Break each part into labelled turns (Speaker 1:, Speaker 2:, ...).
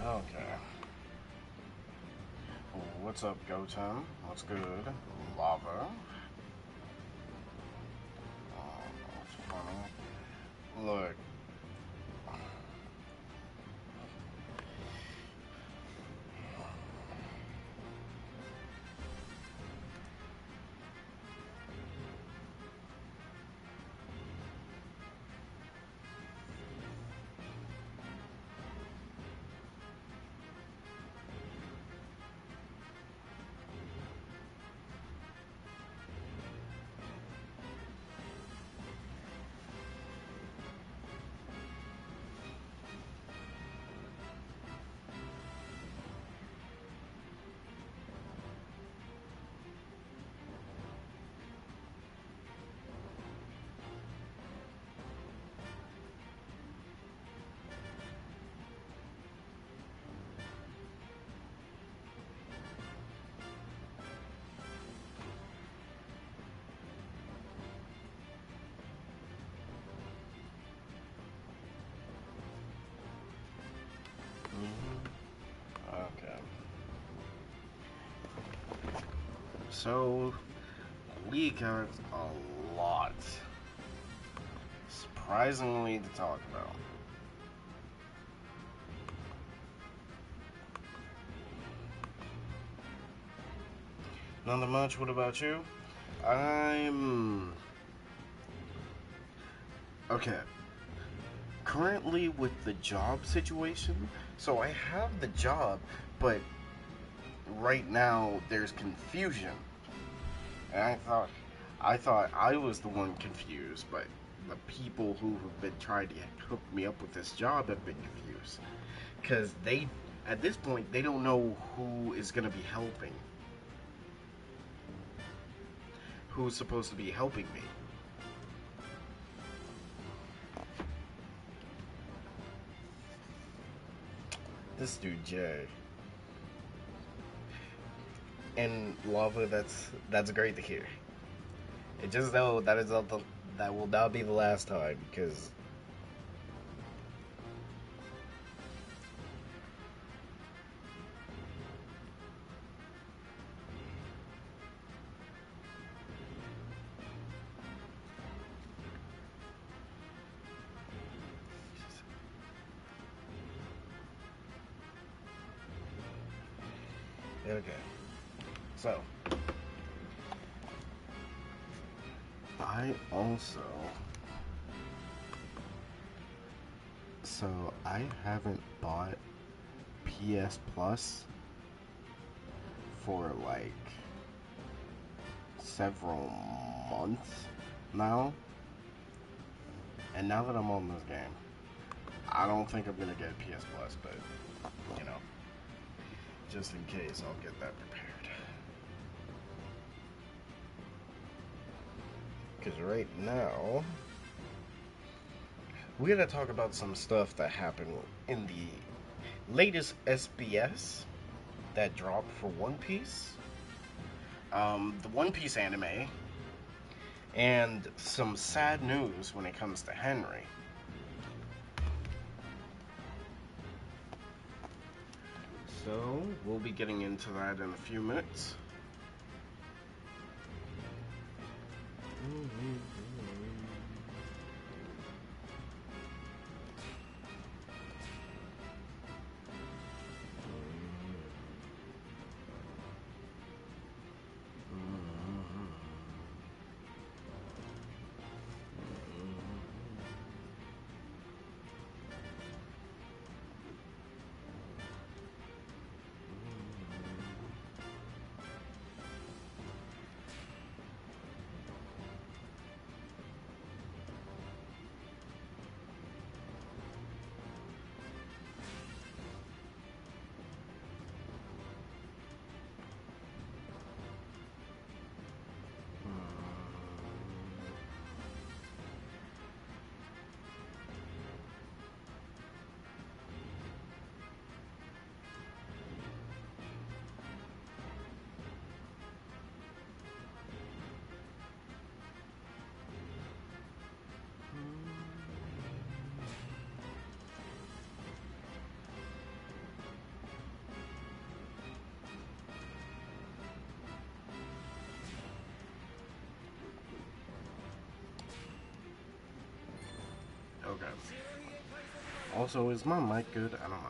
Speaker 1: Okay. What's up, Goten? What's good? Lava. That's funny. Look. Okay. So, we got a lot, surprisingly, to talk about. Nothing much. What about you? I'm... Okay. Currently with the job situation, so I have the job, but right now there's confusion. And I thought I was the one confused, but the people who have been trying to hook me up with this job have been confused. Because they, at this point, they don't know who is going to be helping. Who's supposed to be helping me. This dude, Jay. And Lava, that's great to hear. It just though that will not be the last time, because okay. So I also So I haven't bought PS Plus for like several months now. And now that I'm on this game, I don't think I'm gonna get PS Plus, but you know, just in case, I'll get that prepared. Because right now, we're gonna talk about some stuff that happened in the latest SBS that dropped for One Piece, the One Piece anime, and some sad news when it comes to Henry. So, we'll be getting into that in a few minutes. Okay. Also, is my mic good? I don't know.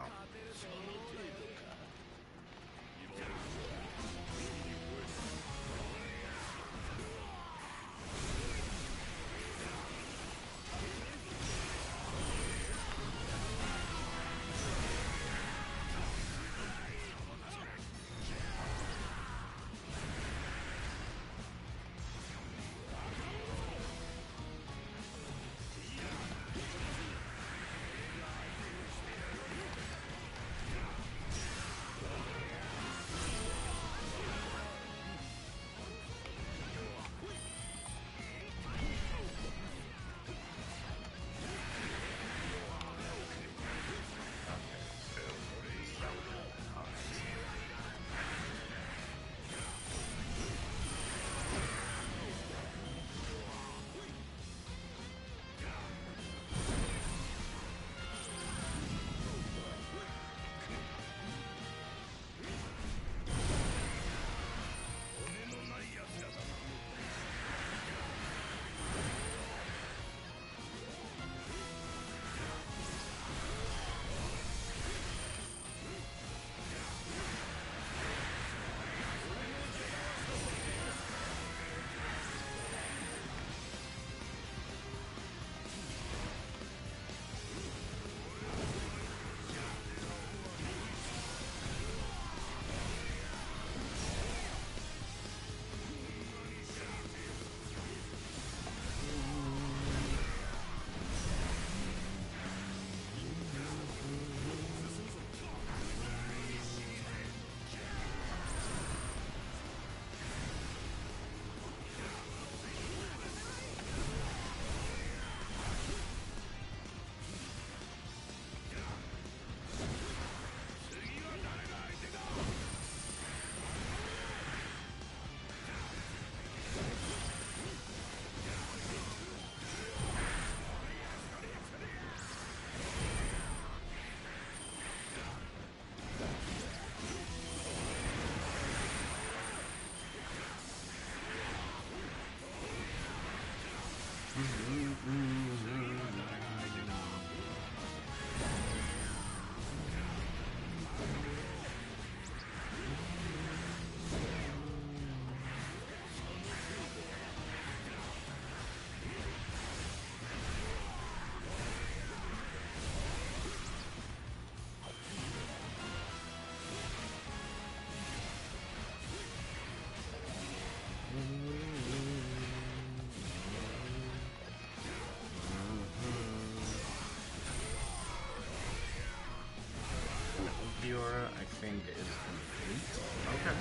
Speaker 1: Mugiwara, I think, is complete. Okay.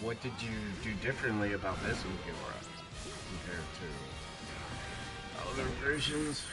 Speaker 1: What did you do differently about this Mugiwara compared to other versions?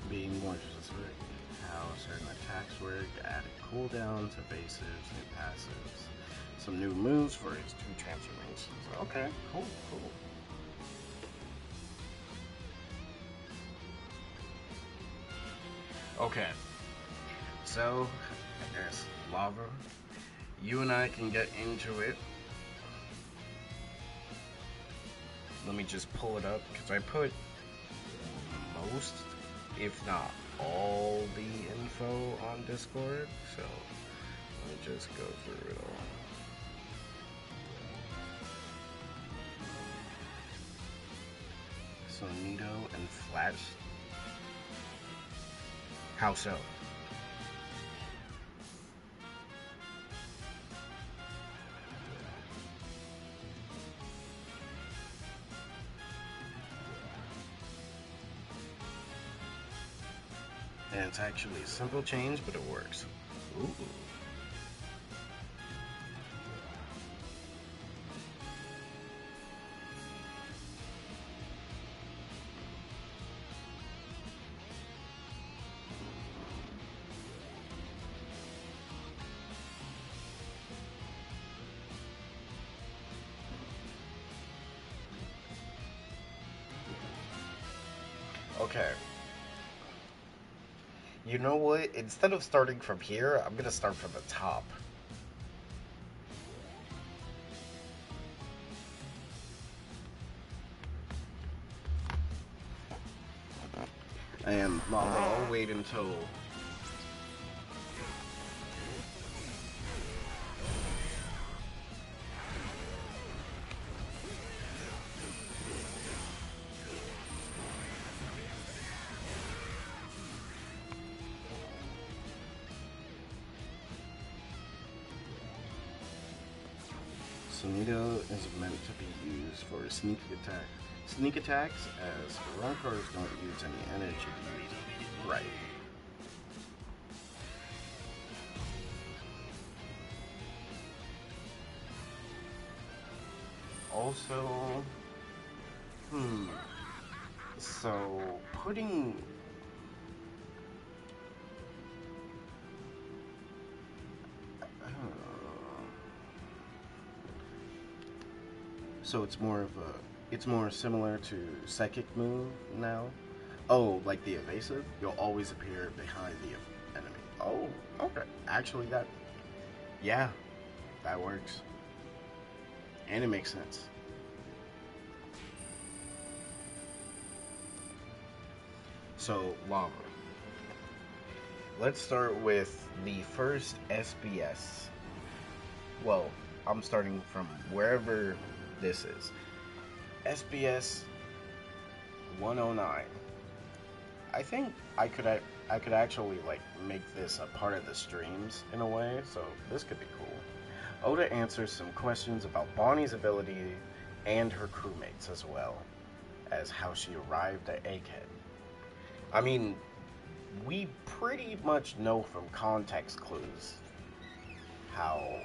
Speaker 1: Being more specific, how certain attacks work, added cooldowns, evasives, new passives, some new moves for his 2 transformations. Okay, cool. Okay, so I guess Lava, you and I can get into it. Let me just pull it up because I put most, if not all, the info on Discord, so let me just go through it all. So Nito and Flash. How so? And it's actually a simple change, but it works. Ooh. Okay. You know what? Instead of starting from here, I'm gonna start from the top. And I'll wait until... Sunito is meant to be used for sneak attack. Sneak attacks, as ground cars don't use any energy to use it. Right. Also, so putting... So it's more of a, it's more similar to psychic move now. Oh, like the evasive? You'll always appear behind the enemy. Oh, okay. Actually, yeah, that works. And it makes sense. So, Lava. Let's start with the first SBS. Well, I'm starting from wherever this is. SBS 109. I think I could actually like make this a part of the streams in a way, so this could be cool. Oda answers some questions about Bonnie's ability and her crewmates, as well as how she arrived at Egghead. I mean, we pretty much know from context clues how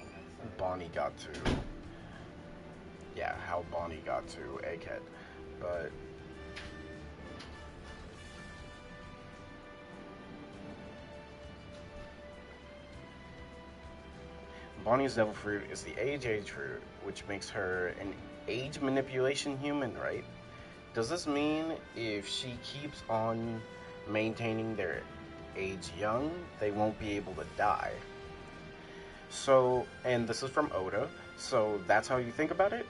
Speaker 1: Bonnie got to, how Bonnie got to Egghead, but Bonnie's devil fruit is the age fruit, which makes her an age manipulation human, right? Does this mean if she keeps on maintaining their age young, they won't be able to die? So, and this is from Oda, so that's how you think about it?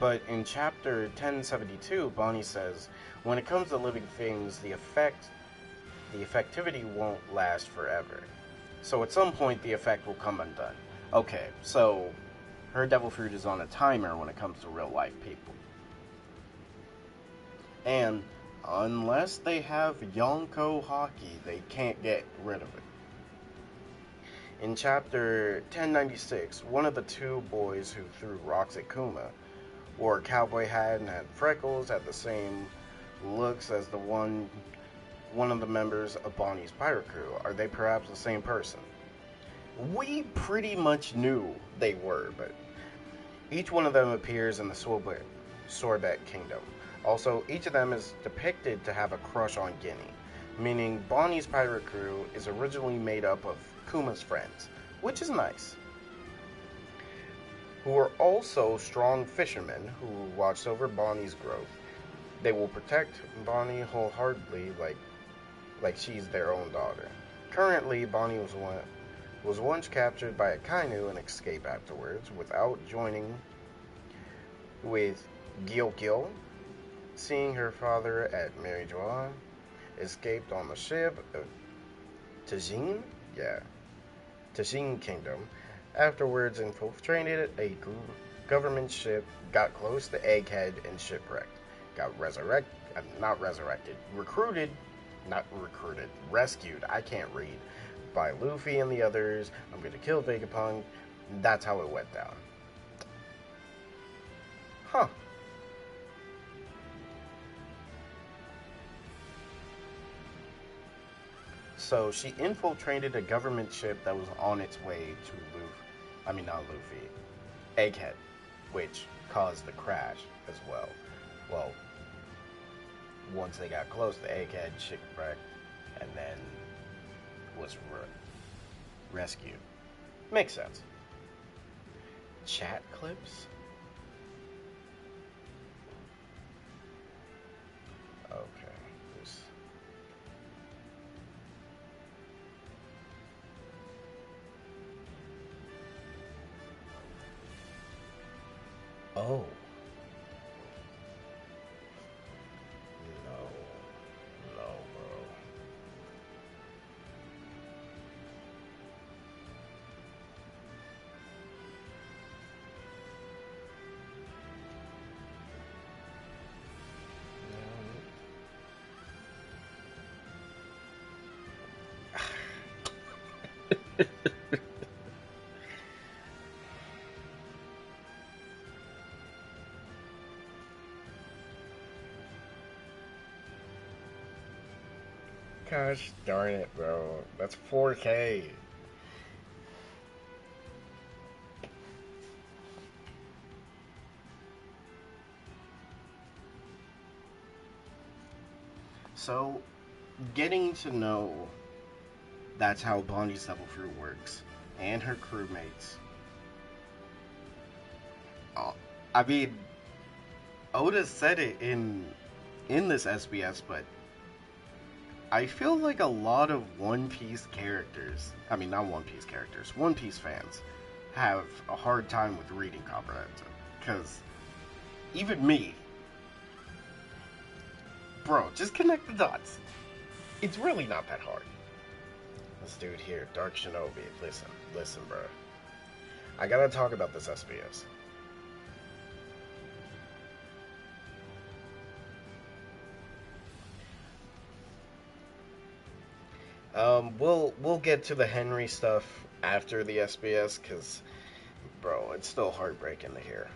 Speaker 1: But in chapter 1072, Bonnie says, when it comes to living things, the effectivity won't last forever. So at some point, the effect will come undone. Okay, so her devil fruit is on a timer when it comes to real life people. And unless they have Yonko Haki, they can't get rid of it. In chapter 1096, one of the two boys who threw rocks at Kuma wore a cowboy hat and had freckles, had the same looks as the one of the members of Bonnie's pirate crew. Are they perhaps the same person? We pretty much knew they were, but each one of them appears in the Sorbet Kingdom. Also, each of them is depicted to have a crush on Guinea, meaning Bonnie's pirate crew is originally made up of Kuma's friends, which is nice, who are also strong fishermen who watched over Bonnie's growth. They will protect Bonnie wholeheartedly like she's their own daughter. Currently, Bonnie was once captured by a Kainu and escaped afterwards without joining with Gyokyo. Seeing her father at Marijoa, escaped on the ship of Tajin Kingdom. Afterwards infiltrated a government ship, got close to Egghead and shipwrecked. Got rescued, I can't read, by Luffy and the others. I'm gonna kill Vegapunk. That's how it went down. Huh. So she infiltrated a government ship that was on its way to Egghead, which caused the crash as well. Well, once they got close to Egghead, shipwrecked, and then was rescued. Makes sense. Chat clips? Okay. Oh. No, bro. Gosh darn it, bro. That's 4K. So, getting to know that's how Bonnie's devil fruit works, and her crewmates. I mean, Oda said it in this SBS, but I feel like a lot of One Piece characters, I mean not One Piece characters, One Piece fans, have a hard time with reading comprehension. Because even me, bro, just connect the dots. It's really not that hard. This dude here, Dark Shinobi, listen, bro. I gotta talk about this SBS. We'll get to the Henry stuff after the SBS, cause bro, it's still heartbreaking to hear.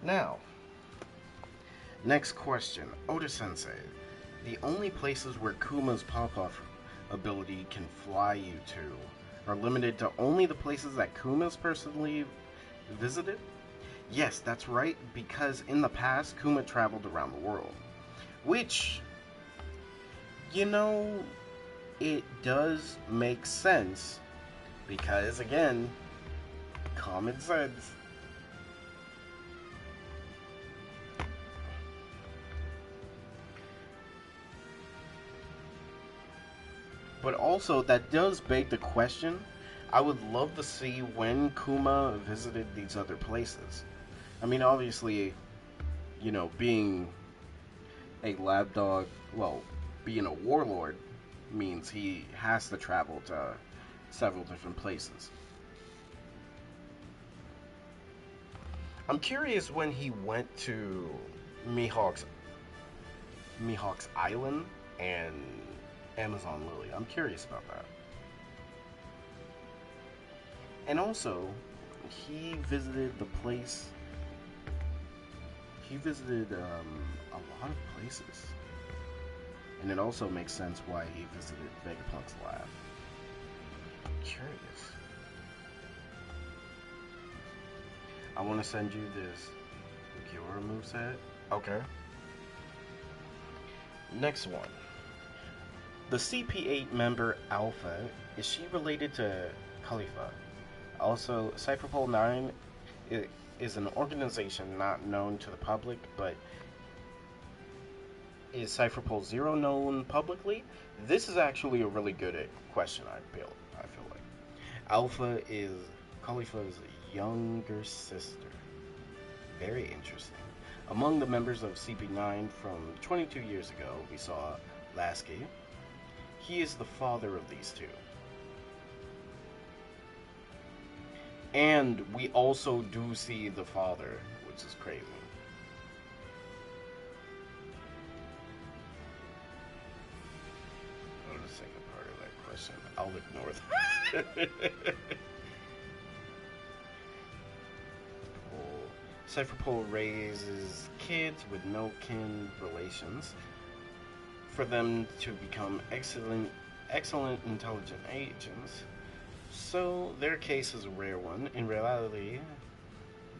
Speaker 1: Now, next question, Oda Sensei. The only places where Kuma's pop-off ability can fly you to are limited to only the places that Kuma's personally visited? Yes, that's right, because in the past, Kuma traveled around the world. Which, you know, it does make sense, because again, common sense. But also, that does beg the question. I would love to see when Kuma visited these other places. I mean, obviously, being a lab dog, well, being a warlord means he has to travel to several different places. I'm curious when he went to Mihawk's Island and Amazon Lily. I'm curious about that. And also, he visited the place. He visited a lot of places. And it also makes sense why he visited Vegapunk's lab. I'm curious. I want to send you this Gyora moveset. Okay. Next one. The CP8 member Alpha, is she related to Khalifa? Also, Cypherpole 9 is an organization not known to the public, but is Cypherpole 0 known publicly? This is actually a really good question, I feel like. Alpha is Khalifa's younger sister. Very interesting. Among the members of CP9 from 22 years ago, we saw Lasky. He is the father of these two. And we also do see the father, which is crazy. Oh, the second part of that question, I'll ignore that. Cypherpole raises kids with no kin relations for them to become excellent intelligent agents. So their case is a rare one. In reality,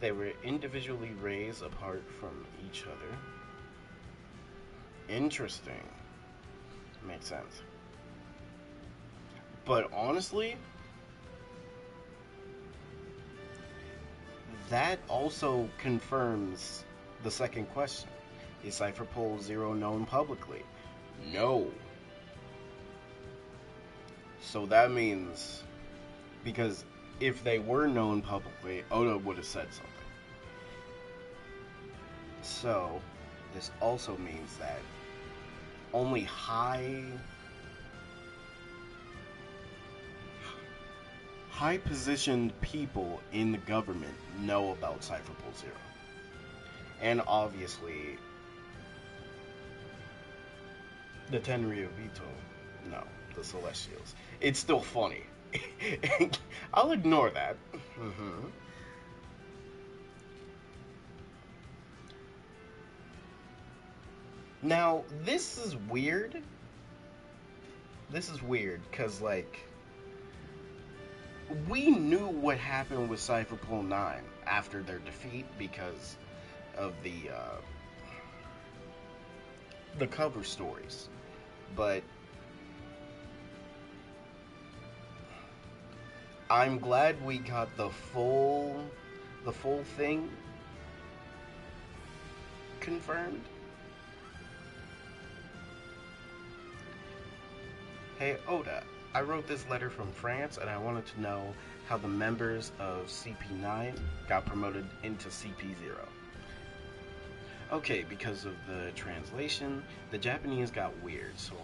Speaker 1: they were individually raised apart from each other. Interesting. Makes sense. But honestly, that also confirms the second question. Is Cypherpole 0 known publicly? No. So that means, because if they were known publicly, Oda would have said something. So this also means that only high positioned people in the government know about Cypherpole 0. And obviously, the Tenryubito, no, the Celestials. It's still funny. I'll ignore that. Mm-hmm. Now, this is weird. This is weird, because, like, we knew what happened with Cypherpole 9 after their defeat because of the cover stories. But I'm glad we got the full thing confirmed. Hey Oda, I wrote this letter from France and I wanted to know how the members of CP9 got promoted into CP0. Okay, because of the translation, the Japanese got weird, so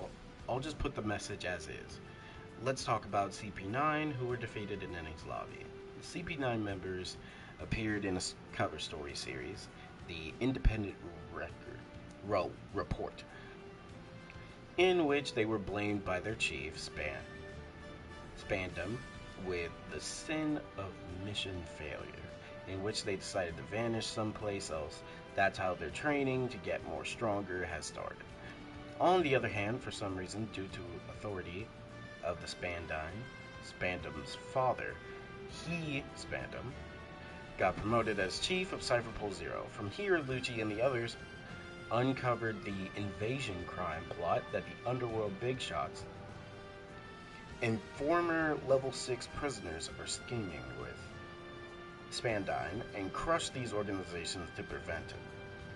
Speaker 1: I'll just put the message as is. Let's talk about CP9, who were defeated in Enies Lobby. The CP9 members appeared in a cover story series, the Independent Report. in which they were blamed by their chief, Spandam, with the sin of mission failure, in which they decided to vanish someplace else. That's how their training to get more stronger has started. On the other hand, for some reason, due to authority of the Spandam's father, Spandam, got promoted as chief of Cypherpole Zero. From here, Lucci and the others uncovered the invasion crime plot that the underworld big shots and former level 6 prisoners are scheming with Spandine and crushed these organizations to prevent it.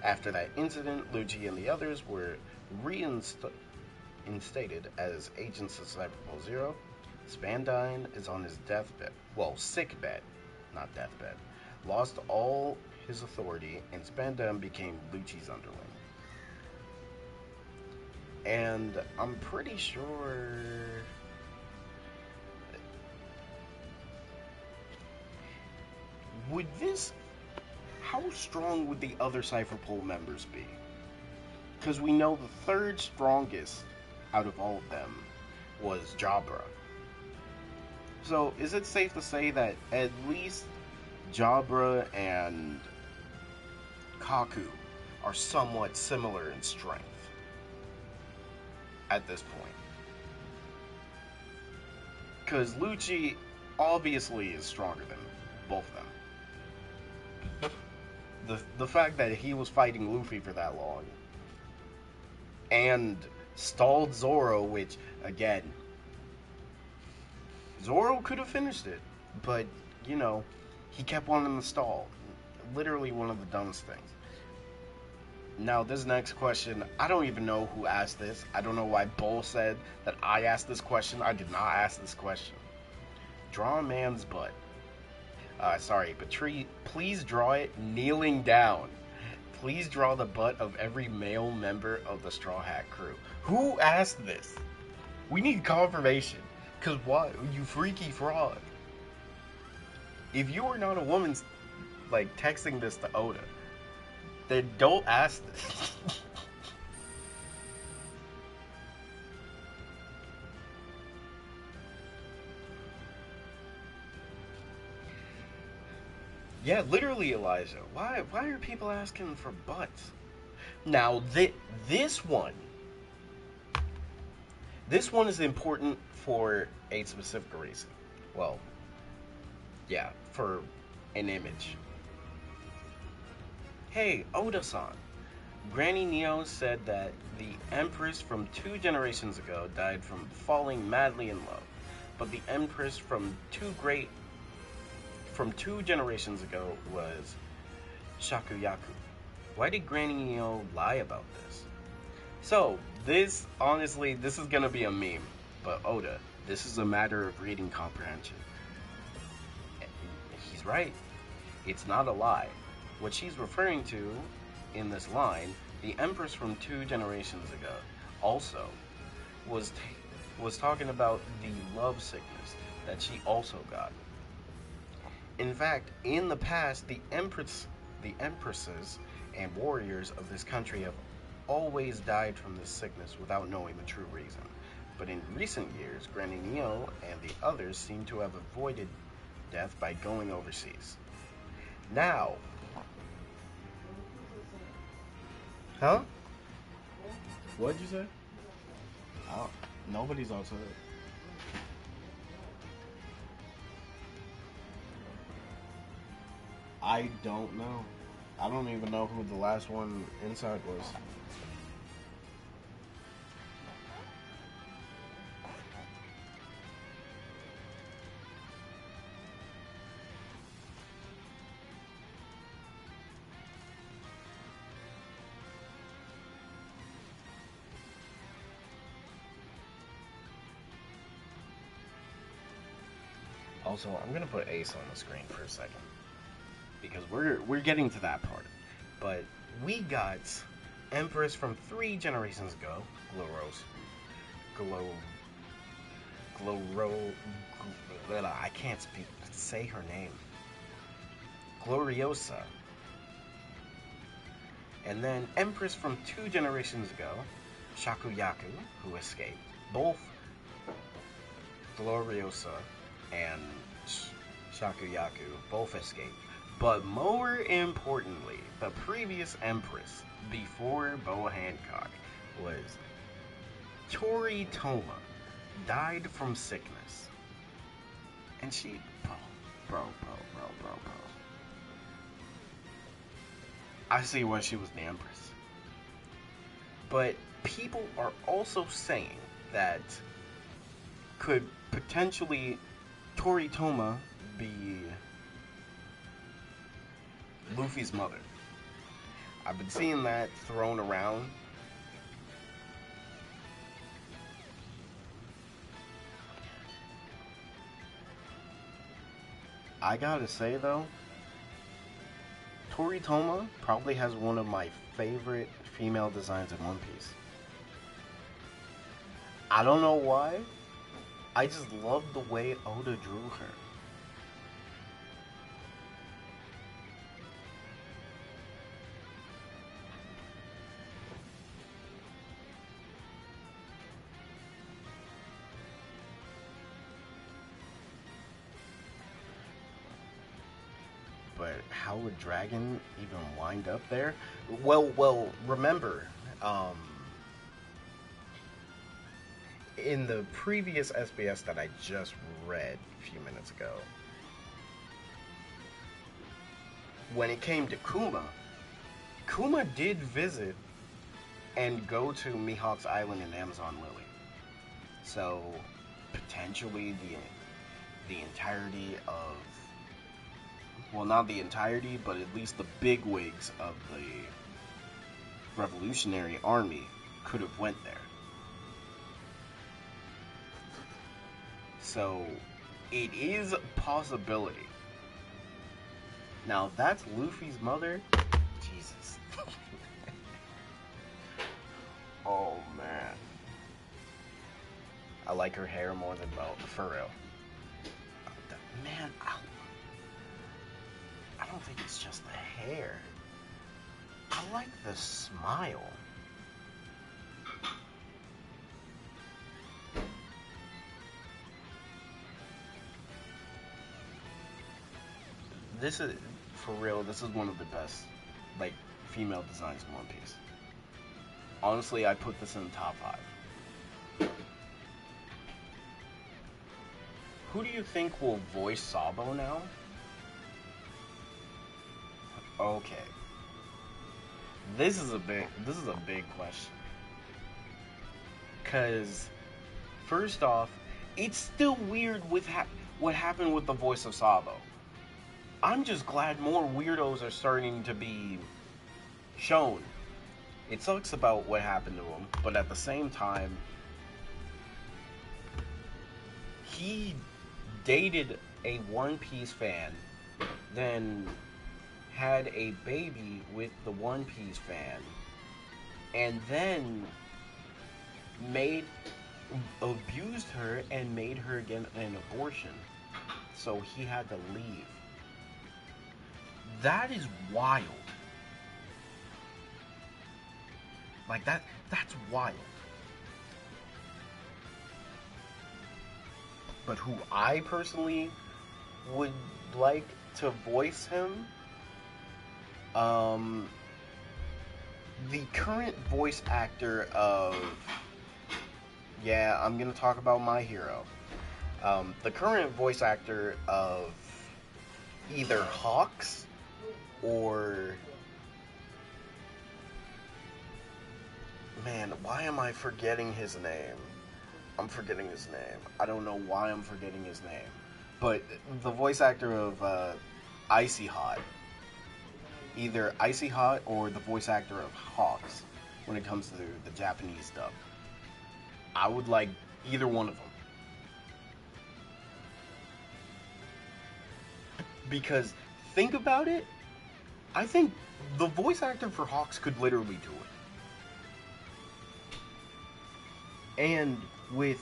Speaker 1: After that incident, Lucci and the others were reinstated as agents of Cyberpole Zero. Spandine is on his deathbed. Well, sick bed, not deathbed. Lost all his authority, and Spandine became Lucci's underling. And I'm pretty sure... How strong would the other Cypherpole members be? Because we know the third strongest out of all of them was Jabra. So, is it safe to say that at least Jabra and Kaku are somewhat similar in strength at this point? Because Lucci obviously is stronger than both of them. The fact that he was fighting Luffy for that long and stalled Zoro, which, again, Zoro could have finished it, but, you know, he kept wanting to stall. Literally one of the dumbest things. Now, this next question, I don't even know who asked this. I don't know why Bull said that I asked this question. I did not ask this question. Draw a man's butt. Sorry, but please draw it kneeling down. Please draw the butt of every male member of the Straw Hat crew. Who asked this? We need confirmation. Because what? You freaky frog. If you are not a woman, like, texting this to Oda, then don't ask this. Yeah, literally, Elijah. Why are people asking for butts? Now, this one is important for a specific reason. Well, yeah, for an image. Hey, Oda-san. Granny Neo said that the Empress from 2 generations ago died from falling madly in love, but the Empress from 2 generations ago was Shakuyaku. Why did Granny Neo lie about this? So, this is gonna be a meme, but Oda, this is a matter of reading comprehension. He's right. It's not a lie. What she's referring to in this line, the Empress from 2 generations ago, also was talking about the love sickness that she also got. In fact, in the past, the empresses and warriors of this country have always died from this sickness without knowing the true reason. But in recent years, Granny Neo and the others seem to have avoided death by going overseas. Now... Huh? What'd you say? Oh, nobody's outside. I don't know. I don't even know who the last one inside was. Also, I'm gonna put Ace on the screen for a second, because we're getting to that part. But we got Empress from 3 generations ago, I can't say her name. Gloriosa. And then Empress from 2 generations ago, Shakuyaku, who escaped. Both Gloriosa and Shakuyaku both escaped. But more importantly, the previous Empress before Boa Hancock was Tori Toma, died from sickness. And she, bro. I see why she was the Empress. But people are also saying that could potentially Tori Toma be Luffy's mother. I've been seeing that thrown around. I gotta say though, Tori Toma probably has one of my favorite female designs in One Piece. I don't know why. I just love the way Oda drew her. But how would Dragon even wind up there? Well, remember, in the previous SBS that I just read a few minutes ago, when it came to Kuma did visit and go to Mihawk's Island in Amazon Lily. So, potentially the entirety of, well, not the entirety, but at least the bigwigs of the Revolutionary Army could have went there. So, it is a possibility. Now, if that's Luffy's mother, Jesus. Oh, man. I like her hair more than Bo, for real. Man, I don't think it's just the hair. I like the smile. This is, for real, this is one of the best, like, female designs in One Piece. Honestly, I put this in the top 5. Who do you think will voice Sabo now? Okay. This is a big question. Cause first off, it's still weird with what happened with the voice of Sabo. I'm just glad more weirdos are starting to be shown. It sucks about what happened to him, but at the same time, he dated a One Piece fan, then had a baby with the One Piece fan, and then abused her and made her get an abortion. So he had to leave. That is wild. Like, that's wild. But who I personally would like to voice him, the current voice actor of, yeah, I'm gonna talk about my hero. The current voice actor of either Hawks or, man, why am I forgetting his name? I'm forgetting his name. I don't know why I'm forgetting his name. But the voice actor of Icy Hot. Either Icy Hot or the voice actor of Hawks when it comes to the Japanese dub. I would like either one of them. Because, think about it, I think the voice actor for Hawks could literally do it. And with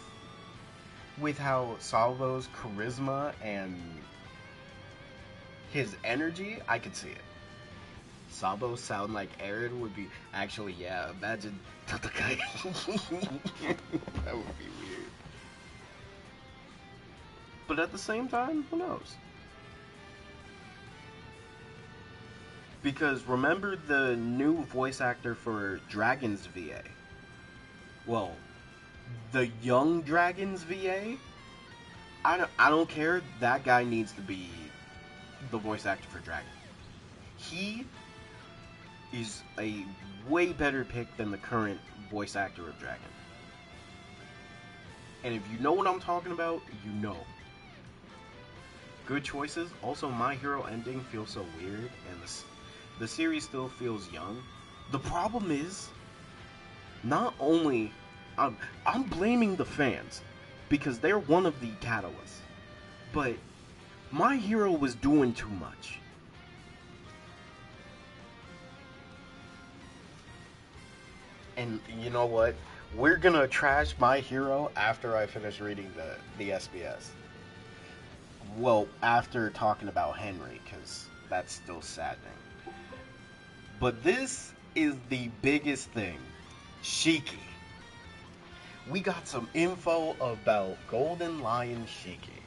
Speaker 1: how Salvo's charisma and his energy, I could see it. Sabo sound like Aaron would be actually, yeah, imagine Tatakai. That would be weird. But at the same time, who knows? Because remember the new voice actor for Dragon's VA? Well, the young Dragon's VA? I don't care. That guy needs to be the voice actor for Dragon. He is a way better pick than the current voice actor of Dragon. And if you know what I'm talking about, you know. Good choices. Also, My Hero ending feels so weird, and the series still feels young. The problem is, not only I'm blaming the fans because they're one of the catalysts, but My Hero was doing too much. And you know what? We're gonna trash My Hero after I finish reading the SBS. Well, after talking about Henry, because that's still saddening. But this is the biggest thing. Shiki. We got some info about Golden Lion Shiki.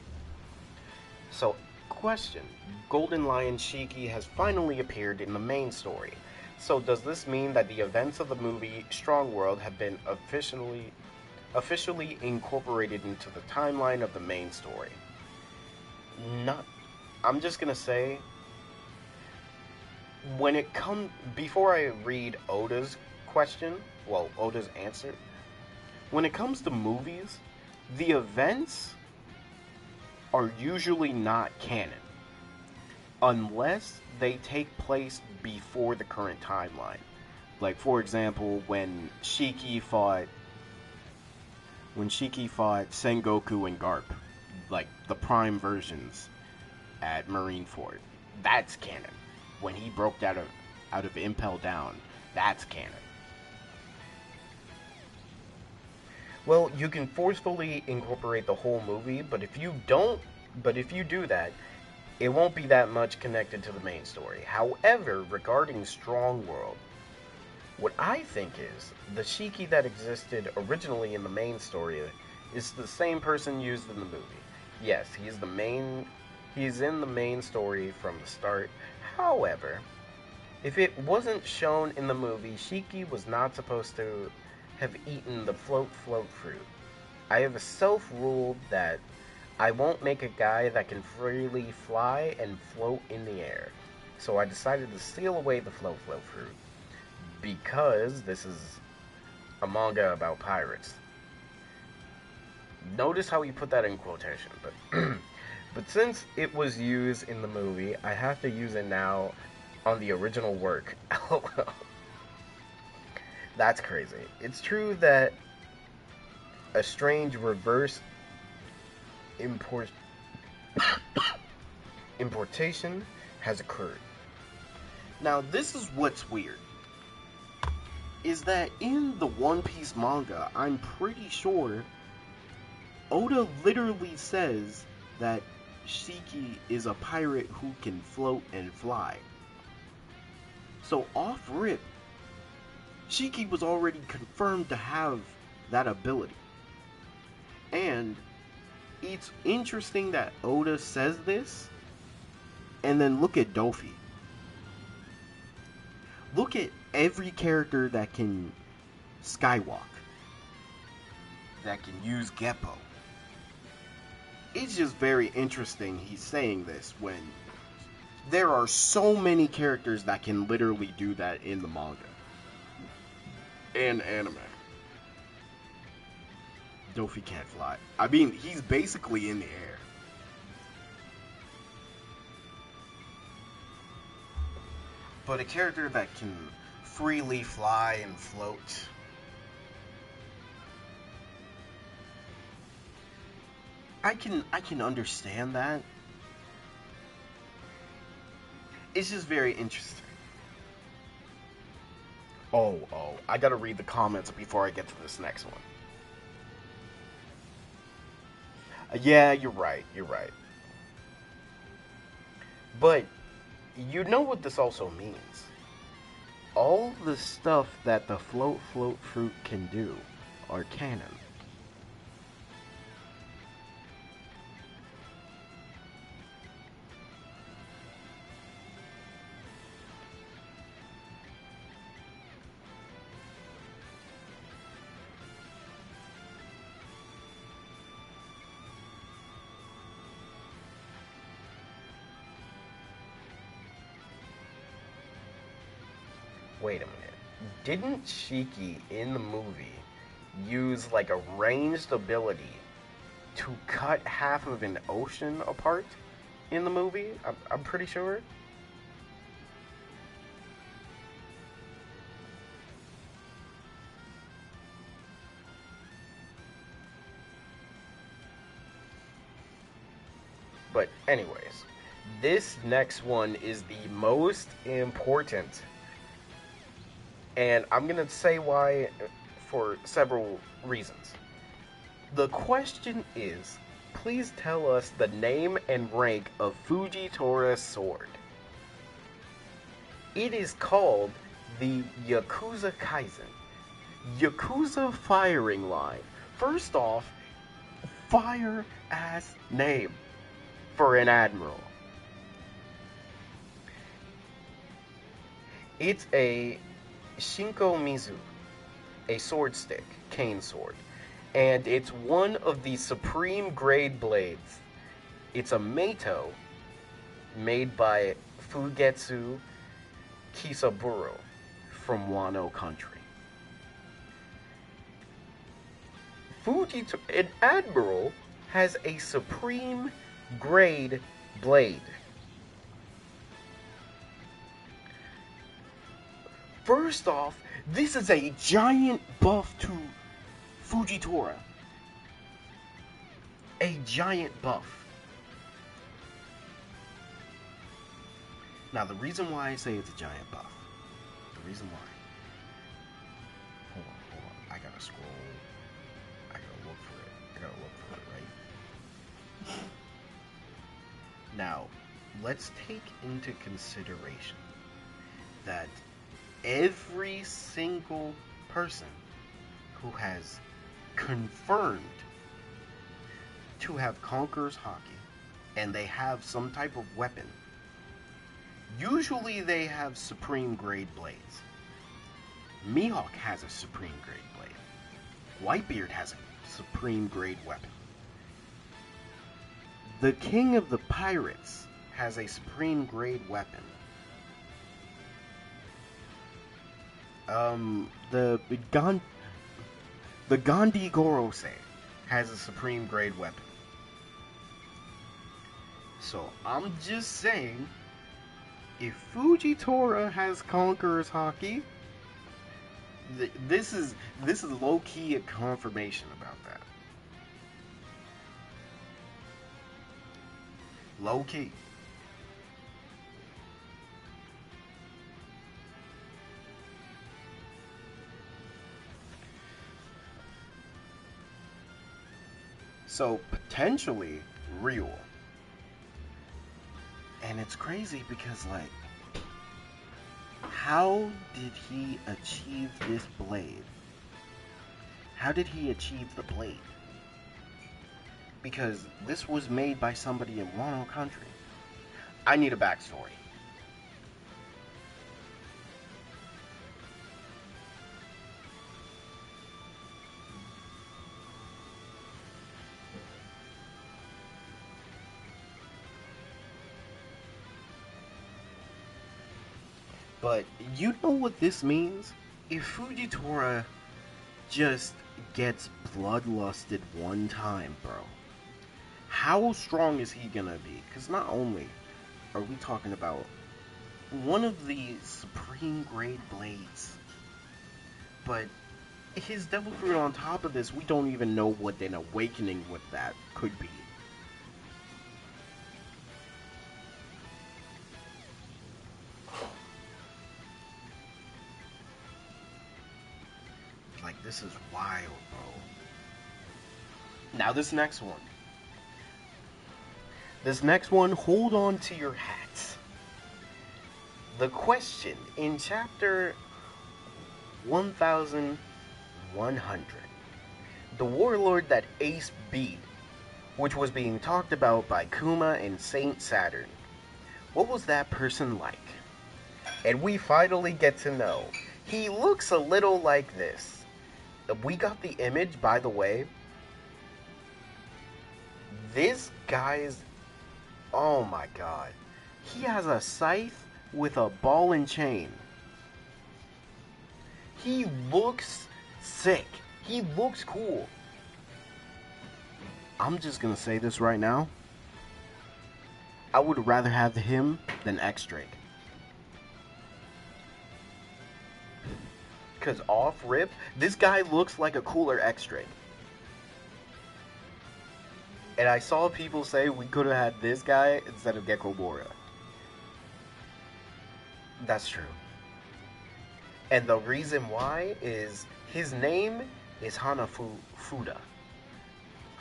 Speaker 1: So, question. Golden Lion Shiki has finally appeared in the main story. So does this mean that the events of the movie Strong World have been officially incorporated into the timeline of the main story? Not. I'm just gonna say, before I read Oda's question, well, Oda's answer, when it comes to movies, the events are usually not canon unless they take place before the current timeline. Like, for example, when Shiki fought Sengoku and Garp, like the prime versions at Marineford, that's canon. When he broke out of Impel Down, that's canon. Well, you can forcefully incorporate the whole movie, but if you do that, it won't be that much connected to the main story. However, regarding Strong World, what I think is, the Shiki that existed originally in the main story is the same person used in the movie. Yes, he's in the main story from the start. However, if it wasn't shown in the movie, Shiki was not supposed to have eaten the float fruit. I have a self-rule that I won't make a guy that can freely fly and float in the air. So I decided to steal away the float fruit. Because this is a manga about pirates. Notice how he put that in quotation, but since it was used in the movie, I have to use it now on the original work. That's crazy. It's true that a strange reverse importation has occurred. Now, this is what's weird. Is that in the One Piece manga, I'm pretty sure Oda literally says that Shiki is a pirate who can float and fly. So off rip, Shiki was already confirmed to have that ability. And it's interesting that Oda says this, and then look at Dofi. Look at every character that can skywalk, that can use Geppo. It's just very interesting he's saying this when there are so many characters that can literally do that in the manga and anime. Dofi can't fly. I mean, he's basically in the air. But a character that can freely fly and float. I can understand that. It's just very interesting. Oh, I gotta read the comments before I get to this next one. Yeah, you're right. But you know what this also means. all the stuff that the float fruit can do are canon. Wait a minute. Didn't Shiki in the movie use like a ranged ability to cut half of an ocean apart in the movie? I'm pretty sure. But anyways, this next one is the most important. And I'm going to say why for several reasons. The question is, please tell us the name and rank of Fujitora's sword. It is called the Yakuza Kaisen. Yakuza firing line. First off, fire ass name for an admiral. It's a Shinko Mizu, a sword stick, cane sword, and it's one of the supreme grade blades. It's a Meito made by Fugetsu Kisaburo from Wano Country. An admiral has a supreme grade blade. First off, this is a giant buff to Fujitora. A giant buff. Now, the reason why I say it's a giant buff, the reason why. Hold on. I gotta scroll. I gotta look for it, right? Now, let's take into consideration that every single person who has confirmed to have Conqueror's Haki and they have some type of weapon, usually they have supreme grade blades. Mihawk has a supreme grade blade. Whitebeard has a supreme grade weapon. The King of the Pirates has a supreme grade weapon. The Gandhi Gorose has a supreme grade weapon. So I'm just saying, if Fujitora has Conqueror's Haki, this is low key a confirmation about that. Low key. So, potentially real. And it's crazy because, like, how did he achieve this blade? How did he achieve the blade? Because this was made by somebody in Wano Country. I need a backstory. But you know what this means? If Fujitora just gets bloodlusted one time, bro, how strong is he gonna be? Because not only are we talking about one of the supreme grade blades, but his devil fruit on top of this, we don't even know what an awakening with that could be. Like, this is wild, bro. Now this next one. This next one, hold on to your hats. the question in chapter 1100, the warlord that Ace beat, which was being talked about by Kuma and Saint Saturn. What was that person like? And we finally get to know. He looks a little like this. We got the image, by the way. This guy's... Oh my god. He has a scythe with a ball and chain. He looks sick. He looks cool. I'm just gonna say this right now. I would rather have him than X-Drake. Because off rip, this guy looks like a cooler X-Drake. And I saw people say we could have had this guy instead of Gecko Mora. That's true. And the reason why is his name is Hanafuda.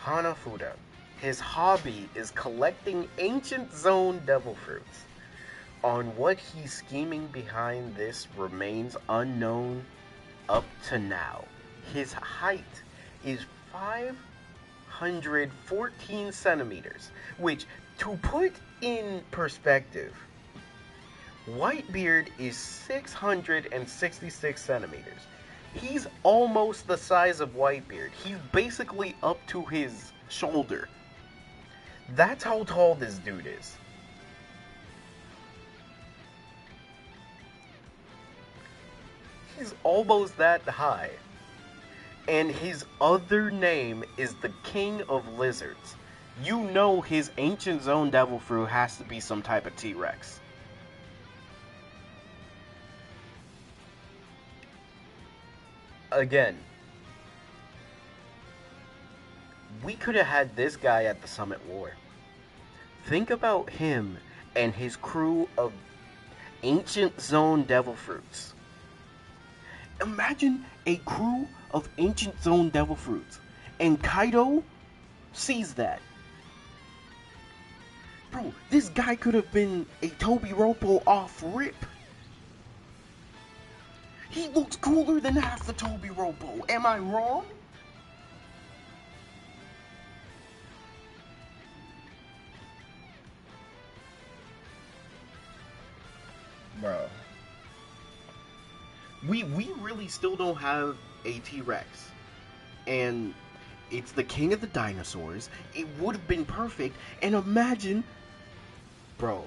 Speaker 1: Hanafuda. His hobby is collecting ancient zone devil fruits. On what he's scheming behind this remains unknown up to now. His height is 514 centimeters, which, to put in perspective, Whitebeard is 666 centimeters. He's almost the size of Whitebeard. He's basically up to his shoulder. That's how tall this dude is. He's almost that high. And his other name is the King of Lizards. You know his Ancient Zone Devil Fruit has to be some type of T-Rex. Again, we could have had this guy at the Summit War. Think about him and his crew of Ancient Zone Devil Fruits. Imagine a crew of Ancient Zone Devil Fruits, and Kaido sees that. Bro, this guy could have been a Toby Ropo off rip. He looks cooler than half the Toby Ropo. Am I wrong? Bro. We really still don't have a T-Rex. And it's the king of the dinosaurs. It would have been perfect. And imagine... Bro.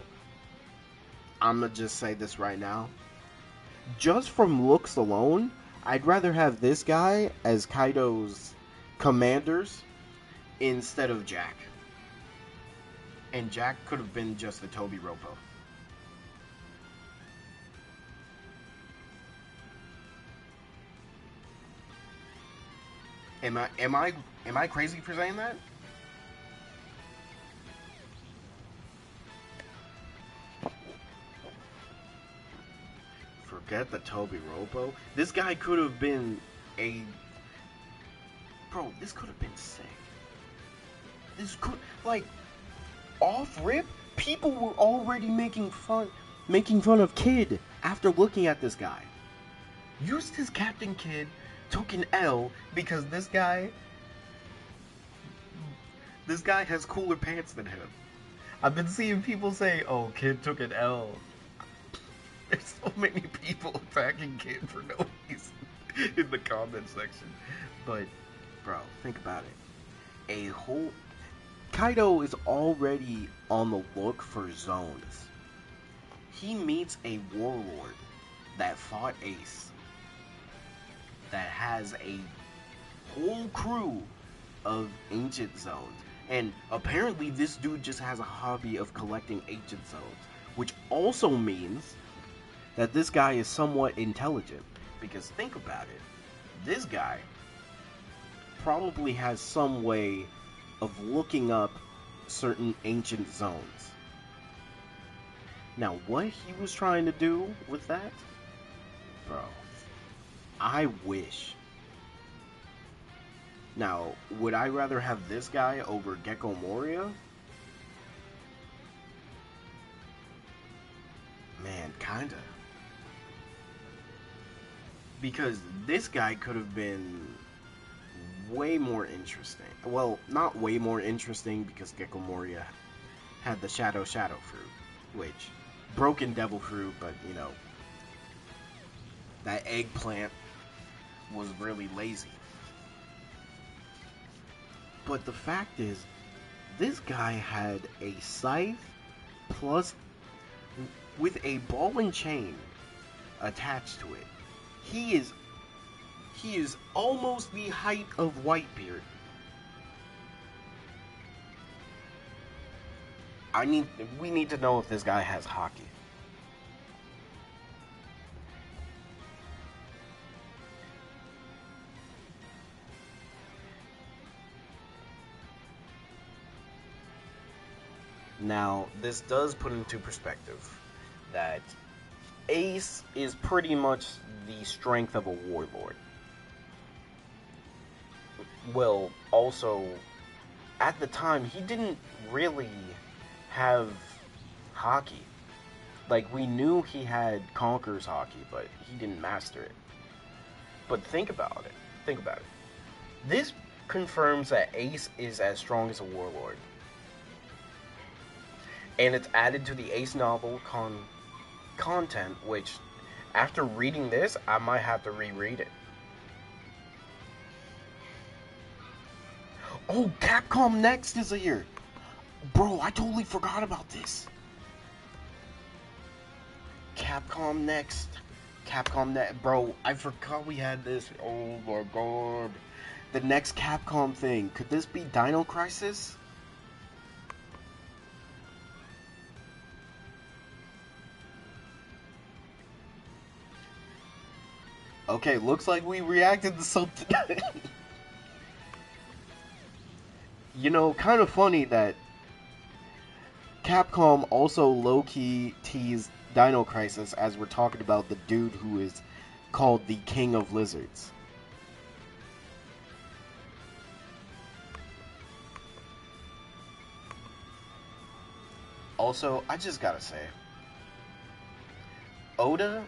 Speaker 1: I'm gonna just say this right now. Just from looks alone, I'd rather have this guy as Kaido's commanders instead of Jack. And Jack could have been just the Toby Ropo. Am I crazy for saying that? Forget the Toby Ropo. This guy could have been a... Bro, this could have been sick. This could... Like, off rip, people were already making fun of Kid after looking at this guy. Used his Captain Kid, took an L because this guy has cooler pants than him. I've been seeing people say, oh, Kid took an L. There's so many people attacking Kid for no reason in the comment section. But, bro, think about it. Kaido is already on the look for zones. He meets a warlord that fought Ace, that has a whole crew of ancient zones. And apparently this dude just has a hobby of collecting ancient zones, which also means that this guy is somewhat intelligent. Because think about it, this guy probably has some way of looking up certain ancient zones. Now, what he was trying to do with that, bro, I wish. Now, would I rather have this guy over Gecko Moria? Man, Kinda. Because this guy could have been way more interesting. Well, not way more interesting because Gecko Moria had the Shadow Fruit, which broken Devil Fruit, but you know, that eggplant was really lazy. But the fact is, this guy had a scythe plus with a ball and chain attached to it. He is almost the height of Whitebeard. We need to know if this guy has hockey. Now, this does put into perspective that Ace is pretty much the strength of a warlord. Well, also, at the time, he didn't really have hockey. Like, we knew he had Conqueror's hockey, but he didn't master it. But think about it. Think about it. This confirms that Ace is as strong as a warlord. And it's added to the Ace novel content, which, after reading this, I might have to reread it. Oh, Capcom Next is here! Bro, I totally forgot about this. Capcom Next. Bro, I forgot we had this. Oh my god. The next Capcom thing. Could this be Dino Crisis? Okay, looks like we reacted to something. You know, kind of funny that Capcom also low-key teased Dino Crisis as we're talking about the dude who is called the King of Lizards. Also, I just gotta say, Oda,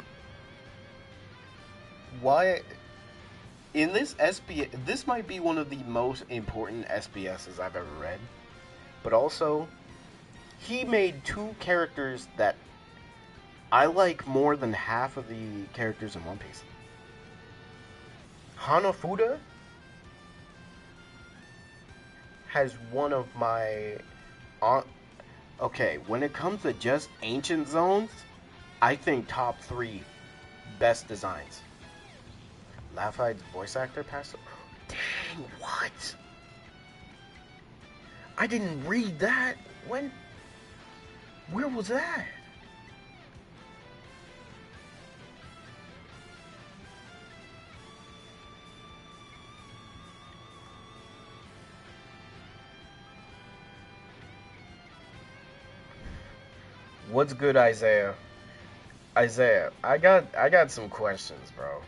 Speaker 1: why in this SBS, this might be one of the most important SBSs I've ever read, but also he made two characters that I like more than half of the characters in One Piece. Hanafuda has one of my okay, when it comes to just ancient zones, I think top 3 best designs. Lafayette's voice actor passed away. Dang, what? I didn't read that. When? Where was that? What's good, Isaiah? Isaiah, I got some questions, bro.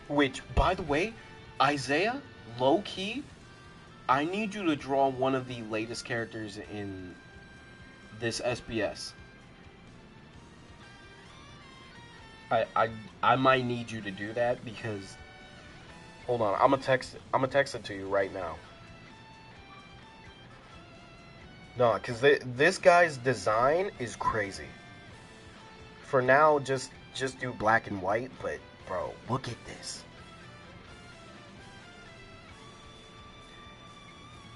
Speaker 1: Which, by the way, Isaiah, low-key, I need you to draw one of the latest characters in this SBS. I might need you to do that because, hold on, I'm gonna text it to you right now. No, because this guy's design is crazy. For now, just do black and white, but bro, look at this.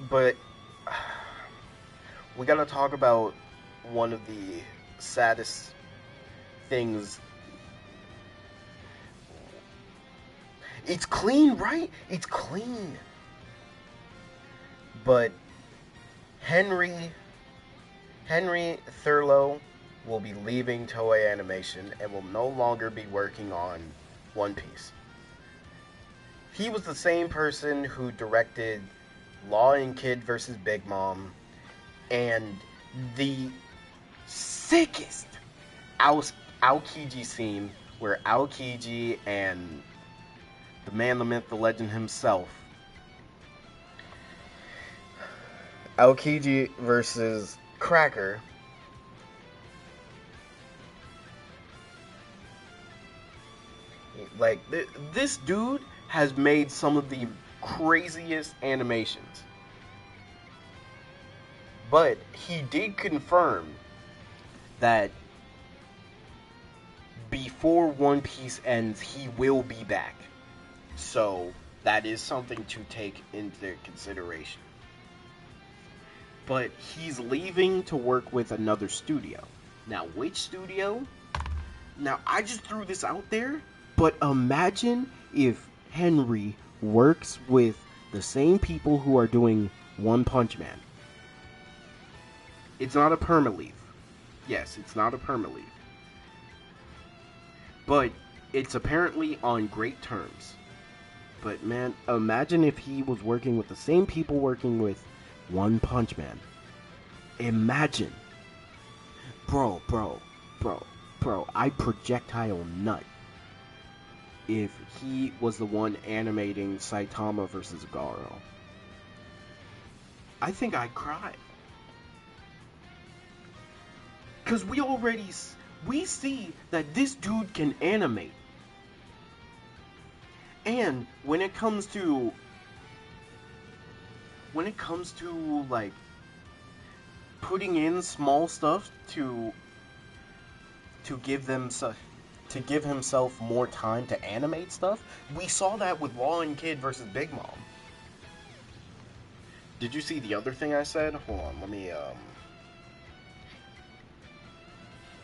Speaker 1: But we gotta talk about one of the saddest things. It's clean, right? It's clean. But Henry Thurlow will be leaving Toei Animation and will no longer be working on One Piece. He was the same person who directed Law and Kid vs. Big Mom and the sickest Aokiji scene where Aokiji and the man, the myth, the legend himself Aokiji versus Cracker. Like, this dude has made some of the craziest animations. But he did confirm that before One Piece ends, he will be back. So, that is something to take into consideration. But he's leaving to work with another studio. Now, which studio? Now, I just threw this out there, but imagine if Henry works with the same people who are doing One Punch Man. It's not a perma-leave. Yes, it's not a perma-leave. But it's apparently on great terms. But man, imagine if he was working with the same people working with One Punch Man. Imagine. Bro, I projectile nut if he was the one animating Saitama versus Garo. I think I'd cry. Because we see that this dude can animate. And when it comes to like putting in small stuff to give himself more time to animate stuff, we saw that with Law and Kid versus Big Mom. Did you see the other thing I said? Hold on, let me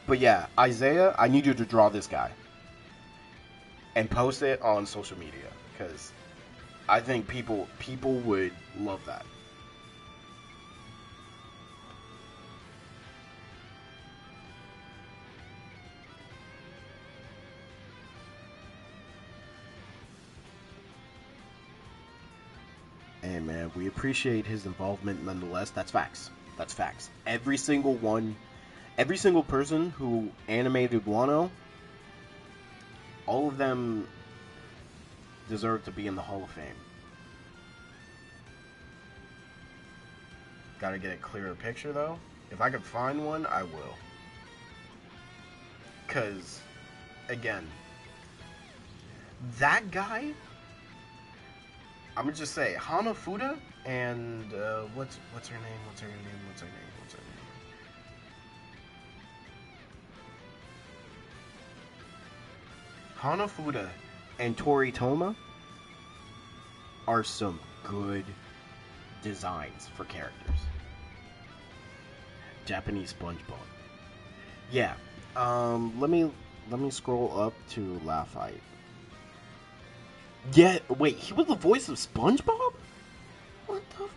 Speaker 1: But yeah, Isaiah, I need you to draw this guy and post it on social media, because I think people would love that. And man, we appreciate his involvement nonetheless. That's facts. That's facts. Every single person who animated Wano, all of them deserve to be in the Hall of Fame. Gotta get a clearer picture though. If I could find one, I will. Cause, again, that guy, I'm gonna just say Hanafuda and what's her name? Hanafuda and Toritoma are some good designs for characters. Japanese SpongeBob. Yeah. Let me scroll up to Lafayette. Yeah, wait, he was the voice of SpongeBob? What the fuck?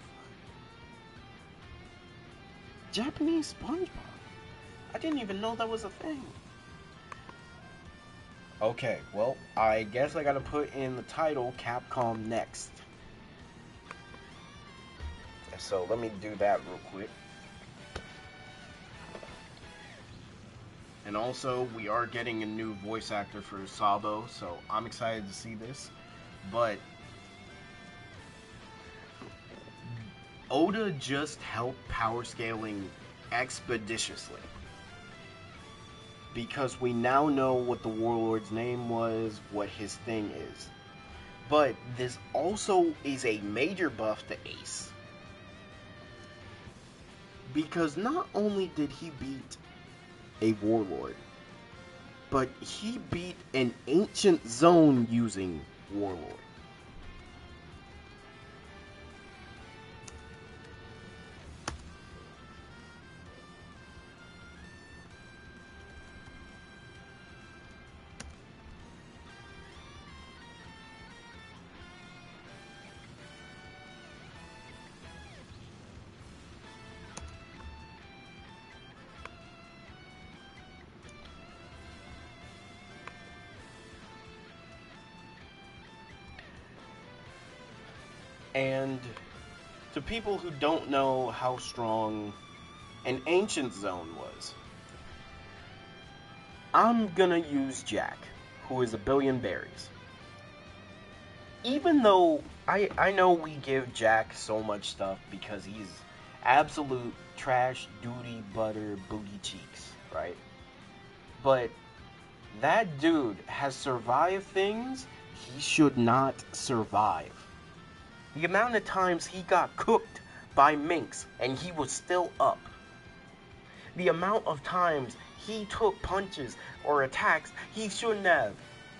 Speaker 1: Japanese SpongeBob? I didn't even know that was a thing. Okay, well, I guess I gotta put in the title Capcom Next. So let me do that real quick. And also, we are getting a new voice actor for Sabo, so I'm excited to see this. But Oda just helped power scaling expeditiously, because we now know what the Warlord's name was, what his thing is. But this also is a major buff to Ace, because not only did he beat a Warlord, but he beat an ancient zone using Warlord. And to people who don't know how strong an ancient zone was, I'm gonna use Jack, who is a billion berries. Even though I know we give Jack so much stuff because he's absolute trash, duty, butter, booty cheeks, right? But that dude has survived things he should not survive. The amount of times he got cooked by minks and he was still up. The amount of times he took punches or attacks he shouldn't have.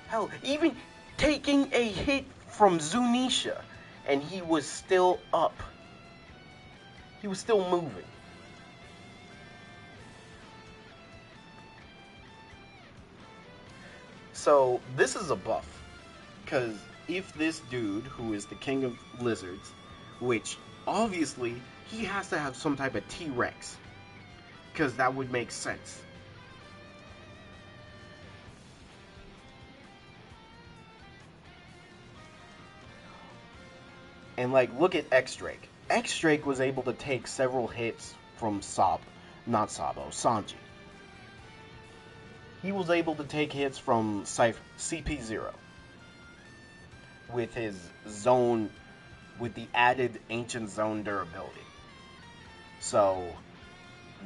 Speaker 1: Hell, even taking a hit from Zunisha and he was still up. He was still moving. So this is a buff. Because if this dude, who is the king of lizards, which obviously he has to have some type of T-Rex, because that would make sense. And like, look at X-Drake. X-Drake was able to take several hits from Sanji. He was able to take hits from CP0 with his zone, with the added ancient zone durability. So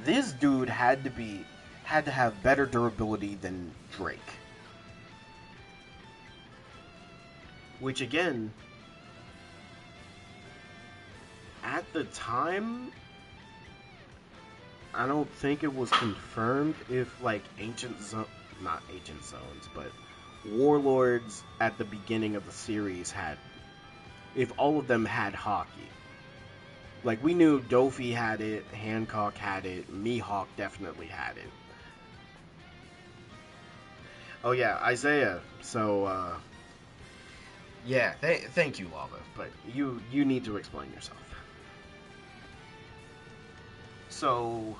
Speaker 1: this dude had to have better durability than Drake. Which again, at the time, I don't think it was confirmed if like not ancient zones, but warlords at the beginning of the series had, if all of them had hockey. Like, we knew Dofi had it, Hancock had it, Mihawk definitely had it. Oh yeah, Isaiah. So, yeah, thank you, Lava, but you need to explain yourself. So,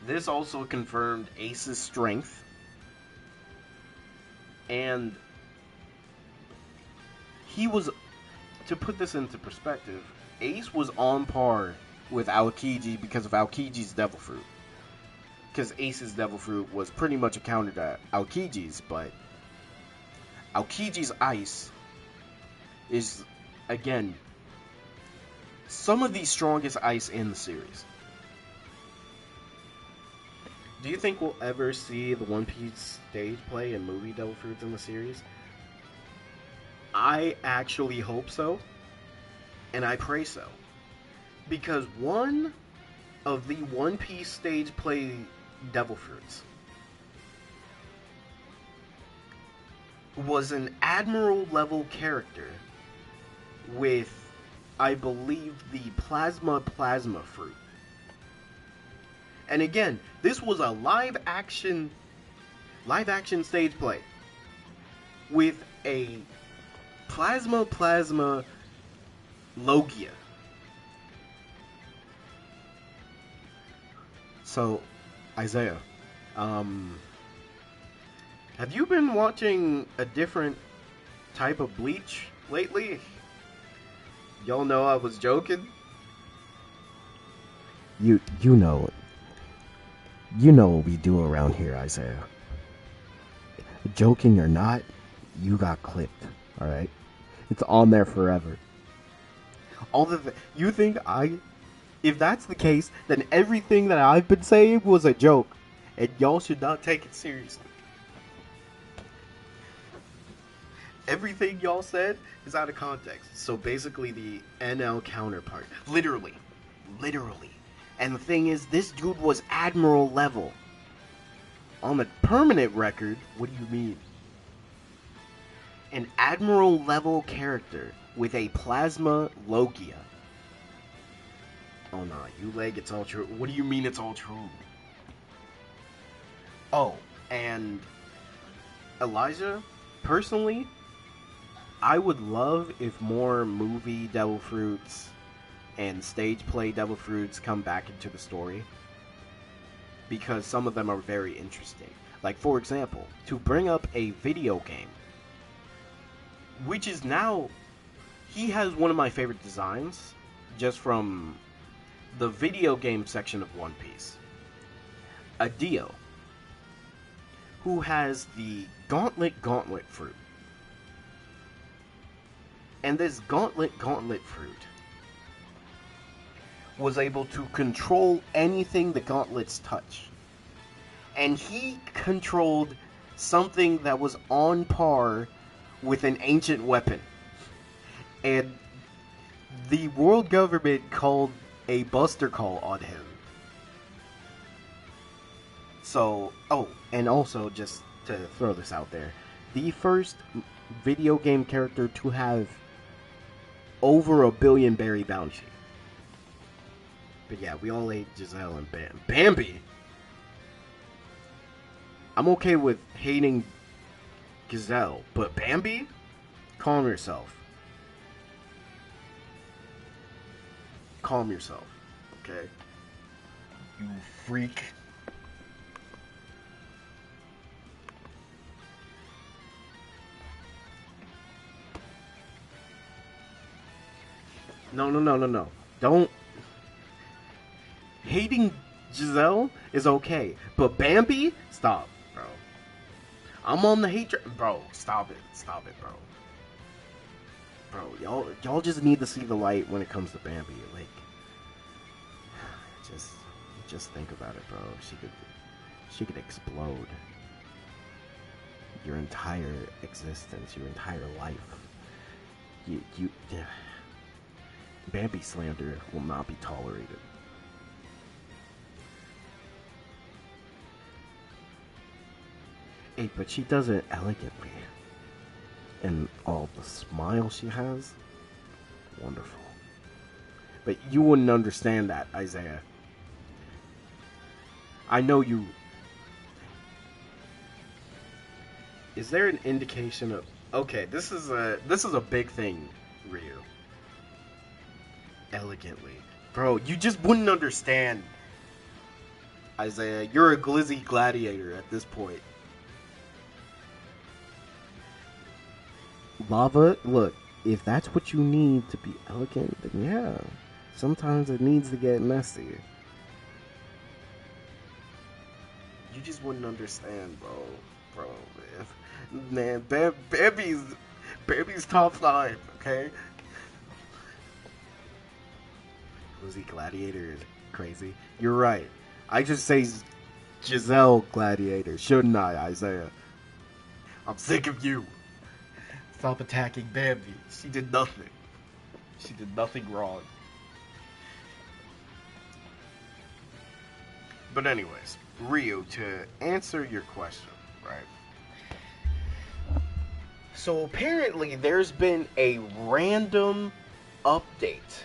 Speaker 1: this also confirmed Ace's strength, and he was, to put this into perspective, Ace was on par with Aokiji because of Aokiji's Devil Fruit. Because Ace's Devil Fruit was pretty much a counter to Aokiji's, but Aokiji's Ice is, again, some of the strongest ice in the series. Do you think we'll ever see the One Piece stage play and movie Devil Fruits in the series? I actually hope so, and I pray so. Because one of the One Piece stage play Devil Fruits was an Admiral level character with, I believe, the Plasma Fruit. And again, this was a live action stage play with a Plasma Logia. So, Isaiah, have you been watching a different type of Bleach lately? Y'all know I was joking. You know it. You know what we do around here, Isaiah. Joking or not, you got clipped, alright? It's on there forever. You think if that's the case, then everything that I've been saying was a joke, and y'all should not take it seriously. Everything y'all said is out of context. So basically the NL counterpart. Literally. And the thing is, this dude was Admiral level. On the permanent record, what do you mean? An Admiral level character with a Plasma Logia. Oh no, you leg, it's all true. What do you mean it's all true? Oh, and Elijah, personally, I would love if more movie Devil Fruits and stage play Devil Fruits come back into the story, because some of them are very interesting. Like, for example, to bring up a video game, which is now, he has one of my favorite designs, just from the video game section of One Piece. Adio, who has the Gauntlet Fruit. And this Gauntlet Fruit was able to control anything the gauntlets touch. And he controlled something that was on par with an ancient weapon. And the world government called a buster call on him. So, oh, and also just to throw this out there, the first video game character to have over 1 billion berry bounty. But yeah, we all ate Giselle and Bambi. I'm okay with hating Giselle, but Bambi? Calm yourself. Calm yourself, okay? You freak. No. Don't. Hating Giselle is okay, but Bambi? Stop, bro. I'm on the hate train. Bro, stop it, bro. Bro, y'all just need to see the light when it comes to Bambi. Like, just think about it, bro. She could explode your entire existence, your entire life. Bambi slander will not be tolerated. Hey, but she does it elegantly. And all the smile she has, wonderful. But you wouldn't understand that, Isaiah. I know you. Is there an indication of? Okay, this is a big thing, Ryu. Elegantly, bro, you just wouldn't understand, Isaiah. You're a glizzy gladiator at this point. Lava, look, if that's what you need to be elegant, then yeah. Sometimes it needs to get messy. You just wouldn't understand, bro. Man, Bambi's top 5, okay? Glizzy gladiator is crazy. You're right. I just say Giselle gladiator, shouldn't I, Isaiah? I'm sick of you. Stop attacking Bambi. She did nothing. She did nothing wrong. But anyways, Ryu, to answer your question, right? So apparently there's been a random update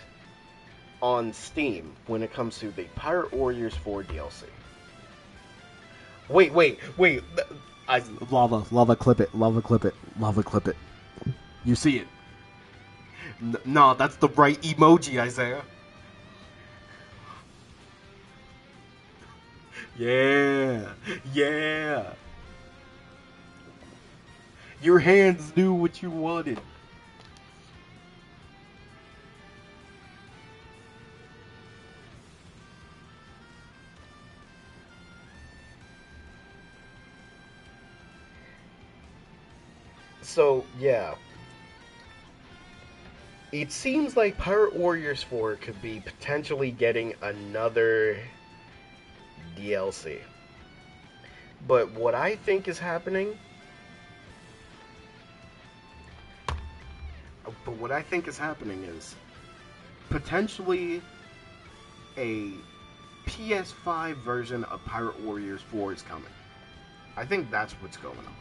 Speaker 1: on Steam when it comes to the Pirate Warriors 4 DLC. Wait. Lava clip it. You see it? No, that's the right emoji, Isaiah. Yeah. Your hands knew what you wanted. So, yeah. It seems like Pirate Warriors 4 could be potentially getting another DLC. But what I think is happening... is potentially a PS5 version of Pirate Warriors 4 is coming. I think that's what's going on.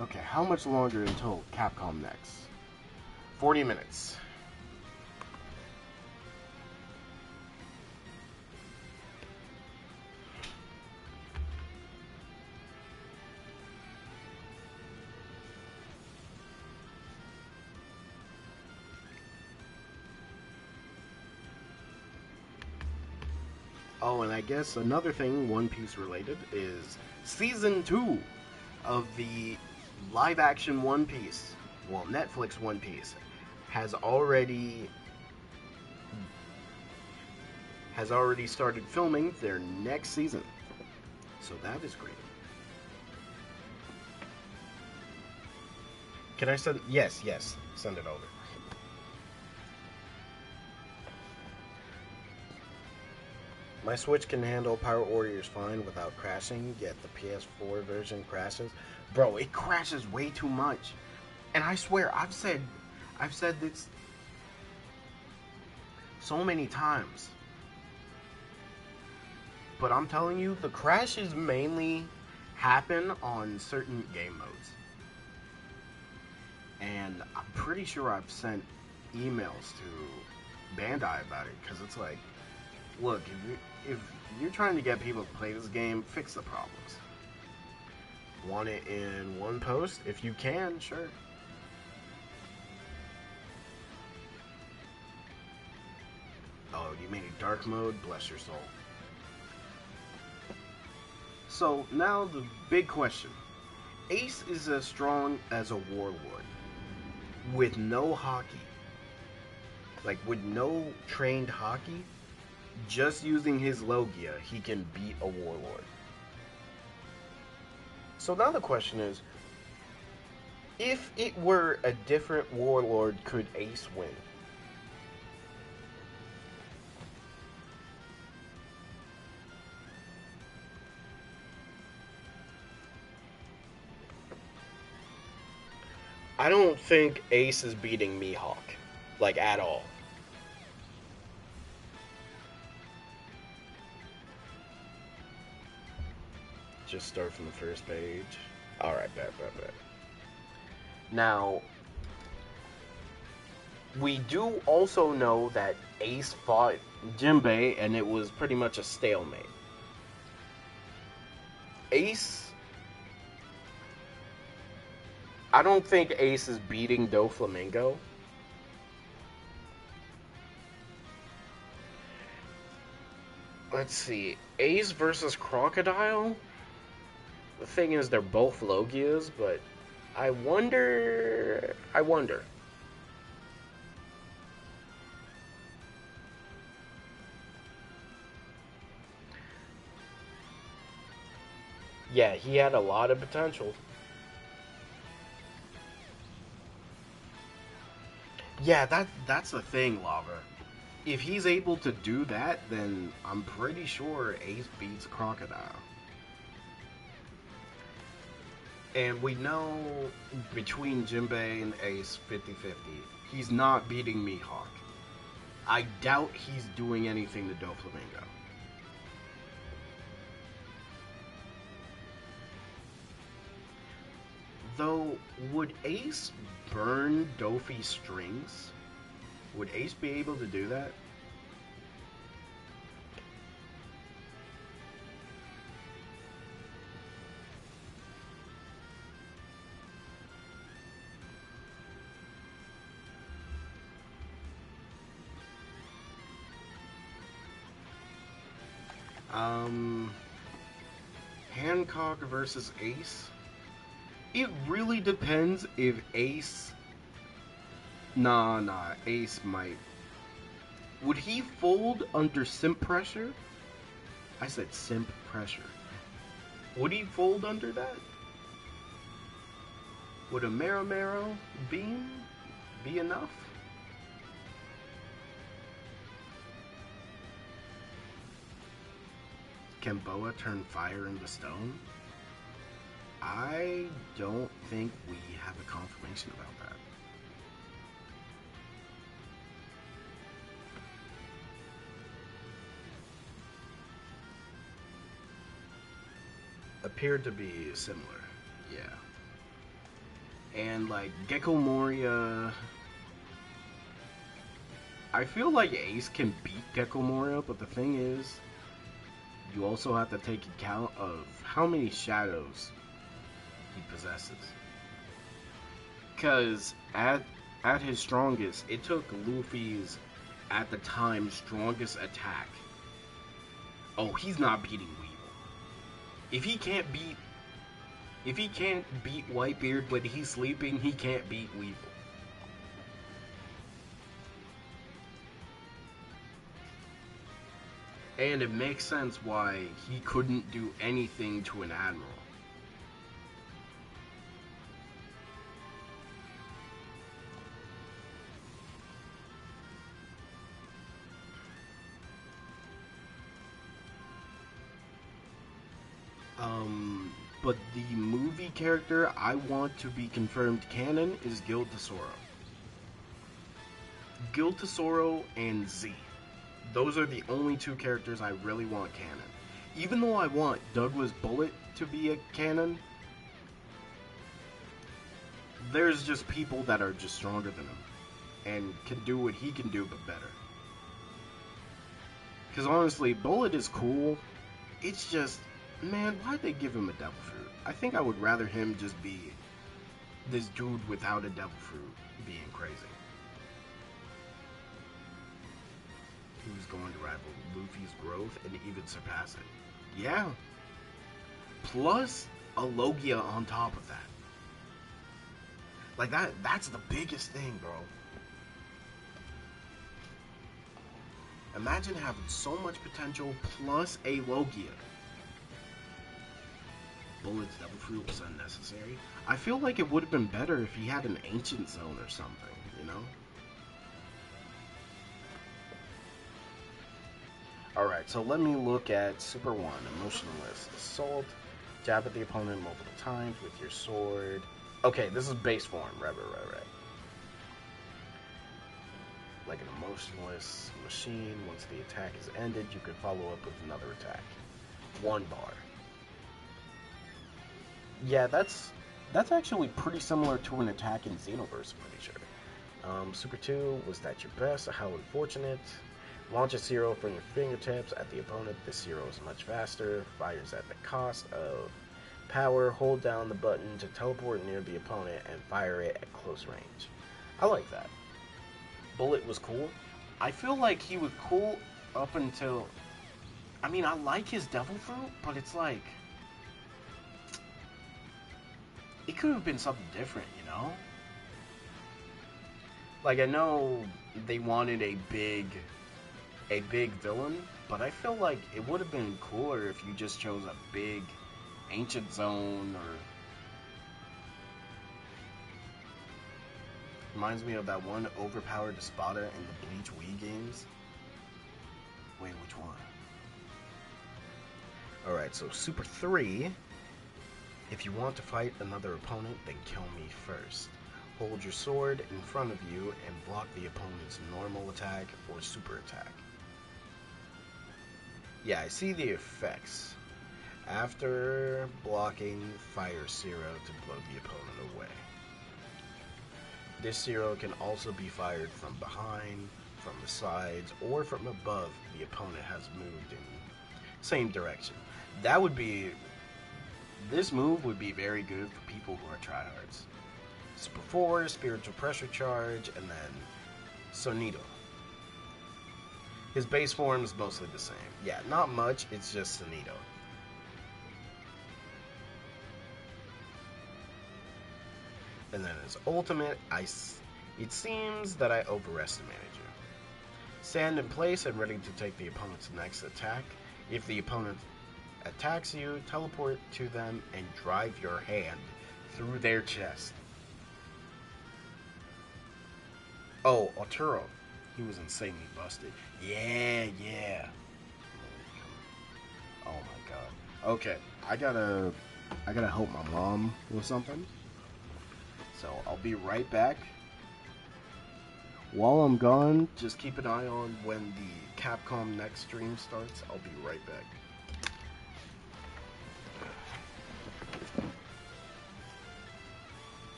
Speaker 1: Okay, how much longer until Capcom Next? 40 minutes. Oh, and I guess another thing One Piece related is Season 2 of the live-action One Piece, well, Netflix One Piece, has already started filming their next season. So that is great. Can I send? Yes, send it over. My Switch can handle Power Warriors fine without crashing, yet the PS4 version crashes. Bro, it crashes way too much. And I swear, I've said this so many times. But I'm telling you, the crashes mainly happen on certain game modes. And I'm pretty sure I've sent emails to Bandai about it, because it's like, look, if you're trying to get people to play this game, fix the problems. Want it in one post? If you can, sure. Oh, you made a dark mode? Bless your soul. So, now the big question. Ace is as strong as a warlord. With no hockey. Like, with no trained hockey, just using his Logia, he can beat a warlord. So now the question is, if it were a different warlord, could Ace win? I don't think Ace is beating Mihawk, like, at all. Just start from the first page. Alright, bet. Now, we do also know that Ace fought Jinbei, and it was pretty much a stalemate. Ace... I don't think Ace is beating Doflamingo. Let's see. Ace versus Crocodile? The thing is, they're both Logias, but I wonder... Yeah, he had a lot of potential. Yeah, that's the thing, Lava. If he's able to do that, then I'm pretty sure Ace beats Crocodile. And we know between Jinbei and Ace 50-50, he's not beating Mihawk. I doubt he's doing anything to Doflamingo. Though, would Ace burn Dofi's strings? Would Ace be able to do that? Hancock versus Ace? It really depends if Ace... Nah, Ace might. Would he fold under simp pressure? I said simp pressure. Would he fold under that? Would a Marrow beam be enough? Can Boa turn fire into stone? I don't think we have a confirmation about that. Appeared to be similar, yeah. And like Gecko Moria, I feel like Ace can beat Gecko Moria, but the thing is, you also have to take account of how many shadows he possesses. Because at his strongest, it took Luffy's, at the time, strongest attack. Oh, he's not beating Weevil. If he can't beat Whitebeard when he's sleeping, he can't beat Weevil. And it makes sense why he couldn't do anything to an admiral. But the movie character I want to be confirmed canon is Gil Tesoro. Gil Tesoro and Z. Those are the only two characters I really want canon. Even though I want Douglas Bullet to be a canon, there's just people that are just stronger than him and can do what he can do but better. Because honestly, Bullet is cool. It's just, man, why'd they give him a devil fruit? I think I would rather him just be this dude without a devil fruit being crazy. Who's going to rival Luffy's growth and even surpass it? Yeah. Plus a Logia on top of that. Like that's the biggest thing, bro. Imagine having so much potential plus a Logia. Bullet's devil fruit was unnecessary. I feel like it would have been better if he had an ancient zone or something, you know? Alright, so let me look at Super 1. Emotionless Assault. Jab at the opponent multiple times with your sword. Okay, this is base form. Right. Like an emotionless machine. Once the attack is ended, you can follow up with another attack. 1 bar. Yeah, that's actually pretty similar to an attack in Xenoverse, I'm pretty sure. Super 2, was that your best? How unfortunate. Launch a zero from your fingertips at the opponent. This zero is much faster. Fires at the cost of power. Hold down the button to teleport near the opponent and fire it at close range. I like that. Bullet was cool. I feel like he was cool up until... I mean, I like his devil fruit, but it's like... it could have been something different, you know? Like, I know they wanted a big villain, but I feel like it would have been cooler if you just chose a big ancient zone, or... Reminds me of that one overpowered Espada in the Bleach Wii games. Wait, which one? Alright, so Super 3. If you want to fight another opponent, then kill me first. Hold your sword in front of you and block the opponent's normal attack or super attack. Yeah, I see the effects. After blocking, fire Zero to blow the opponent away. This Zero can also be fired from behind, from the sides, or from above if the opponent has moved in the same direction. That would be... this move would be very good for people who are tryhards. Super 4, Spiritual Pressure Charge, and then Sonido. His base form is mostly the same. Yeah, not much, it's just Sonido. And then his ultimate, it seems that I overestimated you. Stand in place and ready to take the opponent's next attack. If the opponent attacks you, teleport to them and drive your hand through their chest. Oh, Arturo. He was insanely busted. Yeah. Oh my god. Okay, I gotta help my mom with something. So I'll be right back. While I'm gone, just keep an eye on when the Capcom Next stream starts. I'll be right back.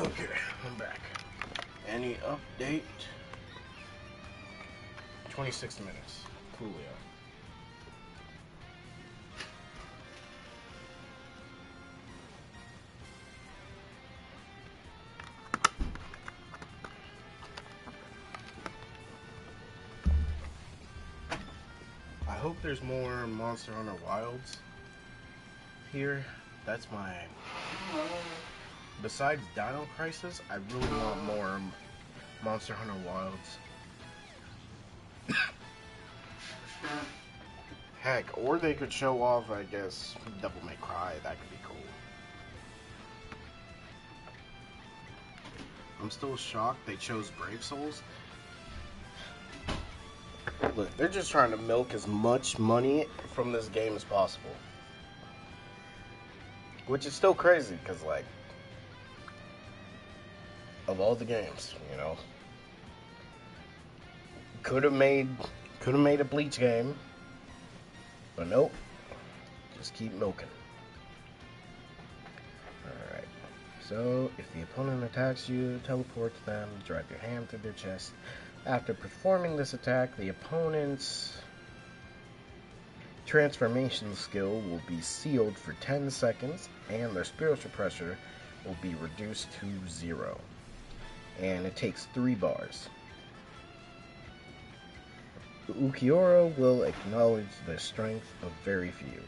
Speaker 1: Okay, I'm back. Any update? 26 minutes. Coolio. I hope there's more Monster Hunter Wilds here. That's my... Besides Dino Crisis, I really want more Monster Hunter Wilds. Heck, or they could show off, I guess, Devil May Cry. That could be cool. I'm still shocked they chose Brave Souls. Look, they're just trying to milk as much money from this game as possible. Which is still crazy, because, like, of all the games, you know, could have made a Bleach game, but nope, just keep milking. Alright, so if the opponent attacks you, teleport them, drive your hand through their chest. After performing this attack, the opponent's transformation skill will be sealed for 10 seconds, and their spiritual pressure will be reduced to 0. And it takes 3 bars. Ukiura will acknowledge the strength of very few,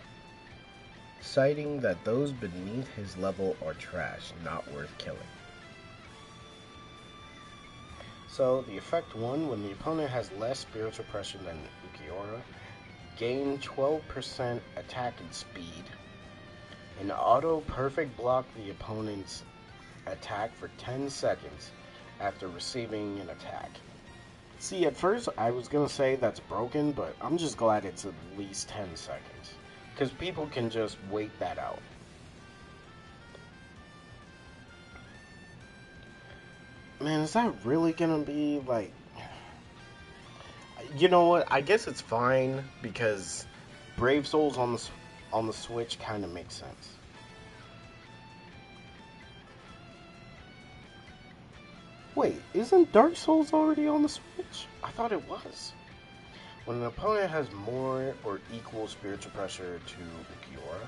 Speaker 1: citing that those beneath his level are trash, not worth killing. So, the effect 1, when the opponent has less spiritual pressure than Ukiura, gain 12% attack and speed, and auto-perfect block the opponent's attack for 10 seconds after receiving an attack. See, at first I was going to say that's broken, but I'm just glad it's at least 10 seconds, because people can just wait that out. Man, is that really going to be, like... You know what? I guess it's fine, because Brave Souls on the Switch kind of makes sense. Wait, isn't Dark Souls already on the Switch? I thought it was. When an opponent has more or equal spiritual pressure to Ukiura,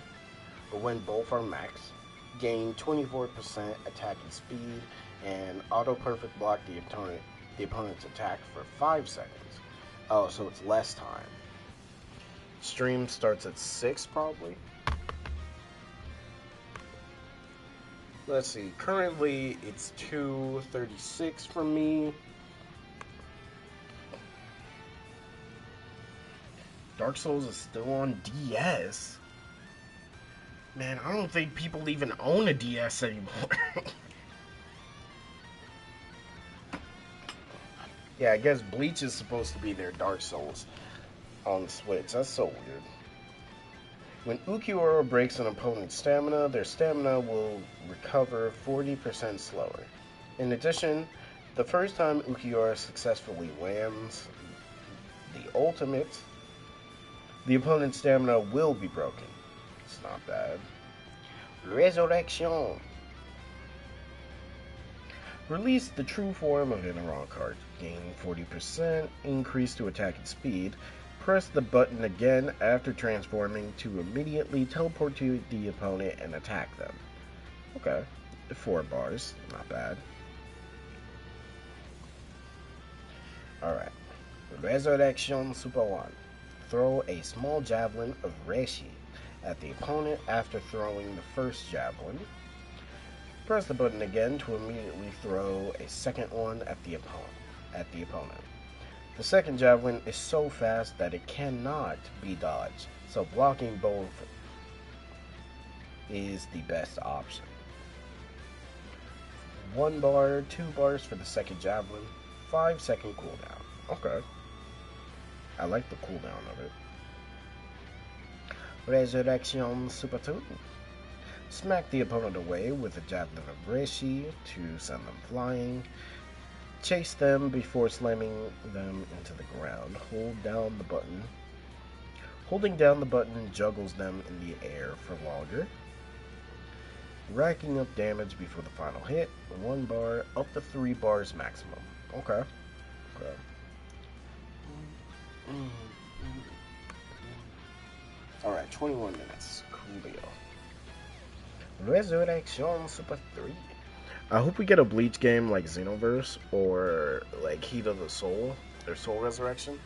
Speaker 1: but when both are max, gain 24% attack and speed, and auto-perfect block the opponent's attack for 5 seconds. Oh, so it's less time. Stream starts at 6, probably. Let's see, currently it's 2:36 for me. Dark Souls is still on DS. Man, I don't think people even own a DS anymore. Yeah, I guess Bleach is supposed to be their Dark Souls on the Switch. That's so weird. When Ukiura breaks an opponent's stamina, their stamina will recover 40% slower. In addition, the first time Ukiura successfully lands the ultimate, the opponent's stamina will be broken. It's not bad. Resurrection. Release the true form of Inaron card. Gain 40% increase to attack and speed. Press the button again after transforming to immediately teleport to the opponent and attack them. Okay, 4 bars, not bad. Alright, Resurrection Super 1. Throw a small javelin of Reishi at the opponent after throwing the first javelin. Press the button again to immediately throw a second one at the opponent. The second javelin is so fast that it cannot be dodged, so blocking both is the best option. 1 bar, 2 bars for the second javelin, 5-second cooldown. Okay. I like the cooldown of it. Resurrection Super 2. Smack the opponent away with a javelin of Reishi to send them flying. Chase them before slamming them into the ground. Holding down the button juggles them in the air for longer. Racking up damage before the final hit. 1 bar, up to 3 bars maximum. Okay. Okay. Alright, 21 minutes. Coolio. Resurrection Super 3. I hope we get a Bleach game like Xenoverse or like Heat of the Soul or Soul Resurrection.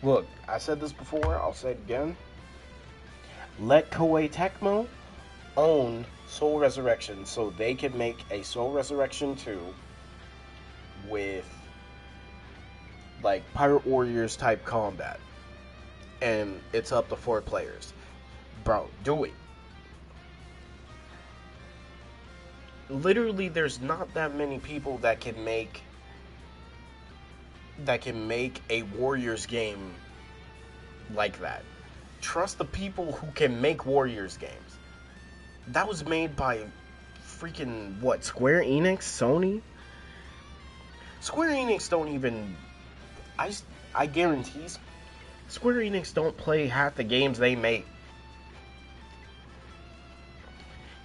Speaker 1: Look, I said this before, I'll say it again. Let Koei Tecmo own Soul Resurrection so they can make a Soul Resurrection 2 with like Pirate Warriors type combat. And it's up to 4 players. Bro, do it. Literally, there's not that many people that can make a Warriors game like that. Trust the people who can make Warriors games. That was made by freaking what? Square Enix? Sony? Square Enix don't even. I guarantee Square Enix don't play half the games they make.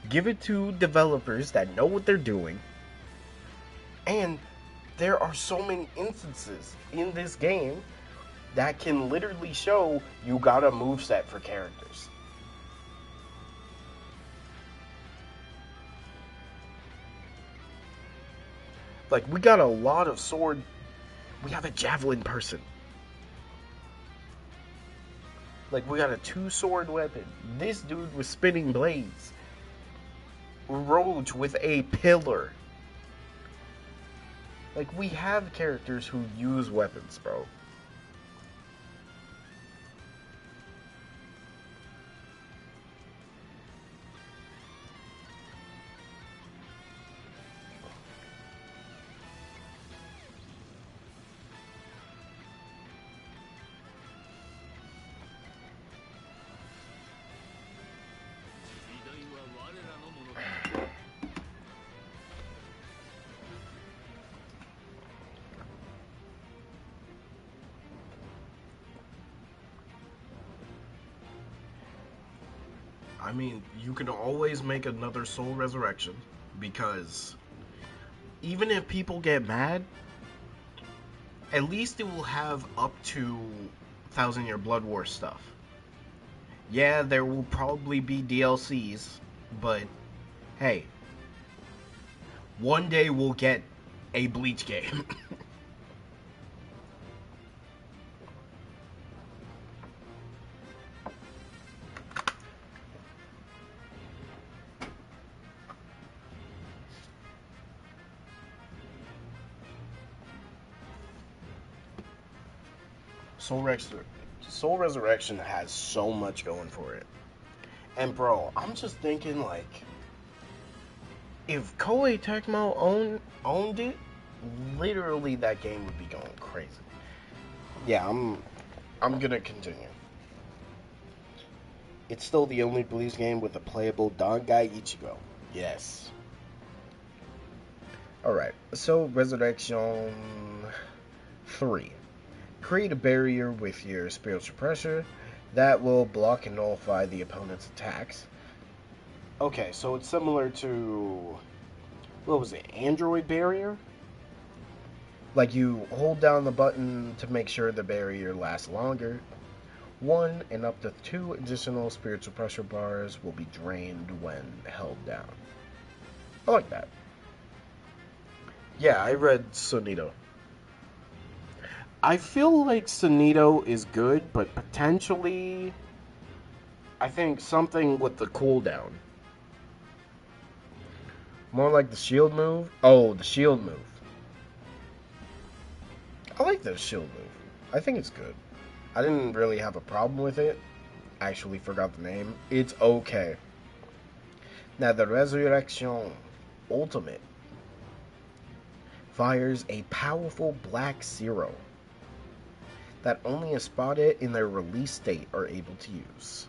Speaker 1: Give it to developers that know what they're doing. And there are so many instances in this game that can literally show you got a moveset for characters. Like, we got a lot of sword. We have a javelin person. Like, we got a 2-sword weapon. This dude was spinning blades. Roach with a pillar. Like, we have characters who use weapons, bro. I mean, you can always make another Soul Resurrection, because even if people get mad, at least it will have up to 1,000 Year Blood War stuff. Yeah, there will probably be DLCs, but hey, one day we'll get a Bleach game. Soul Resurrection has so much going for it. And bro, I'm just thinking, like, if Koei Tecmo owned it, literally that game would be going crazy. Yeah, I'm gonna continue. It's still the only Bleach game with a playable Dangai Ichigo. Yes. Alright, so Resurrection 3. Create a barrier with your spiritual pressure that will block and nullify the opponent's attacks. Okay, so it's similar to, what was it, Android barrier? Like, you hold down the button to make sure the barrier lasts longer. 1 and up to 2 additional spiritual pressure bars will be drained when held down. I like that. Yeah, I read Sonito. I feel like Sonito is good, but potentially, I think something with the cooldown. More like the shield move. Oh, the shield move. I like the shield move. I think it's good. I didn't really have a problem with it. I actually forgot the name. It's okay. Now, the Resurrection Ultimate fires a powerful black zero that only a spotted in their release date are able to use.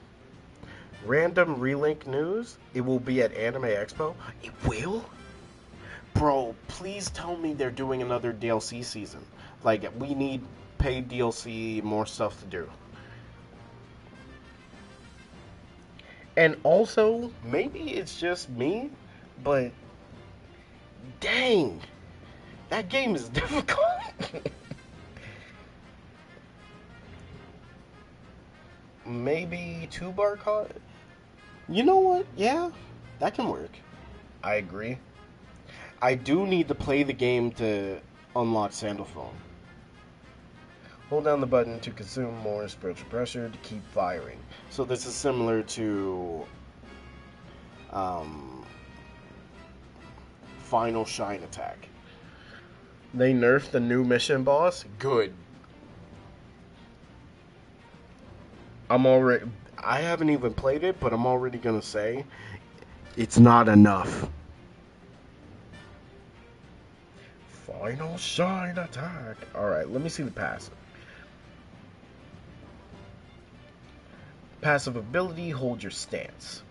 Speaker 1: Random relink news, it will be at Anime Expo. It will? Bro, please tell me they're doing another DLC season. Like, we need paid DLC, more stuff to do. And also, maybe it's just me, but dang, that game is difficult. Maybe 2-bar caught? You know what? Yeah, that can work. I agree. I do need to play the game to unlock Sandalphone. Hold down the button to consume more spiritual pressure to keep firing. So this is similar to Final Shine Attack. They nerfed the new mission boss? Good. I haven't even played it, but I'm already gonna say it's not enough. Final Shine Attack. Alright, let me see the passive. Passive ability, hold your stance.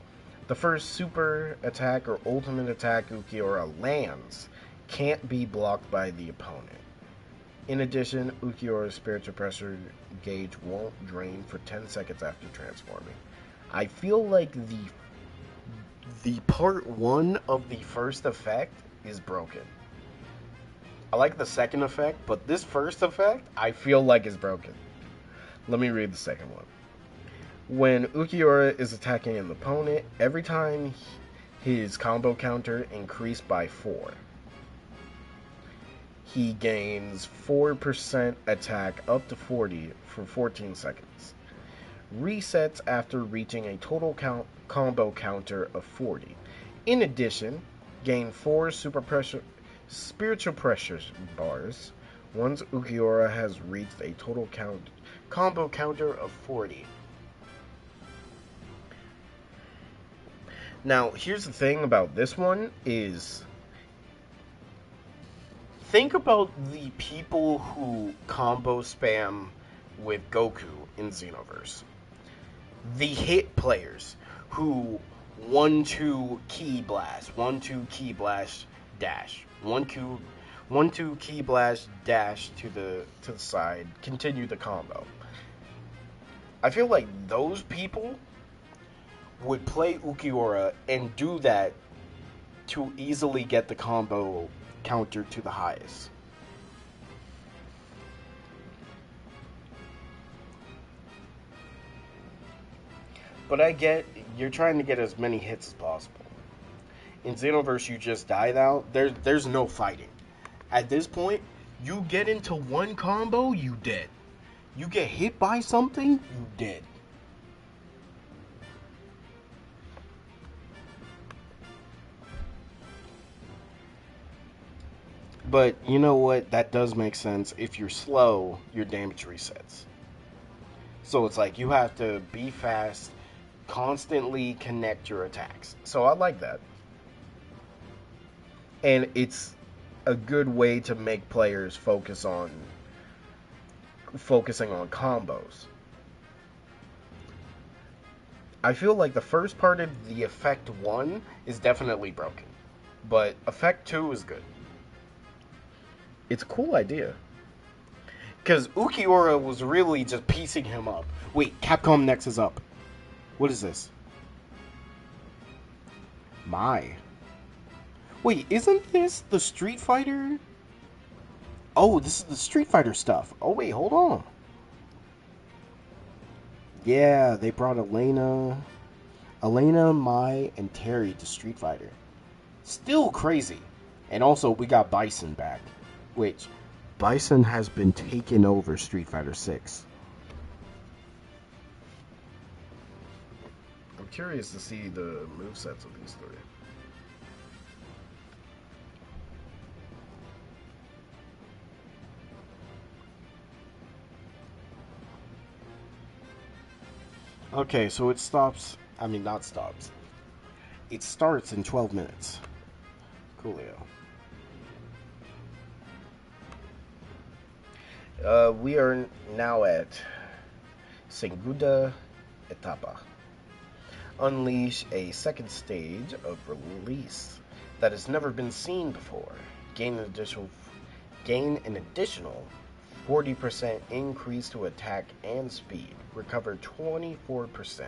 Speaker 1: The first super attack or ultimate attack Ukiura lands can't be blocked by the opponent. In addition, Ukiura's spiritual pressure gauge won't drain for 10 seconds after transforming. I feel like the part 1 of the first effect is broken. I like the second effect, but this first effect, I feel like is broken. Let me read the second one. When Ukiura is attacking an opponent, every time his combo counter increased by 4, he gains 4% attack up to 40 for 14 seconds. Resets after reaching a total combo counter of 40. In addition, gain 4 spiritual pressure bars once Ukiura has reached a total combo counter of 40. Now, here's the thing about this one is, think about the people who combo spam with Goku in Xenoverse. The hit players who 1-2 key blast, 1-2 key blast dash, 1-2 key blast dash to the side, continue the combo. I feel like those people would play Ukiura and do that to easily get the combo counter to the highest. But I get you're trying to get as many hits as possible. In Xenoverse, you just died out. There's no fighting. At this point, you get into one combo, you dead. You get hit by something, you dead. But you know what? That does make sense. If you're slow, your damage resets. So it's like you have to be fast, constantly connect your attacks. So I like that. And it's a good way to make players focusing on combos. I feel like the first part of the Effect 1 is definitely broken. But Effect 2 is good. It's a cool idea. Because Ukiura was really just piecing him up. Wait, Capcom Next is up. What is this? My. Wait, isn't this the Street Fighter? Oh, this is the Street Fighter stuff. Oh, wait, hold on. Yeah, they brought Elena, Mai, and Terry to Street Fighter. Still crazy. And also, we got Bison back. Which, Bison has been taking over Street Fighter 6. I'm curious to see the movesets of these three. Okay, so it stops. I mean, not stops. It starts in 12 minutes. Coolio. We are now at Segunda Etapa. Unleash a second stage of release that has never been seen before. Gain an additional 40% increase to attack and speed. Recover 24%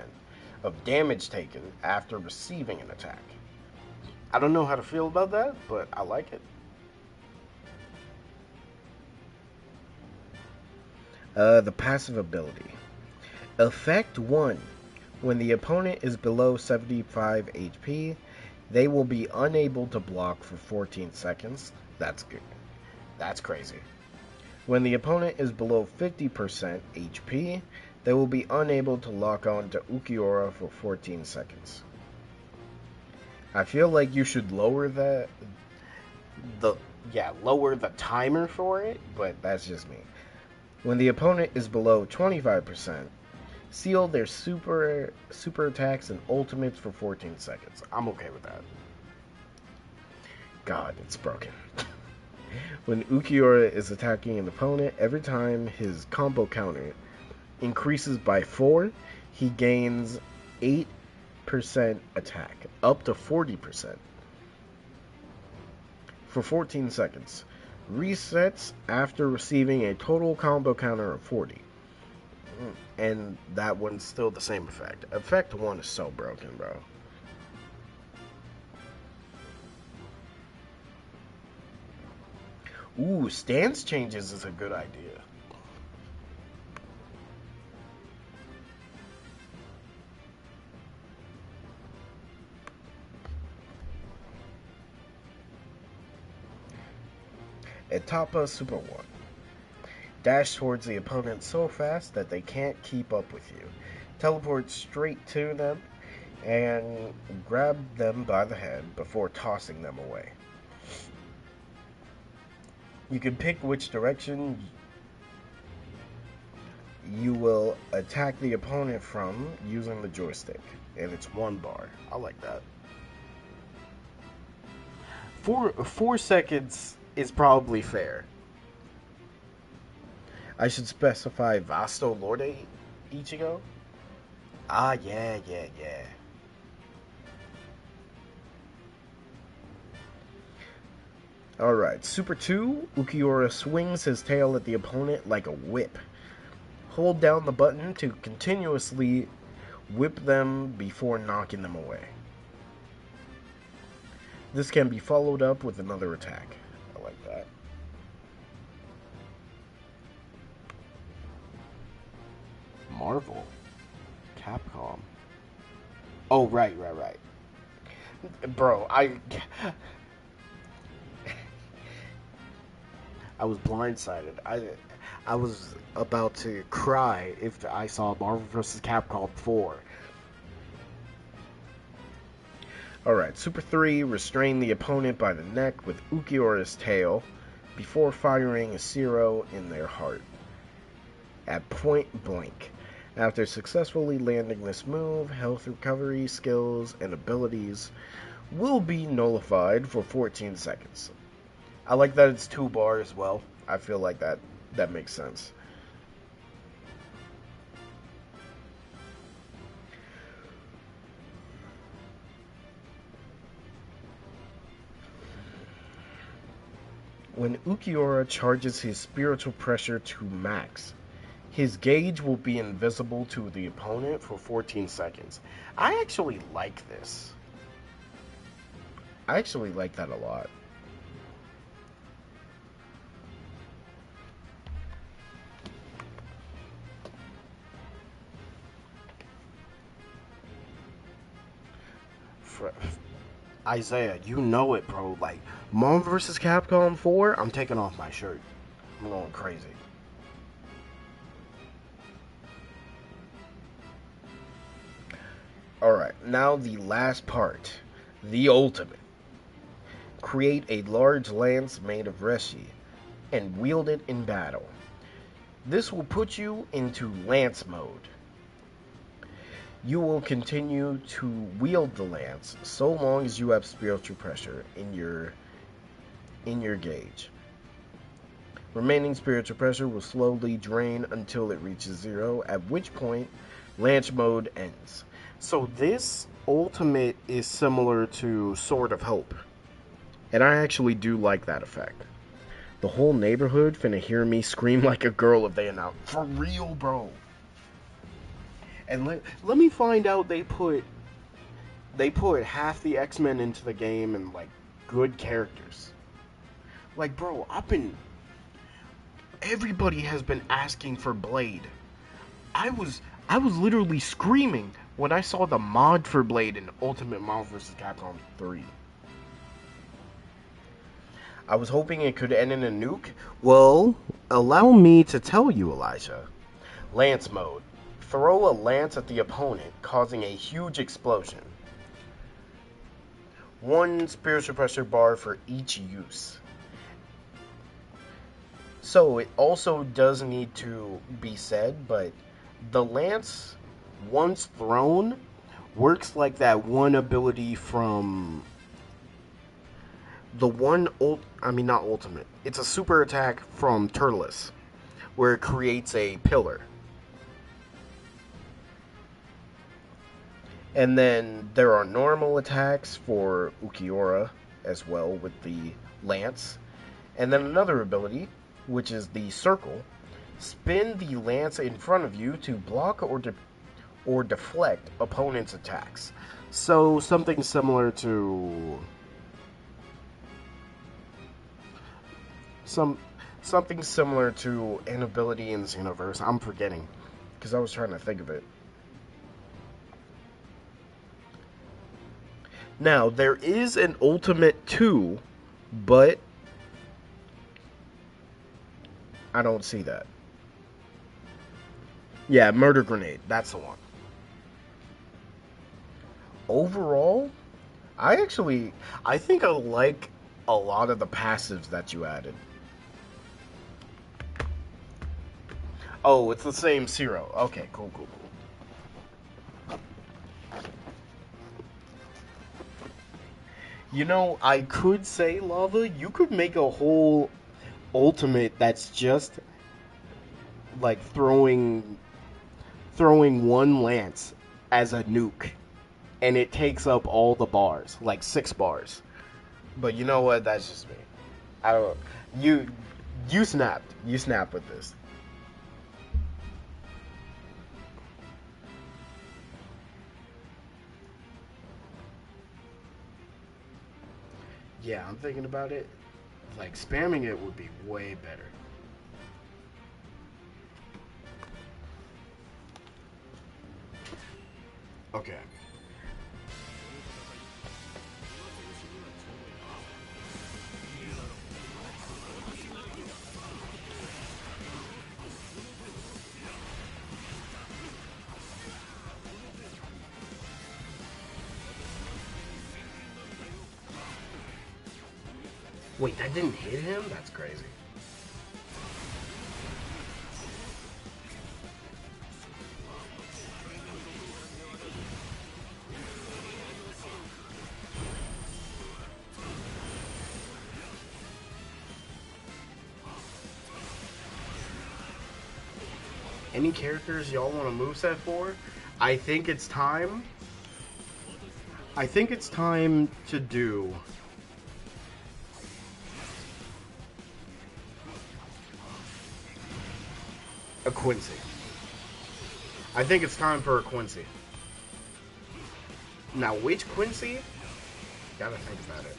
Speaker 1: of damage taken after receiving an attack. I don't know how to feel about that, but I like it. The passive ability. Effect 1. When the opponent is below 75 HP, they will be unable to block for 14 seconds. That's good. That's crazy. When the opponent is below 50% HP, they will be unable to lock on to Ukiura for 14 seconds. I feel like you should lower lower the timer for it, but that's just me. When the opponent is below 25%, seal their super attacks and ultimates for 14 seconds. I'm okay with that. God, it's broken. When Ukiura is attacking an opponent, every time his combo counter increases by 4, he gains 8% attack, up to 40%, for 14 seconds. Resets after receiving a total combo counter of 40. And that one's still the same effect. Effect 1 is so broken, bro. Ooh, stance changes is a good idea. Etapa Super 1. Dash towards the opponent so fast that they can't keep up with you. Teleport straight to them and grab them by the head before tossing them away. You can pick which direction you will attack the opponent from using the joystick, and it's 1 bar. I like that. 4 seconds is probably fair. I should specify Vasto Lorde Ichigo? Ah, yeah. Alright, Super 2, Ukiura swings his tail at the opponent like a whip. Hold down the button to continuously whip them before knocking them away. This can be followed up with another attack. I like that. Marvel. Capcom. Oh, right. Bro, I was blindsided. I was about to cry if I saw Marvel vs. Capcom 4. Alright, Super 3, restrain the opponent by the neck with Ukiura's tail before firing a Zero in their heart at point blank. After successfully landing this move, health recovery, skills, and abilities will be nullified for 14 seconds. I like that it's 2 bar as well. I feel like that makes sense. When Ukiura charges his spiritual pressure to max, his gauge will be invisible to the opponent for 14 seconds. I actually like this. I actually like that a lot. Isaiah, you know it, bro. Like, Marvel vs. Capcom 4, I'm taking off my shirt. I'm going crazy. Alright, now the last part. The ultimate. Create a large lance made of reshi and wield it in battle. This will put you into lance mode. You will continue to wield the lance so long as you have spiritual pressure in your gauge. Remaining spiritual pressure will slowly drain until it reaches 0, at which point lance mode ends. So this ultimate is similar to Sword of Hope, and I actually do like that effect. The whole neighborhood finna hear me scream like a girl if they announce. For real, bro. And let me find out they put half the X-Men into the game and like good characters. Like, bro, everybody has been asking for Blade. I was literally screaming when I saw the mod for Blade in Ultimate Marvel vs. Capcom 3. I was hoping it could end in a nuke. Well, allow me to tell you, Elijah. Lance mode. Throw a lance at the opponent, causing a huge explosion. 1 spiritual pressure bar for each use. So it also does need to be said, but the lance, once thrown, works like that one ability from the one not ultimate. It's a super attack from Turles, where it creates a pillar. And then there are normal attacks for Ukiura as well with the lance. And then another ability, which is the circle. Spin the lance in front of you to block or deflect opponents' attacks. So something similar to something similar to an ability in Xenoverse. I'm forgetting because I was trying to think of it. Now, there is an Ultimate 2, but I don't see that. Yeah, Murder Grenade. That's the one. Overall, I think I like a lot of the passives that you added. Oh, it's the same Zero. Okay, cool. You know, I could say, Lava, you could make a whole ultimate that's just like throwing one lance as a nuke, and it takes up all the bars, like 6 bars. But you know what? That's just me. I don't. You snapped. You snapped with this. Yeah, I'm thinking about it. Like, spamming it would be way better. Okay. Wait, that didn't hit him? That's crazy. Any characters y'all want a moveset for? I think it's time. I think it's time to do a Quincy. I think it's time for a Quincy. Now, which Quincy? Gotta think about it.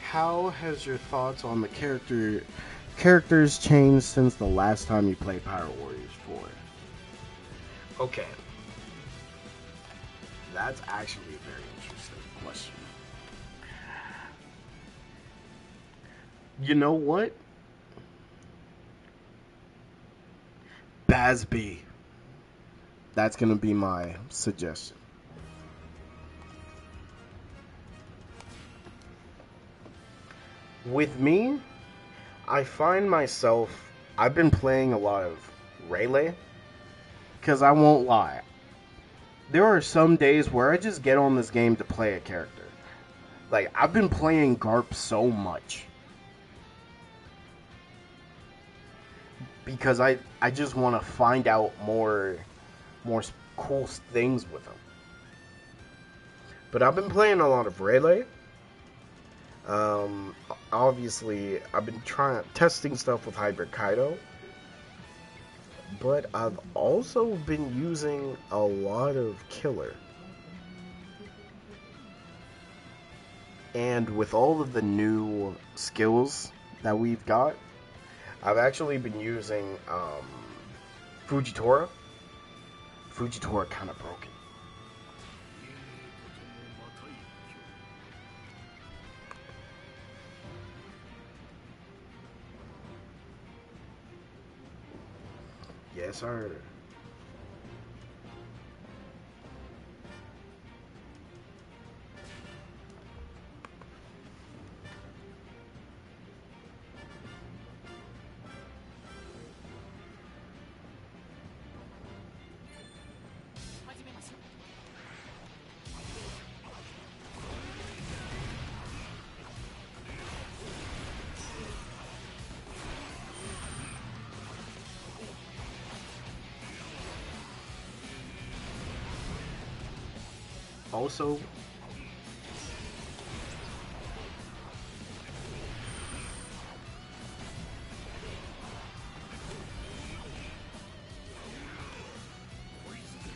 Speaker 1: How has your thoughts on the characters changed since the last time you played Power Warriors 4? Okay. That's actually a very interesting question. You know what? Bazby. That's gonna be my suggestion. With me, I find myself, I've been playing a lot of Rayleigh, because I won't lie. There are some days where I just get on this game to play a character. Like, I've been playing Garp so much. Because I just want to find out more cool things with them. But I've been playing a lot of Relay. Obviously, I've been testing stuff with Hybrid Kaido. But I've also been using a lot of Killer. And with all of the new skills that we've got, I've actually been using Fujitora. Fujitora kind of broken. Yes, sir. Also,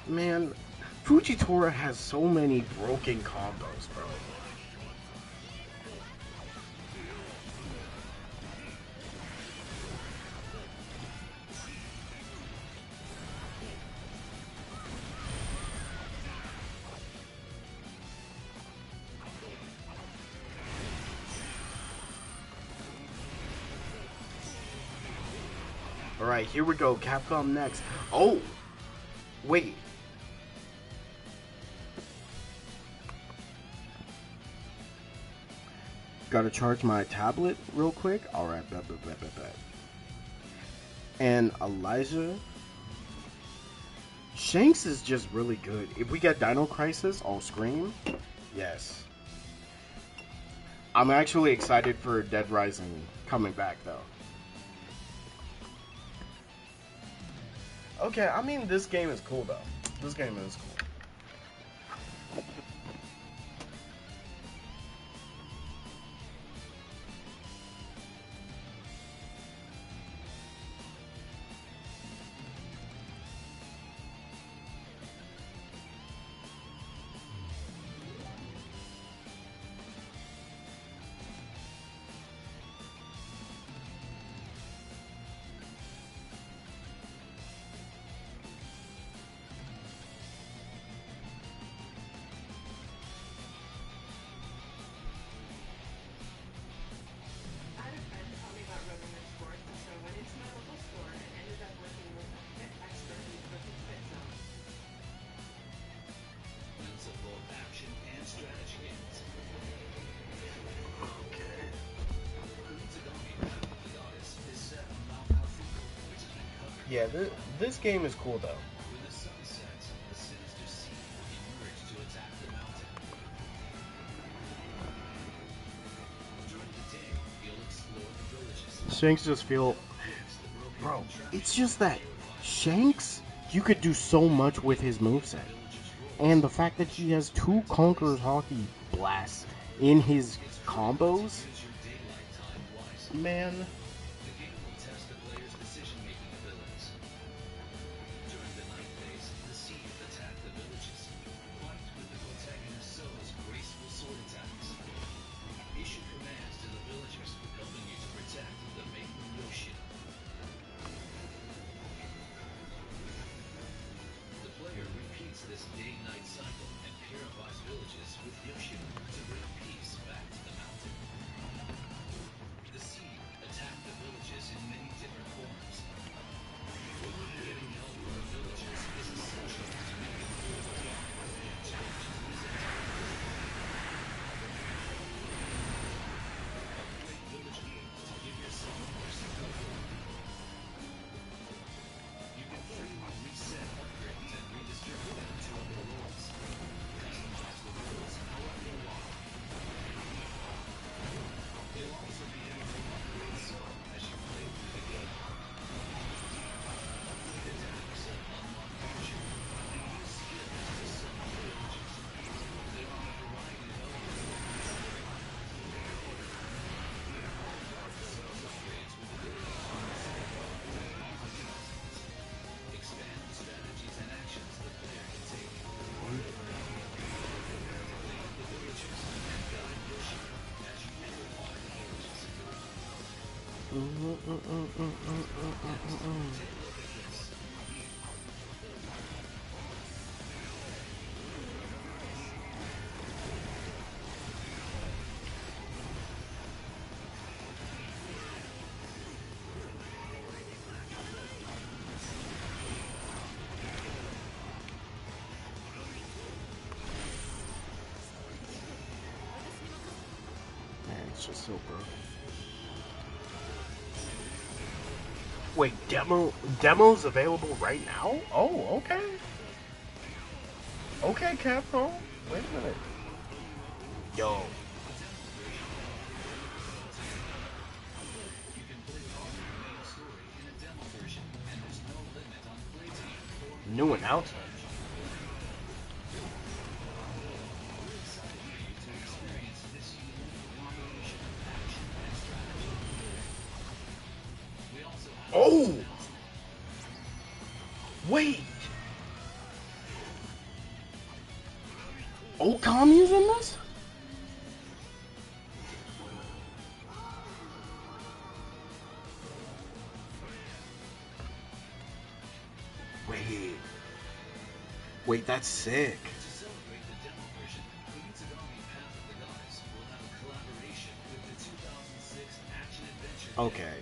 Speaker 1: man, Fujitora has so many broken combos, bro. Alright, here we go. Capcom Next. Oh! Wait. Gotta charge my tablet real quick. Alright, bet. And Elijah. Shanks is just really good. If we get Dino Crisis, I'll scream. Yes. I'm actually excited for Dead Rising coming back, though. Okay, I mean, this game is cool, though. This game is cool. Yeah, this game is cool, though. Shanks just feel... Bro, it's just that Shanks, you could do so much with his moveset. And the fact that he has 2 Conqueror's Hockey blasts in his combos, man... It's just so broken.
Speaker 2: Wait, demos available right now?
Speaker 1: Oh, okay. Okay, Capcom. Wait a minute.
Speaker 2: Yo. New announcement. Oh! Wait!
Speaker 1: Okami's in this?
Speaker 2: Wait, that's sick. Okay.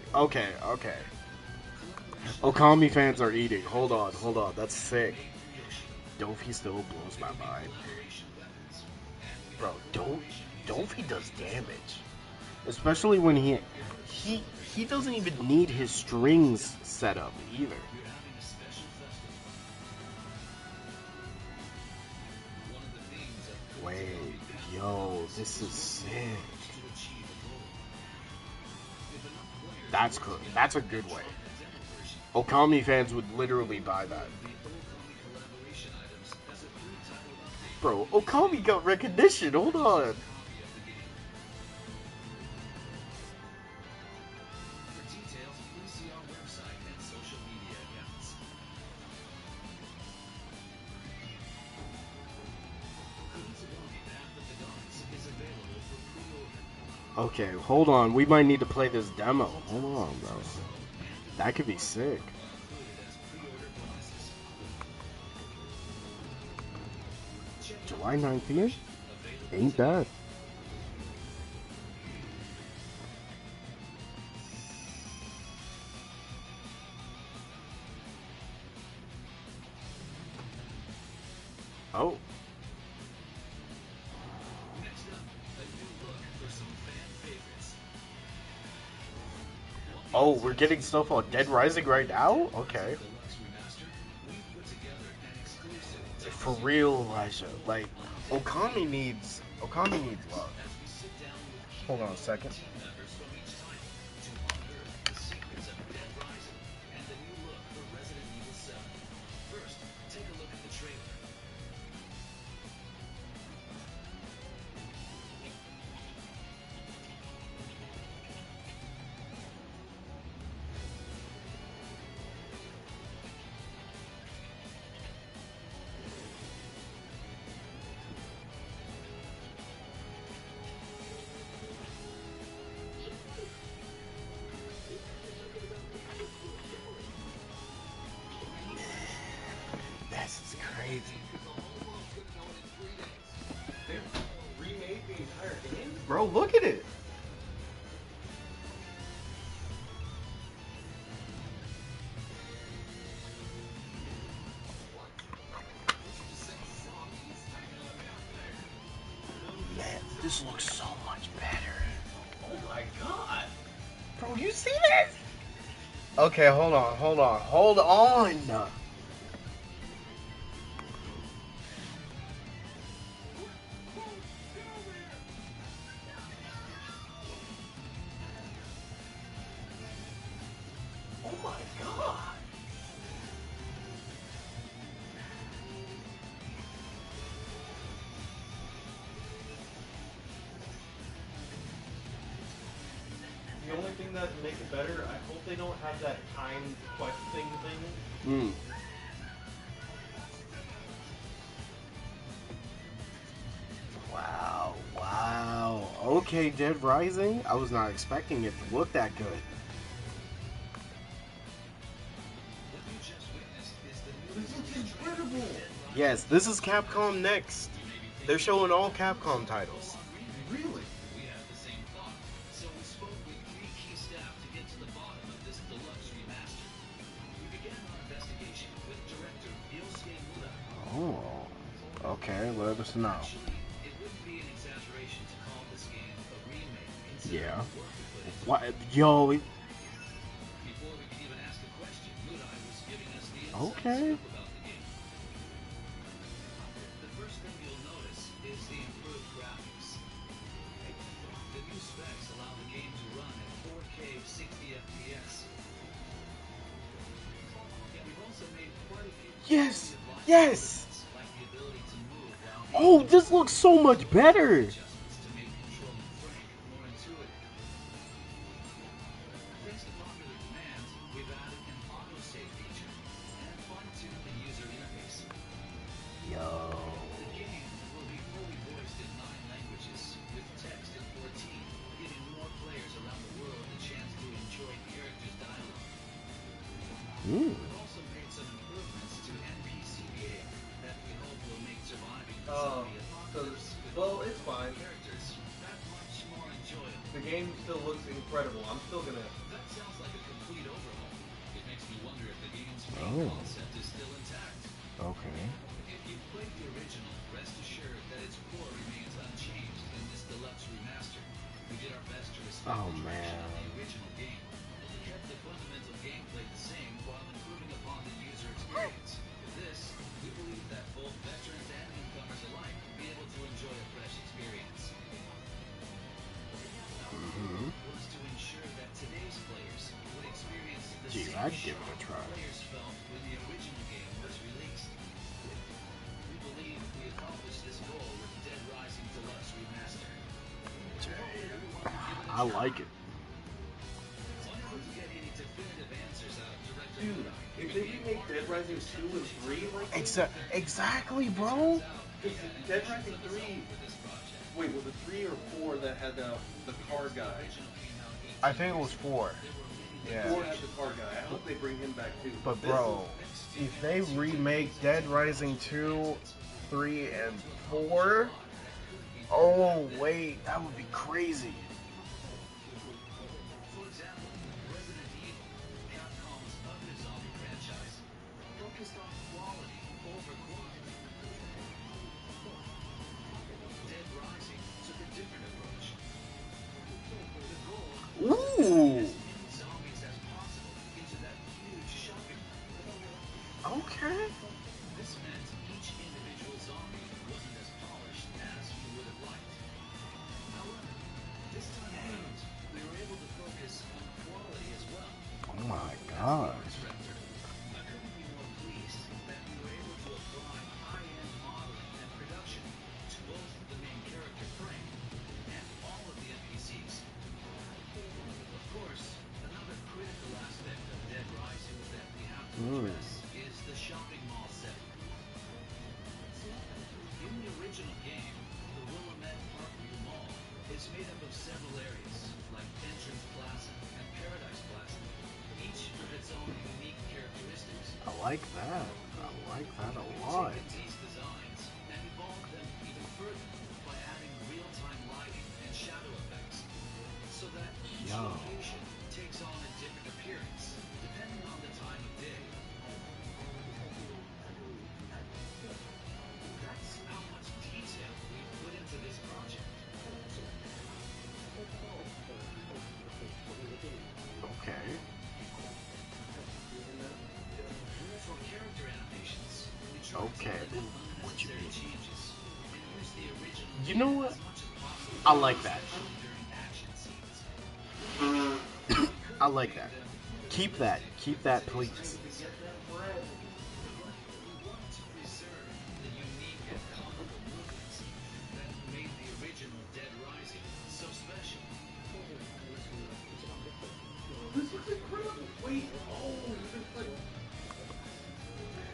Speaker 2: Okami fans are eating. Hold on. That's sick. Dofi still blows my mind. Bro, Dofi does damage. Especially when he doesn't even need his strings set up either. Wait, yo, this is sick. That's good. That's a good way. Okami fans would literally buy that. Bro, Okami got recognition. Hold on. Okay, hold on. We might need to play this demo. Hold on, bro. That could be sick. July 19th? Ain't bad. Oh. Oh, we're getting stuff on Dead Rising right now? Okay. For real, Elijah. Like, Okami needs love. Hold on a second. This is crazy.
Speaker 3: They remade the entire game?
Speaker 1: Bro, look at it. Man, this looks so much better.
Speaker 3: Oh my god!
Speaker 1: Bro, you see this? Okay, hold on.
Speaker 3: Oh my god! The only thing that makes it better, I hope they don't have that timed questing thing.
Speaker 1: Wow. Okay, Dead Rising. I was not expecting it to look that good.
Speaker 2: Yes, this is Capcom Next. They're showing all Capcom titles.
Speaker 3: Really?
Speaker 2: Oh, okay. Let us know. Yeah. What? Yo. Okay. Yes. Yes. Oh, this looks so much better. Yo. Mm.
Speaker 3: So, well, it's fine. The game still looks incredible. I'm still gonna.
Speaker 2: Oh. Okay. Oh man. Mm-hmm. Geez, I'd give it a try. I like it.
Speaker 3: Dude, if they remake Dead Rising 2 and 3 like
Speaker 2: Exactly, bro.
Speaker 3: Dead Rising 3. Wait, was it 3 or 4 that had the car guy?
Speaker 1: I think it was 4. Yeah.
Speaker 3: 4 had the car guy. I hope they bring him back too.
Speaker 1: But bro, if they remake Dead Rising 2, 3, and 4, oh wait, that would be crazy. Ooh. Okay. Oh my gosh. Mm. I like that. I like that a lot. Yo. Okay. Okay. What you mean? You know what? I like that. I like that. Keep that. Keep that, please.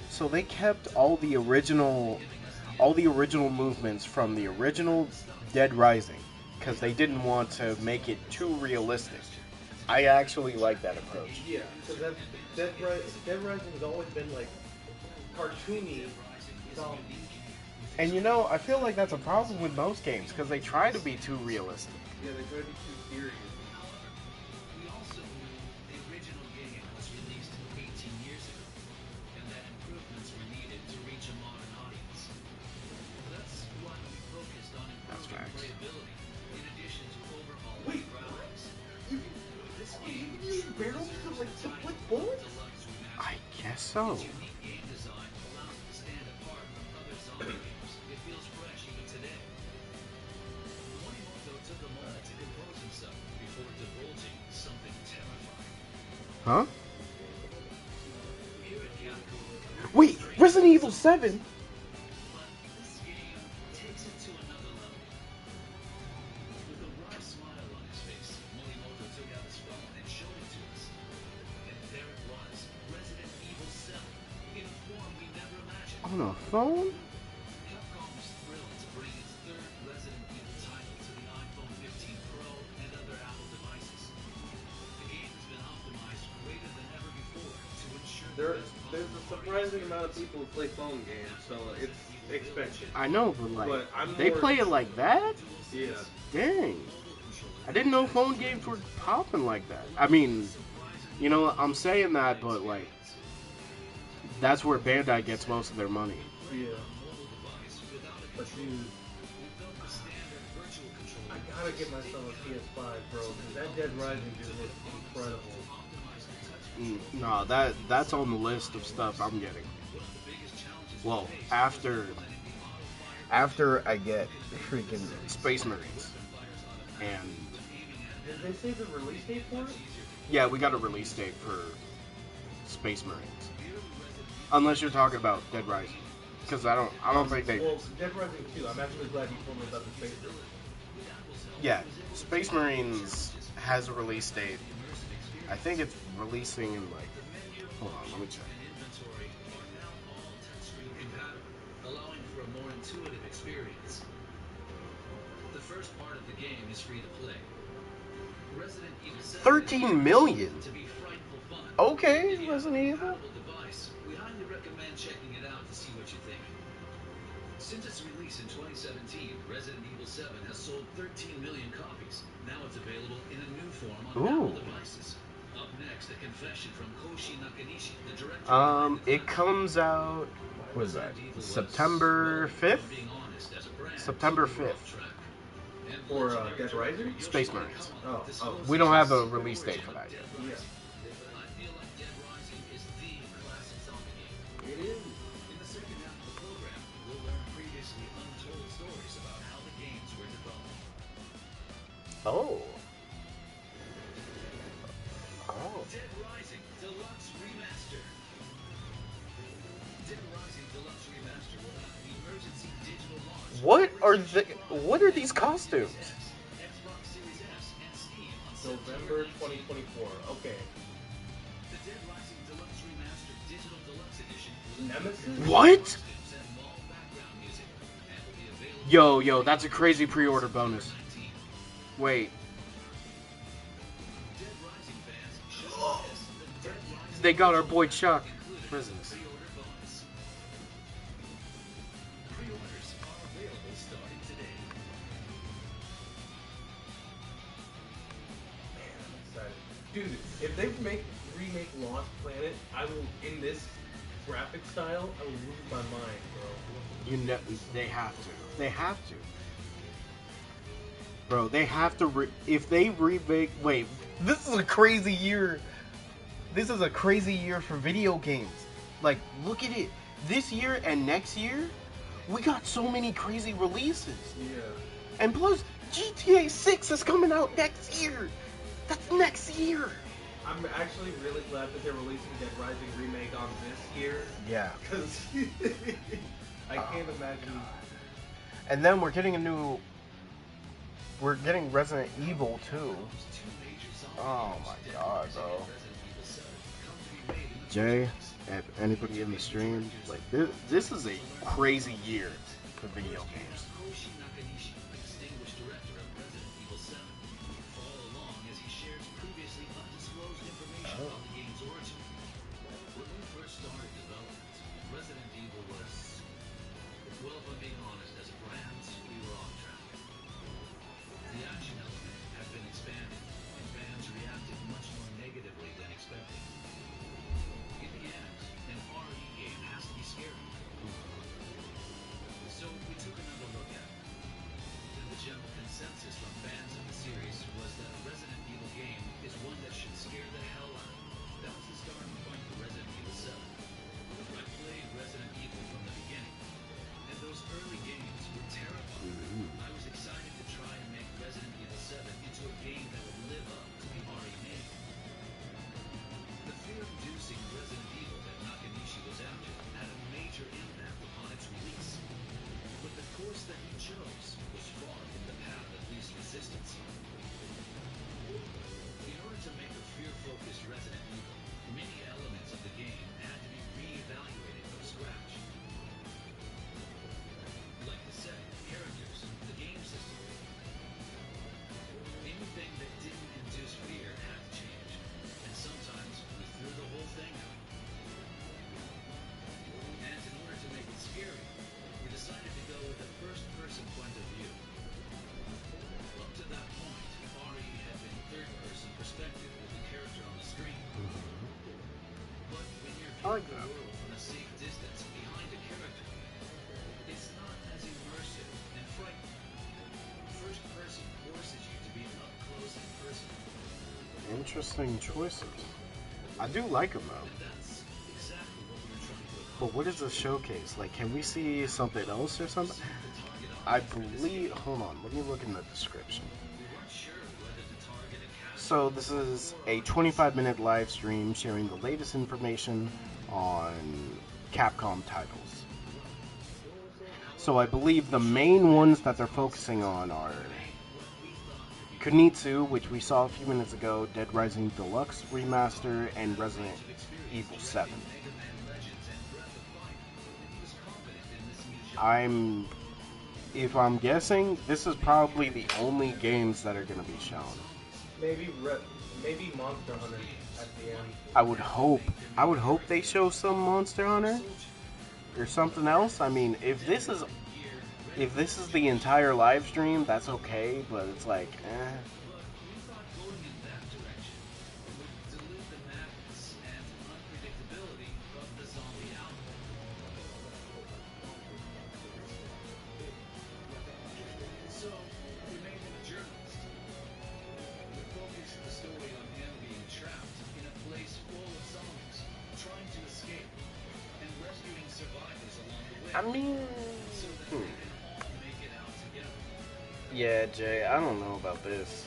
Speaker 1: So they kept all the original movements from the original Dead Rising because they didn't want to make it too realistic. I actually like that approach.
Speaker 3: Yeah, because Dead Rising has always been like cartoony dumb.
Speaker 2: And you know, I feel like that's a problem with most games because they try to be too realistic.
Speaker 3: Yeah, they try to be too serious.
Speaker 4: We also knew the original game was released 18 years ago, and that improvements were needed to reach a modern audience. That's why we focused on improving
Speaker 2: facts.
Speaker 4: playability, in addition to overhauling
Speaker 3: Wait,
Speaker 4: graphics. This
Speaker 3: You
Speaker 4: game
Speaker 3: can use barrels to like to flip bullets?
Speaker 4: Deluxe Remastered.
Speaker 2: I guess so.
Speaker 4: Its unique game design allows it to stand apart from other zombie games. It feels fresh even today. Morimoto took a moment to compose himself before divulging something terrifying.
Speaker 2: Huh?
Speaker 4: Here at Capcom,
Speaker 2: Wait, Resident Evil 7?
Speaker 4: but this game takes it to another level. With a wry smile on his face, Morimoto took out his phone and showed it to us. And there it was, Resident Evil 7, in a form we never imagined.
Speaker 2: On a phone?
Speaker 4: Capcom was thrilled to bring its third Resident Evil title to the iPhone 15 Pro and other Apple devices. The game has been optimized greater than ever before to ensure the best
Speaker 3: There's a surprising amount of people who play phone games, so it's expected.
Speaker 2: I know, but like,
Speaker 3: But I'm
Speaker 2: they
Speaker 3: more-
Speaker 2: play it like that?
Speaker 3: Yeah.
Speaker 2: Dang. I didn't know phone games were popping like that. I mean, you know, I'm saying that, but like, that's where Bandai gets most of their money.
Speaker 3: Yeah. But dude, I gotta get myself a PS5, bro, because that Dead Rising dude looks incredible.
Speaker 2: No, that's on the list of stuff I'm getting. Well, after I get freaking Space Marines. And
Speaker 3: Did they say the release date for it?
Speaker 2: yeah, we got a release date for Space Marines. Unless you're talking about Dead Rising. Because I don't think they...
Speaker 3: Well, Dead Rising 2, I'm actually glad you told me about the Space Marines.
Speaker 2: Yeah, Space Marines has a release date. I think it's releasing in like... Hold on, let me check.
Speaker 4: inventory are now all touchscreen compatible, allowing for a more intuitive experience. The first part of the game is free to play. Resident Evil 7
Speaker 2: 13 million?
Speaker 4: to be frightful fun.
Speaker 2: Okay,
Speaker 4: If you have a
Speaker 2: Resident Evil.
Speaker 4: compatible device, we highly recommend checking it out to see what you think. Since its release in 2017, Resident Evil 7 has sold 13 million copies. Now it's available in a new form on
Speaker 2: Ooh.
Speaker 4: Apple devices. Up next, a confession from Koshi Nakanishi, the director. behind the
Speaker 2: It
Speaker 4: classic.
Speaker 2: comes out... What is that?
Speaker 4: Resident Evil was,
Speaker 2: September
Speaker 4: well,
Speaker 2: 5th?
Speaker 4: if I'm being honest, as a brand,
Speaker 2: September
Speaker 4: super
Speaker 2: 5th.
Speaker 4: off track. And
Speaker 3: For,
Speaker 4: legendary
Speaker 3: Dead Rising?
Speaker 4: director
Speaker 2: Space
Speaker 4: Yoshihiro
Speaker 2: Marines.
Speaker 4: Kawa
Speaker 3: Oh,
Speaker 4: discloses
Speaker 2: We don't have a
Speaker 4: his
Speaker 2: release date
Speaker 4: origin
Speaker 2: for
Speaker 4: of
Speaker 2: that
Speaker 4: Dead
Speaker 2: yet.
Speaker 3: Yeah.
Speaker 4: Rising. I feel like Dead Rising is the classic zombie game.
Speaker 3: It is.
Speaker 4: In the second half of the program, we'll learn previously untold stories about how the games were developed.
Speaker 2: Oh. Oh.
Speaker 4: Dead Rising Deluxe Remaster. Dead Rising Deluxe Remaster will have an emergency digital launch.
Speaker 2: What are these costumes?
Speaker 4: Xbox Series S and Steam on
Speaker 3: November 2024. Okay.
Speaker 4: The Dead Rising Deluxe Remaster Digital Deluxe Edition will
Speaker 3: Nemesis?
Speaker 2: What?
Speaker 4: costumes and mall background music, and will be available
Speaker 2: Yo, that's a crazy pre-order bonus.
Speaker 4: 19.
Speaker 2: Wait,
Speaker 4: Dead Rising fans should notice the Dead Rising
Speaker 2: they got our boy Chuck.
Speaker 4: included
Speaker 2: What is this?
Speaker 4: pre-order bonus. Pre-orders are available starting today.
Speaker 3: Man, I'm excited. Dude, if they remake Lost Planet, I will, in this graphic style, I will lose my mind, bro.
Speaker 2: You know, they have to. They have to. Bro, they have to. If they remake, wait, this is a crazy year. This is a crazy year for video games. Like, look at it. This year and next year, we got so many crazy releases.
Speaker 3: Yeah.
Speaker 2: And plus, GTA 6 is coming out next year. That's next year.
Speaker 3: I'm actually really glad that they're releasing Dead Rising Remake on this year,
Speaker 2: Yeah.
Speaker 3: because I can't imagine.
Speaker 2: And then we're getting We're getting Resident Evil too. Oh my god, bro. Jay, and anybody in the stream, like this is a crazy year for video games.
Speaker 4: Koshi Nakanishi, distinguished director of Resident Evil 7, will follow along as he shares previously undisclosed information about the game's origin. When we first started development, Resident Evil was
Speaker 2: I like that.
Speaker 4: from a safe distance behind a character. It's not as immersive and frightening. First person forces you to be up close and personal.
Speaker 2: Interesting choices. I do like them though.
Speaker 4: And that's exactly what we were trying to accomplish.
Speaker 2: But what is the showcase? Like, can we see something else or something?
Speaker 4: The target
Speaker 2: I
Speaker 4: audience
Speaker 2: believe. Hold on, let me look in the description.
Speaker 4: we weren't sure whether to target a cast
Speaker 2: So this is a 25-minute live stream sharing the latest information on Capcom titles. So I believe the main ones that they're focusing on are Kunitsu, which we saw a few minutes ago, Dead Rising Deluxe Remaster, and Resident Evil 7. If I'm guessing, this is probably the only games that are going to be shown.
Speaker 3: Maybe Monster Hunter at the end.
Speaker 2: I would hope they show some Monster Hunter or something else. I mean, if this is the entire live stream, that's okay, but it's like, eh.
Speaker 4: We thought going in that direction would dilute the madness and unpredictability of the zombie outbreak. So, we made him a journalist. We focused the story on him being trapped in a place full of zombies, trying to escape, and rescuing survivors along the way.
Speaker 2: I mean,
Speaker 4: so that they can all make it out together.
Speaker 2: yeah, Jay, I don't know about this.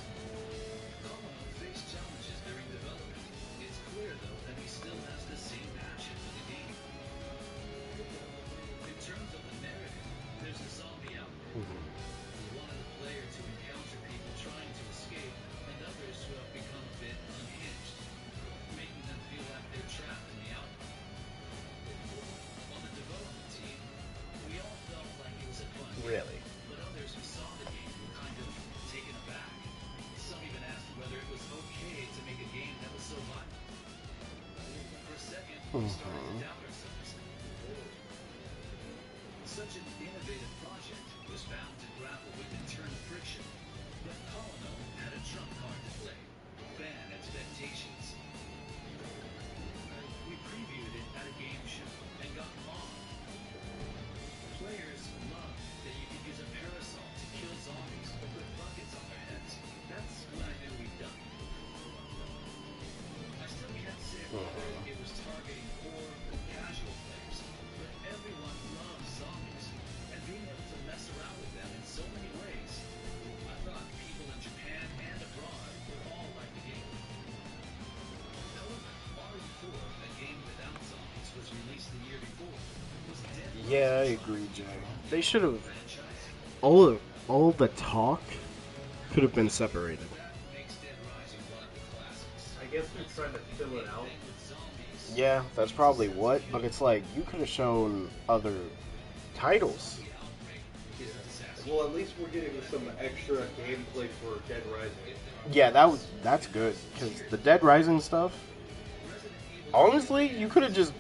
Speaker 4: Colin faced challenges during development. It's clear, though, that he still has the same passion for the game. In terms of the narrative, there's a zombie outbreak. We wanted the player to encounter people trying to escape, and others who have become a bit unhinged, making them feel like they're trapped in the outbreak. On the development team, we all felt like it was a fun game.
Speaker 2: Really?
Speaker 4: But others who saw the game were kind of taken aback. Some even asked whether it was okay to make a game that was so violent. For a second, we started to doubt ourselves. Such an innovative project was bound to grapple with internal friction. But Colino had a trump card to play: fan expectations. We previewed it at a game show and got mobbed. Players loved that you could use a parasol to kill zombies or put buckets on their heads. That's when I knew we'd done it. I still can't say whether it was targeting core or casual players, but everyone loves zombies, and being able to mess around with them in so many ways. I thought people in Japan and abroad would all like the game. However, RE4, a game without zombies, was released the year before. Was dead
Speaker 2: Yeah, I agree, Jay. They should have all the talk could have been separated.
Speaker 4: makes Dead Rising one of the classics.
Speaker 3: I guess they're trying to fill it out.
Speaker 4: With zombies,
Speaker 2: Yeah, that's probably what. But it's like you could have shown other titles.
Speaker 3: Well, at least we're getting some extra gameplay for Dead Rising.
Speaker 2: Yeah, that's good because the Dead Rising stuff. Honestly, you could have just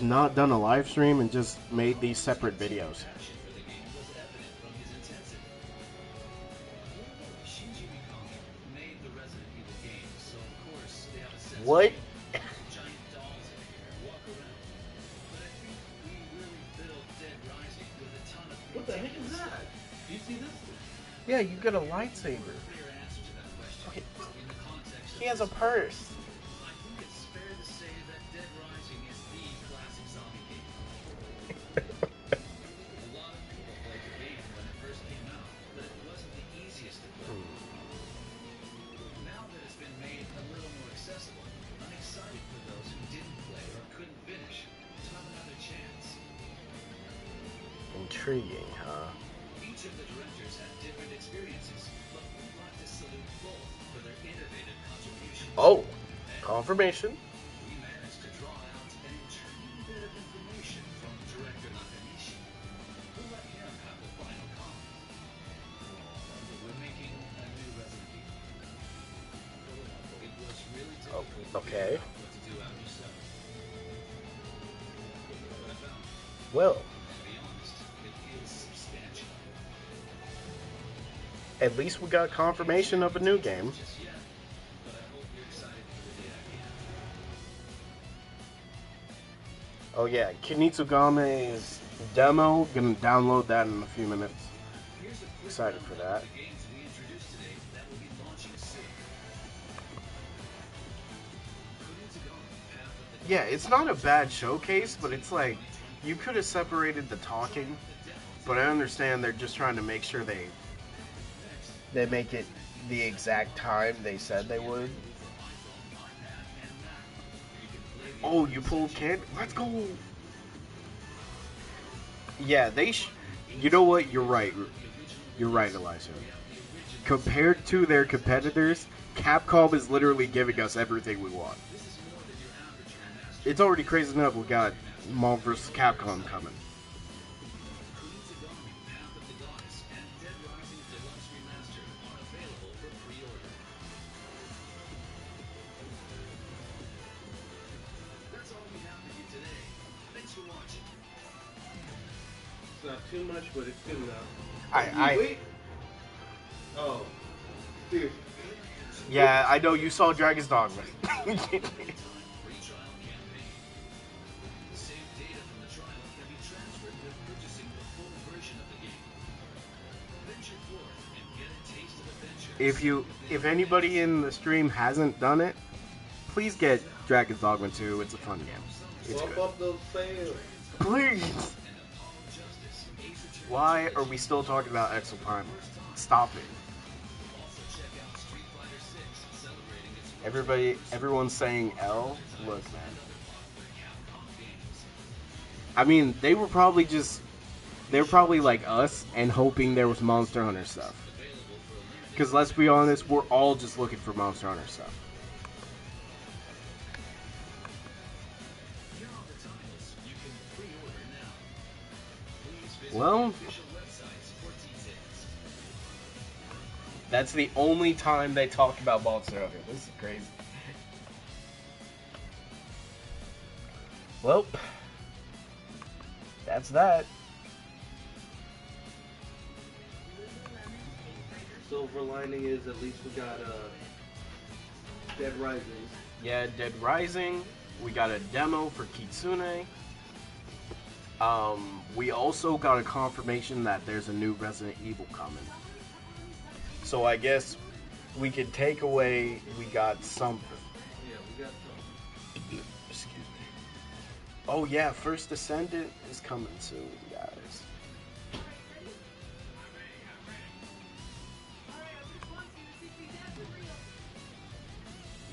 Speaker 2: not done a live stream and just made these separate videos.
Speaker 4: passion for the game was evident from his intensity. Shinji Mikami made the Resident Evil games, so of course they have a sense
Speaker 2: What?
Speaker 4: of giant dolls in here, walk around. But I think we really built Dead Rising with a ton of
Speaker 3: What the heck is that? Do you see this?
Speaker 2: Yeah, you get a lightsaber.
Speaker 4: clear answer to that question.
Speaker 2: Okay.
Speaker 4: In the context of
Speaker 2: He has a purse.
Speaker 4: I think it's fair to say that Dead Rising is the classic zombie game. A lot of people played the game when it first came out, but it wasn't the easiest to play. Now that it's been made a little more accessible, I'm excited for those who didn't play or couldn't finish to have another chance.
Speaker 2: Intriguing, huh?
Speaker 4: Each of the directors had different experiences, but we'd like to salute both for their innovative contributions.
Speaker 2: Oh, confirmation.
Speaker 4: We managed to draw out an intriguing bit of information from director Nakanishi. We'll let him have the final comment. We're making a new Resident Evil. It was really difficult to
Speaker 2: okay.
Speaker 4: figure out what to do after 7. But I found it.
Speaker 2: Well,
Speaker 4: To be honest, it feels substantial.
Speaker 2: at least we got confirmation of a new game.
Speaker 4: Just yet, but I hope you're excited for the day I
Speaker 2: Oh yeah, Kinitsugame's demo. Gonna download that in a few minutes.
Speaker 4: Here's a quick
Speaker 2: Excited for
Speaker 4: roundup
Speaker 2: that.
Speaker 4: of the games we introduced today that will be launching soon.
Speaker 2: Yeah, it's not a bad showcase, but it's like you could have separated the talking. But I understand they're just trying to make sure they make it the exact time they said they would. Oh, you pulled kid? Let's go! Yeah, you know what? You're right. You're right, Elijah. Compared to their competitors, Capcom is literally giving us everything we want. It's already crazy enough we got Marvel vs. Capcom coming.
Speaker 4: That's all we have for you today. Thanks for watching.
Speaker 3: It's not too much, but it's good enough.
Speaker 2: I
Speaker 3: Wait. Oh. Dude.
Speaker 2: yeah, I know you saw Dragon's Dogma.
Speaker 4: Free trial campaign. Saved data from the trial can be transferred with purchasing the full version of the game. Venture forth and get a taste of adventure.
Speaker 2: If anybody in the stream hasn't done it, please get Dragon's Dogma 2. It's a fun game. It's
Speaker 3: Bump
Speaker 2: good.
Speaker 3: up those sales.
Speaker 2: Please. Why are we still talking about Exo Primal? Stop it. Everyone's saying L. Look, man. I mean, they were probably like us and hoping there was Monster Hunter stuff. Because let's be honest, we're all just looking for Monster Hunter stuff. Well, that's the only time they talk about Monster Hunter. This is crazy. Well, that's that.
Speaker 3: Silver lining is at least we got Dead Rising.
Speaker 2: Yeah, Dead Rising. We got a demo for Kitsune. We also got a confirmation that there's a new Resident Evil coming. So I guess we could take away we got something.
Speaker 3: Yeah, we got some.
Speaker 2: Excuse me. Oh yeah, First Descendant is coming soon, guys.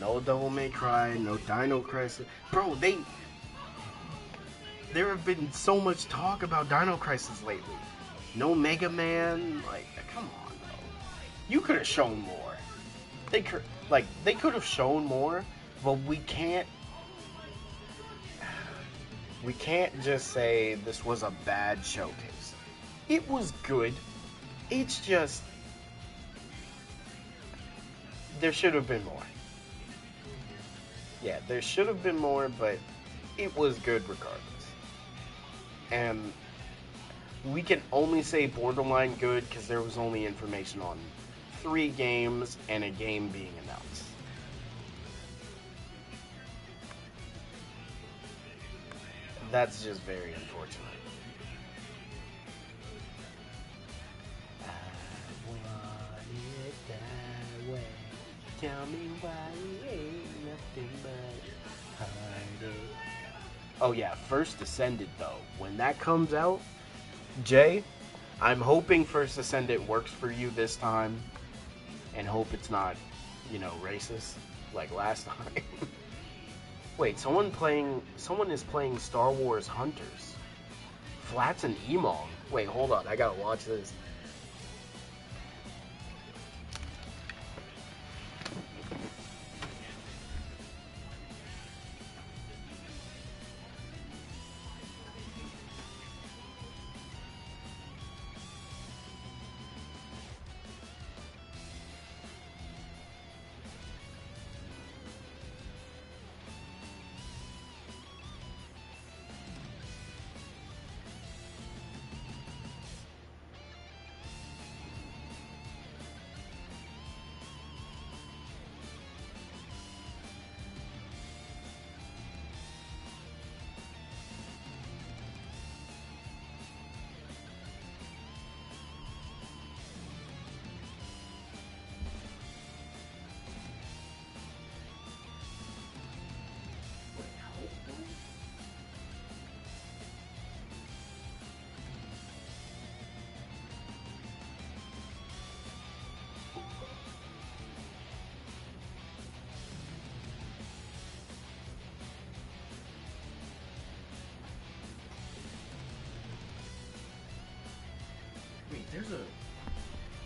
Speaker 2: No Devil May Cry, no Dino Crisis. Bro, there have been so much talk about Dino Crisis lately. No Mega Man, like, come on, bro. You could have shown more. They could have shown more, but we can't just say this was a bad showcase. It was good. It's just there should have been more. Yeah, there should have been more, but it was good regardless. And we can only say borderline good because there was only information on 3 games and a game being announced. That's just very unfortunate. I want it that way. Tell me why it ain't nothing but heartache. Oh yeah, First Descendant though. When that comes out, Jay, I'm hoping First Descendant works for you this time, and hope it's not, racist like last time. Wait, someone is playing Star Wars Hunters. Flats and Emong. Wait, hold on, I gotta watch this.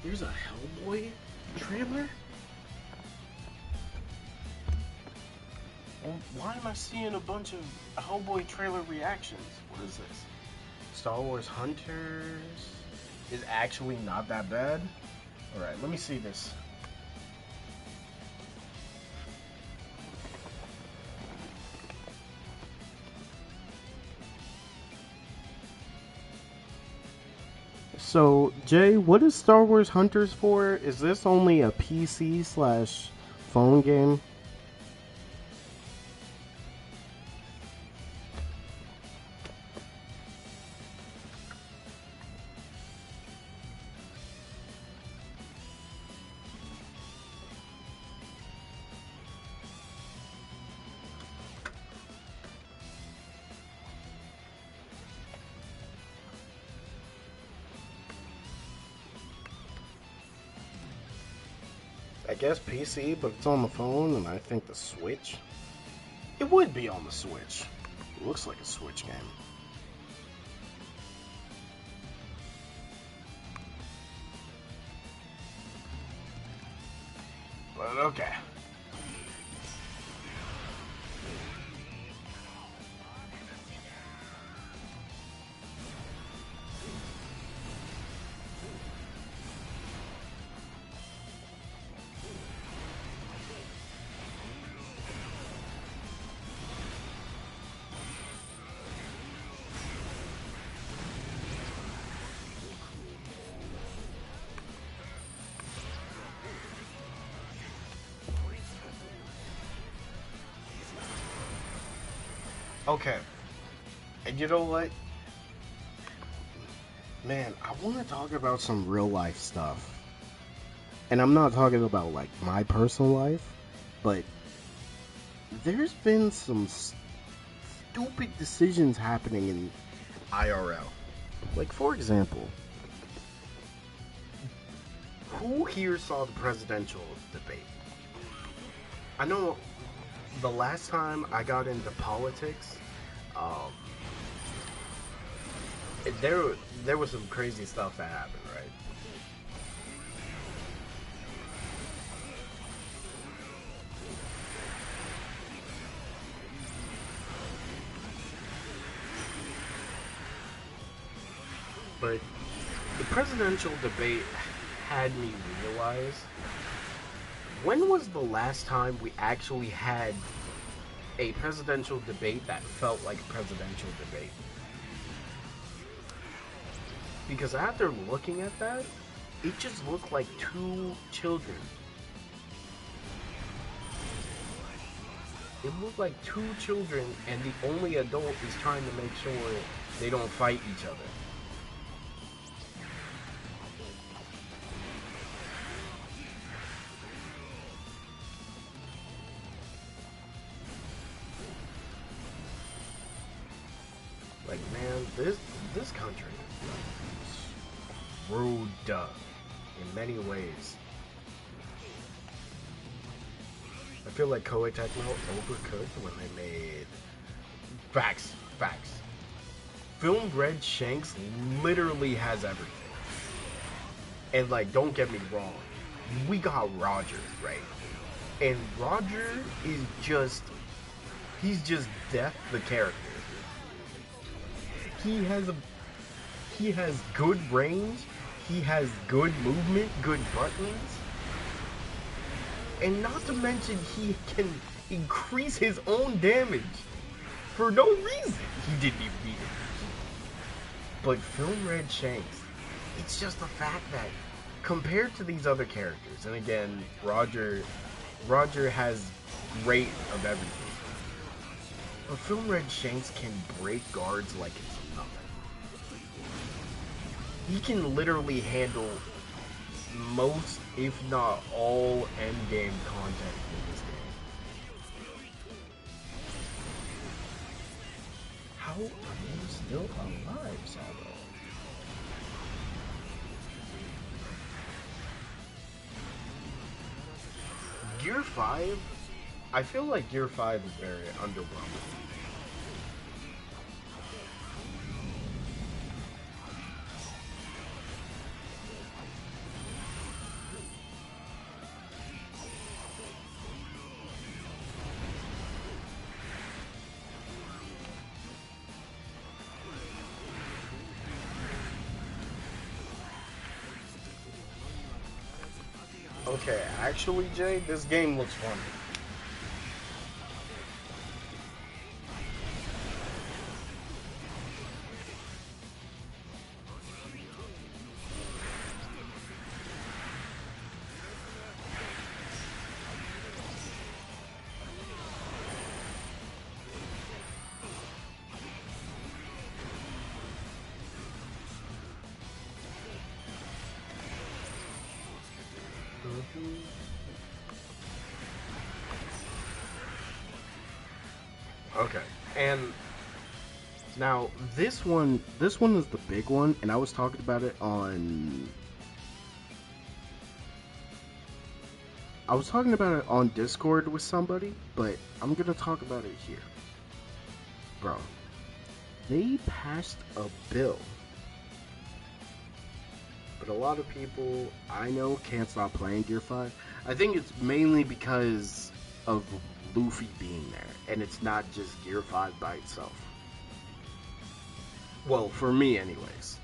Speaker 2: there's a Hellboy trailer? Well, why am I seeing a bunch of Hellboy trailer reactions? What is this? Star Wars Hunters is actually not that bad. Alright, let me see this. So, Jay, what is Star Wars Hunters for? Is this only a PC/phone game? I guess PC, but it's on the phone, and I think the Switch. It would be on the Switch. It looks like a Switch game. But okay. Okay. And you know what? Man, I want to talk about some real life stuff. And I'm not talking about like my personal life, but there's been some stupid decisions happening in IRL. Like, for example, who here saw the presidential debate? I know the last time I got into politics, there was some crazy stuff that happened, right? But the presidential debate had me realize, when was the last time we actually had a presidential debate that felt like a presidential debate? Because after looking at that, it just looked like two children. It looked like two children, and the only adult is trying to make sure they don't fight each other. Like, man, this country is screwed up in many ways. I feel like Koei Tecmo overcooked when they made facts. Film Red Shanks literally has everything. And like, don't get me wrong, we got Roger, right? And Roger is he's just Death the character. He has good range, he has good movement, good buttons, and not to mention he can increase his own damage for no reason. He didn't even need it. But Film Red Shanks, it's just the fact that compared to these other characters, and again, Roger has great of everything, but Film Red Shanks can break guards like it's nothing. He can literally handle most, if not all, endgame content in this game. How are you still alive, Sabo? Gear 5? I feel like Gear 5 is very underwhelming. Okay, actually, Jay, this game looks fun. Okay, and now this one is the big one, and I was talking about it on. I was talking about it on Discord with somebody, but I'm gonna talk about it here, bro. They passed a bill, but a lot of people I know can't stop playing Gear 5. I think it's mainly because of Luffy being there, and it's not just Gear 5 by itself. Well, for me anyways.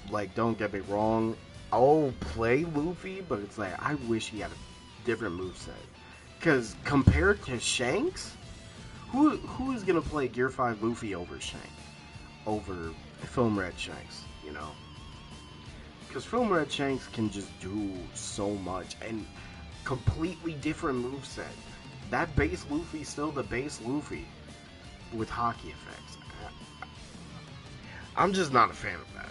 Speaker 2: Like, don't get me wrong, I'll play Luffy, but it's like, I wish he had a different moveset. Because compared to Shanks, who is going to play Gear 5 Luffy over Shanks? Over Film Red Shanks, you know? Because Film Red Shanks can just do so much, and completely different moveset. That base Luffy's still the base Luffy with hockey effects. I'm just not a fan of that.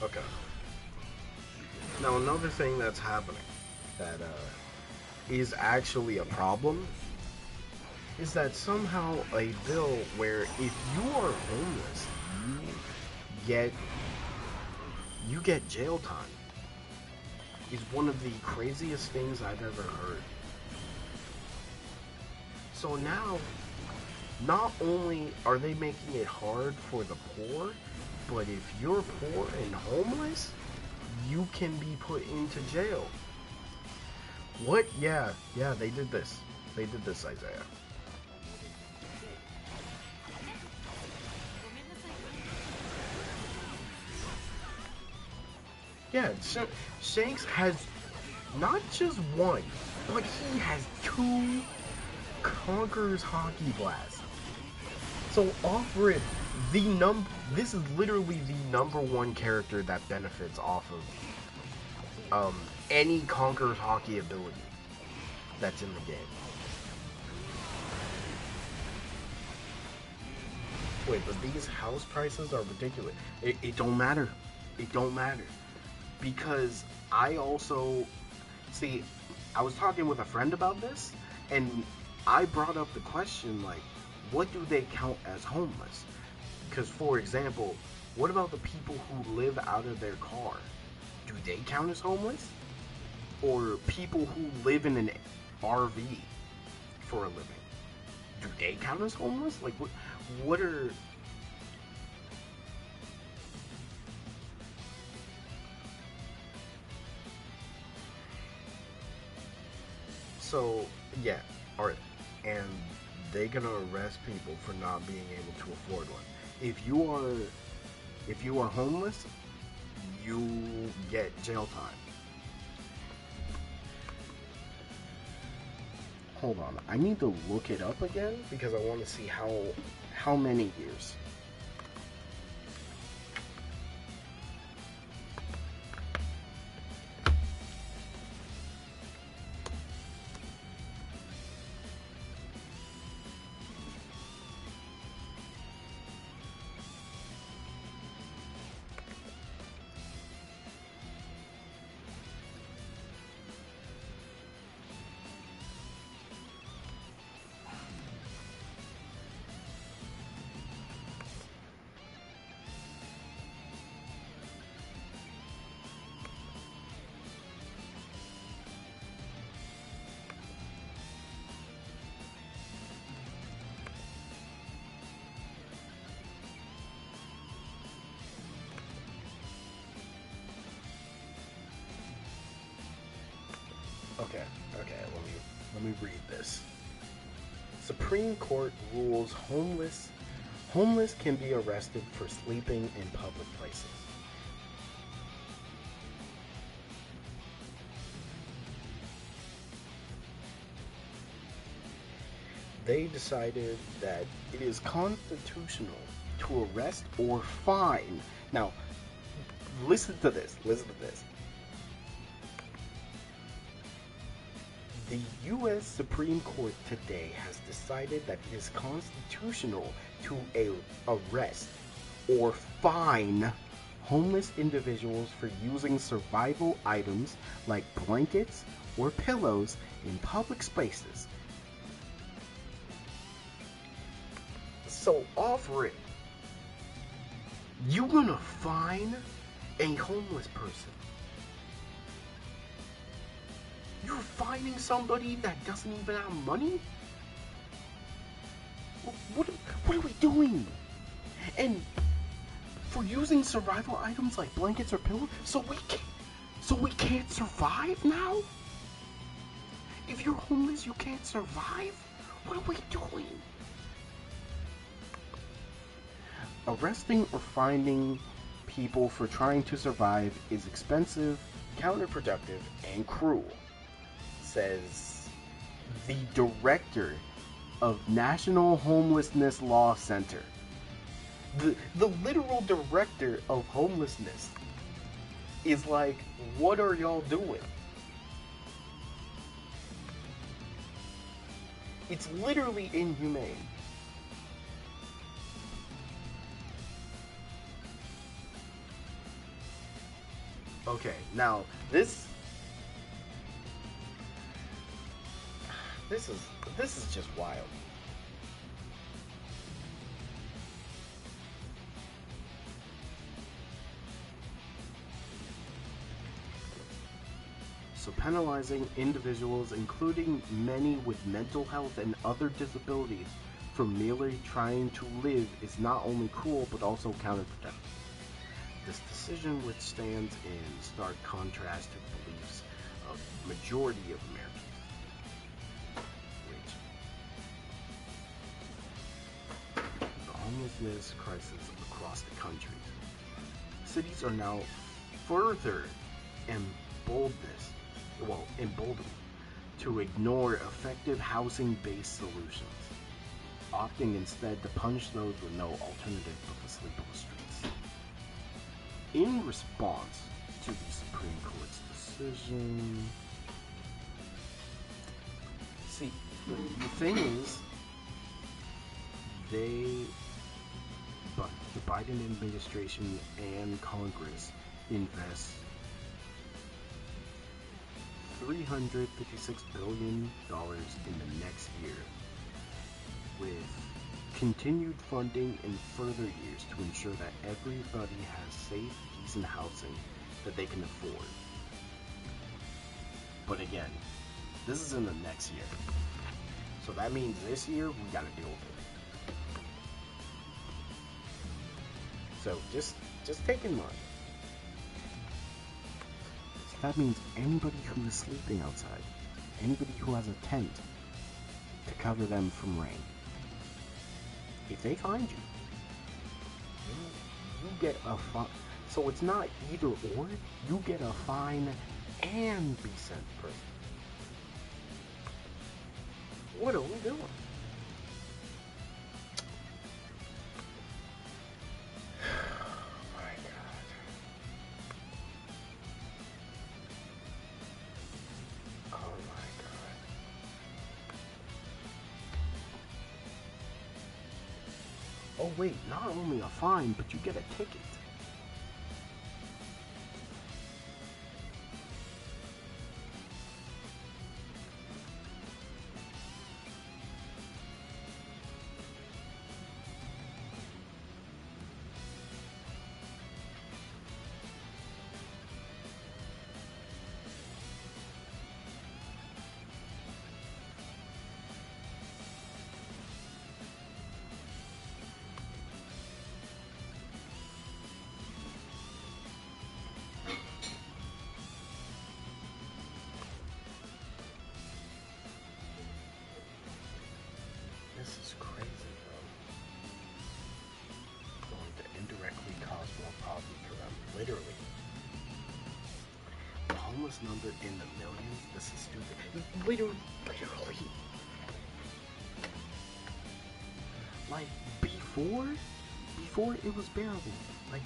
Speaker 2: Okay. Now another thing that's happening that is actually a problem is that somehow a bill where if you are homeless, get you get jail time is one of the craziest things I've ever heard. So now, not only are they making it hard for the poor, but if you're poor and homeless, you can be put into jail. What? Yeah, they did this. They did this, Isaiah. Yeah, so Shanks has not just one, but he has two Conqueror's Hockey Blast. So off rip, this is literally the number one character that benefits off of any Conqueror's Hockey ability that's in the game. Wait, but these house prices are ridiculous. It don't matter. It don't matter. Because I also, see, I was talking with a friend about this, and I brought up the question, like, what do they count as homeless? Because, for example, what about the people who live out of their car? Do they count as homeless? Or people who live in an RV for a living? Do they count as homeless? Like, what are... So, yeah, alright. And they're gonna arrest people for not being able to afford one. If you are homeless, you get jail time. Hold on, I need to look it up again because I want to see how many years. Let me read this. Supreme Court rules homeless can be arrested for sleeping in public places. They decided that it is constitutional to arrest or fine. Now, listen to this. The U.S. Supreme Court today has decided that it is constitutional to arrest or fine homeless individuals for using survival items like blankets or pillows in public spaces. So offer it. You gonna fine a homeless person? You're fining somebody that doesn't even have money? What are we doing? And for using survival items like blankets or pillows, so we can't survive now? If you're homeless, you can't survive? What are we doing? Arresting or finding people for trying to survive is expensive, counterproductive, and cruel, says the director of National Homelessness Law Center. The literal director of homelessness is like, what are y'all doing? It's literally inhumane. Okay, now this is just wild. So penalizing individuals, including many with mental health and other disabilities, for merely trying to live is not only cruel but also counterproductive. This decision, which stands in stark contrast to the beliefs of the majority of Americans, which the homelessness crisis across the country. Cities are now further emboldened to ignore effective housing-based solutions, opting instead to punish those with no alternative but to sleep on the streets. In response to the Supreme Court's decision, see, the thing is, the Biden administration and Congress invest $356 billion in the next year, with continued funding in further years to ensure that everybody has safe, decent housing that they can afford. But again, this is in the next year. So that means this year we gotta deal with it. So just take in mind. So that means anybody who is sleeping outside, anybody who has a tent to cover them from rain, if they find you, you get a fine. So it's not either or. You get a fine and be sent to prison. What are we doing? My God. Oh my God. Oh wait, not only a fine, but you get a ticket. problem for them, literally. The homeless number in the millions, this is stupid. Literally. Like, before it was bearable. Like,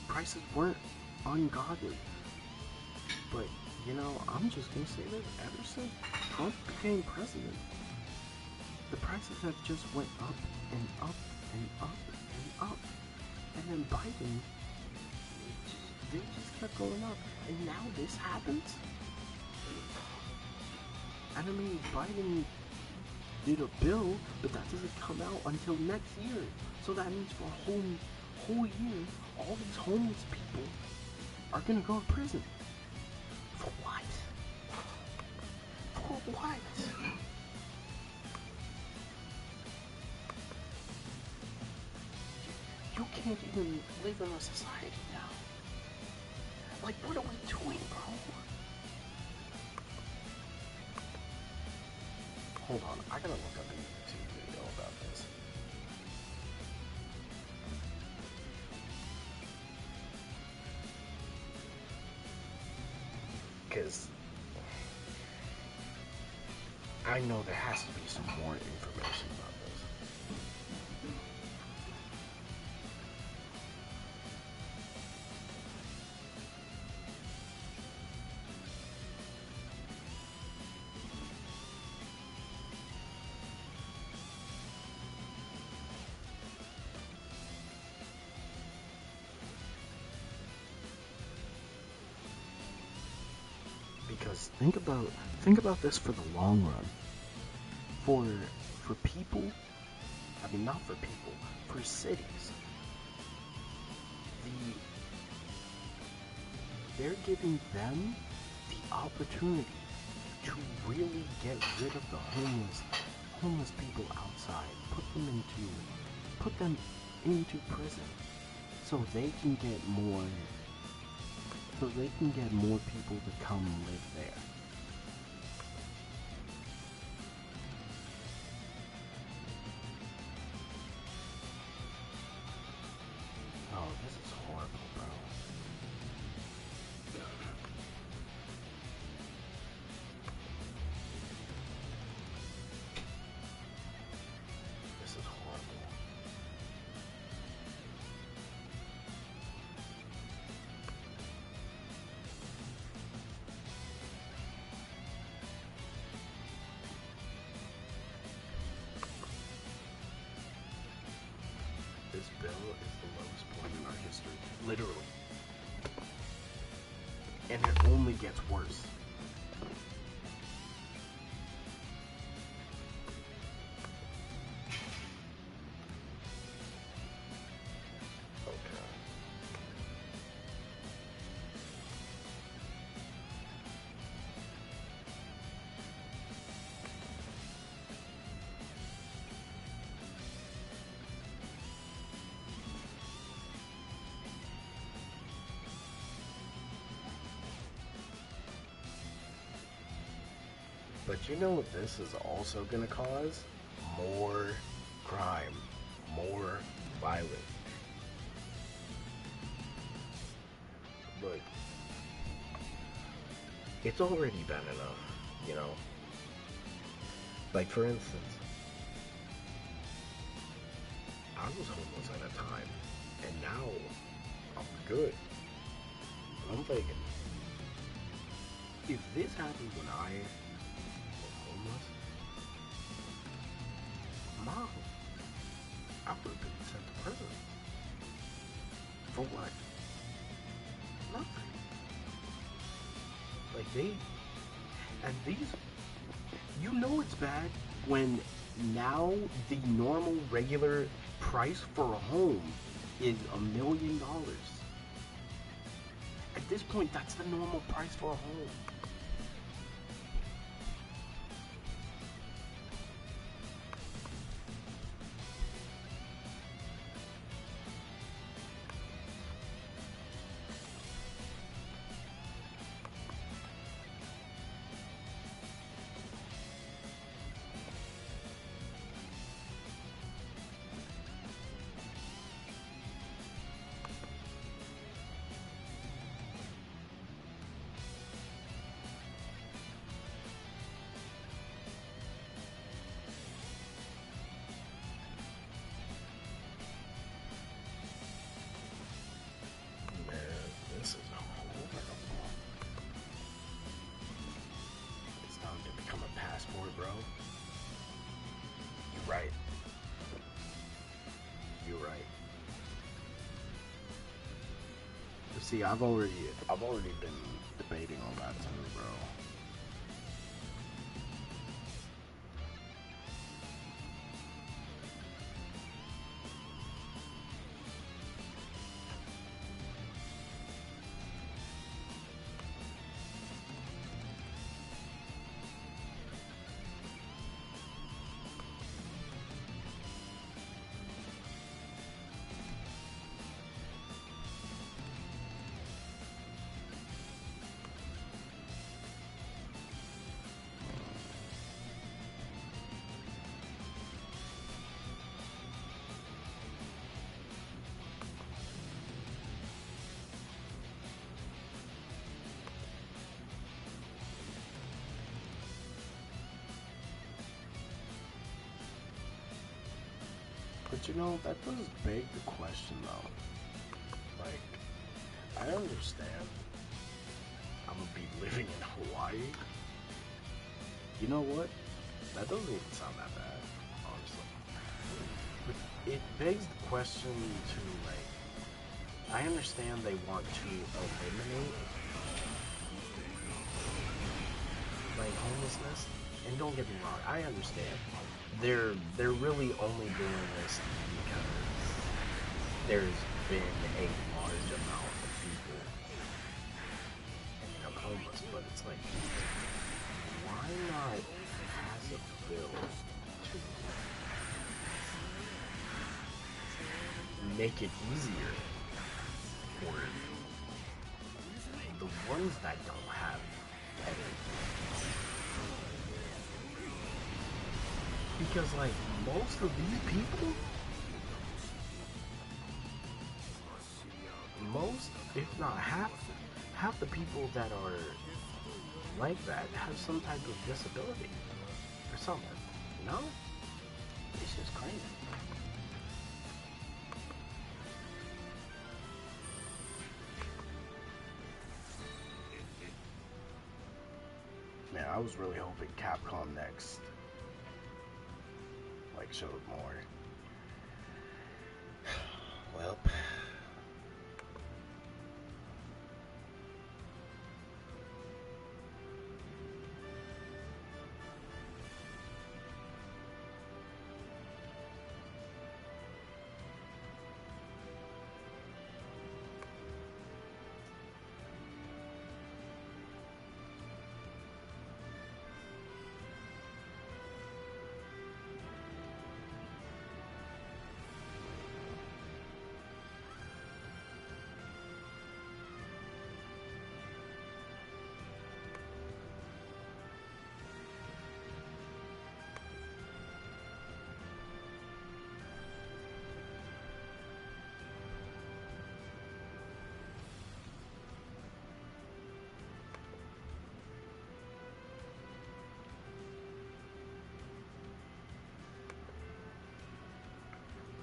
Speaker 2: prices weren't ungodly. But, you know, I'm just gonna say that ever since Trump became president, the prices have just went up and up and up and up. And then Biden, they just kept going up. And now this happens? And I mean, Biden did a bill, but that doesn't come out until next year. So that means for a whole year, all these homeless people are gonna go to prison. For what? For what? You can't even live in a society now. Like, what are we doing, bro? Hold on, I gotta look up a YouTube video about this. Because I know there has to be some more information about this. Because think about this for the long run. For people, I mean not for people, for cities. They're giving them the opportunity to really get rid of the homeless people outside, put them into prison so they can get more people to come live there. Oh, this is horrible, bro. This is horrible. This bill is the lowest point in our history. Literally. And it only gets worse. Okay. But you know what this is also gonna cause? More crime, more violence. Look, it's already bad enough, you know? Like, for instance, I was homeless at a time, and now I'm good. I'm thinking, if this happened when I was homeless, Mom, I would have been sent to prison. For what? Nothing. Like, these, you know it's bad when now the normal regular price for a home is $1 million. At this point, that's the normal price for a home. See, I've already been debating on that too, bro. But you know, that does beg the question though. Like, I understand I'm gonna be living in Hawaii. You know what? That doesn't even sound that bad, honestly. But it begs the question to, like, I understand they want to eliminate, like, homelessness. And don't get me wrong, I understand. They're really only doing this because there's been a large amount of people ending up homeless. But it's like, why not pass a bill to make it easier for the ones that don't have any? Because, like, most of these people, if not half the people that are like that have some type of disability or something, you know? It's just crazy. Man, I was really hoping Capcom Next showed more. Well,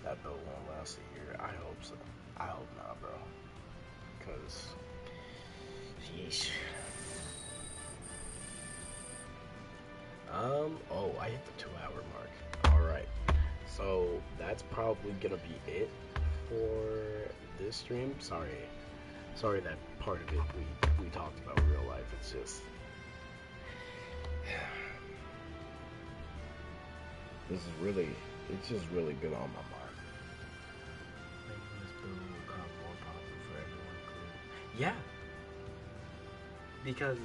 Speaker 2: that bill won't last a year. I hope so. I hope not, bro. Because, sheesh. Oh, I hit the 2-hour mark. Alright. So, that's probably gonna be it for this stream. Sorry that part of it we talked about real life. It's just... it's just really good on my mind. Making this bill will become more popular for everyone included. Yeah. Because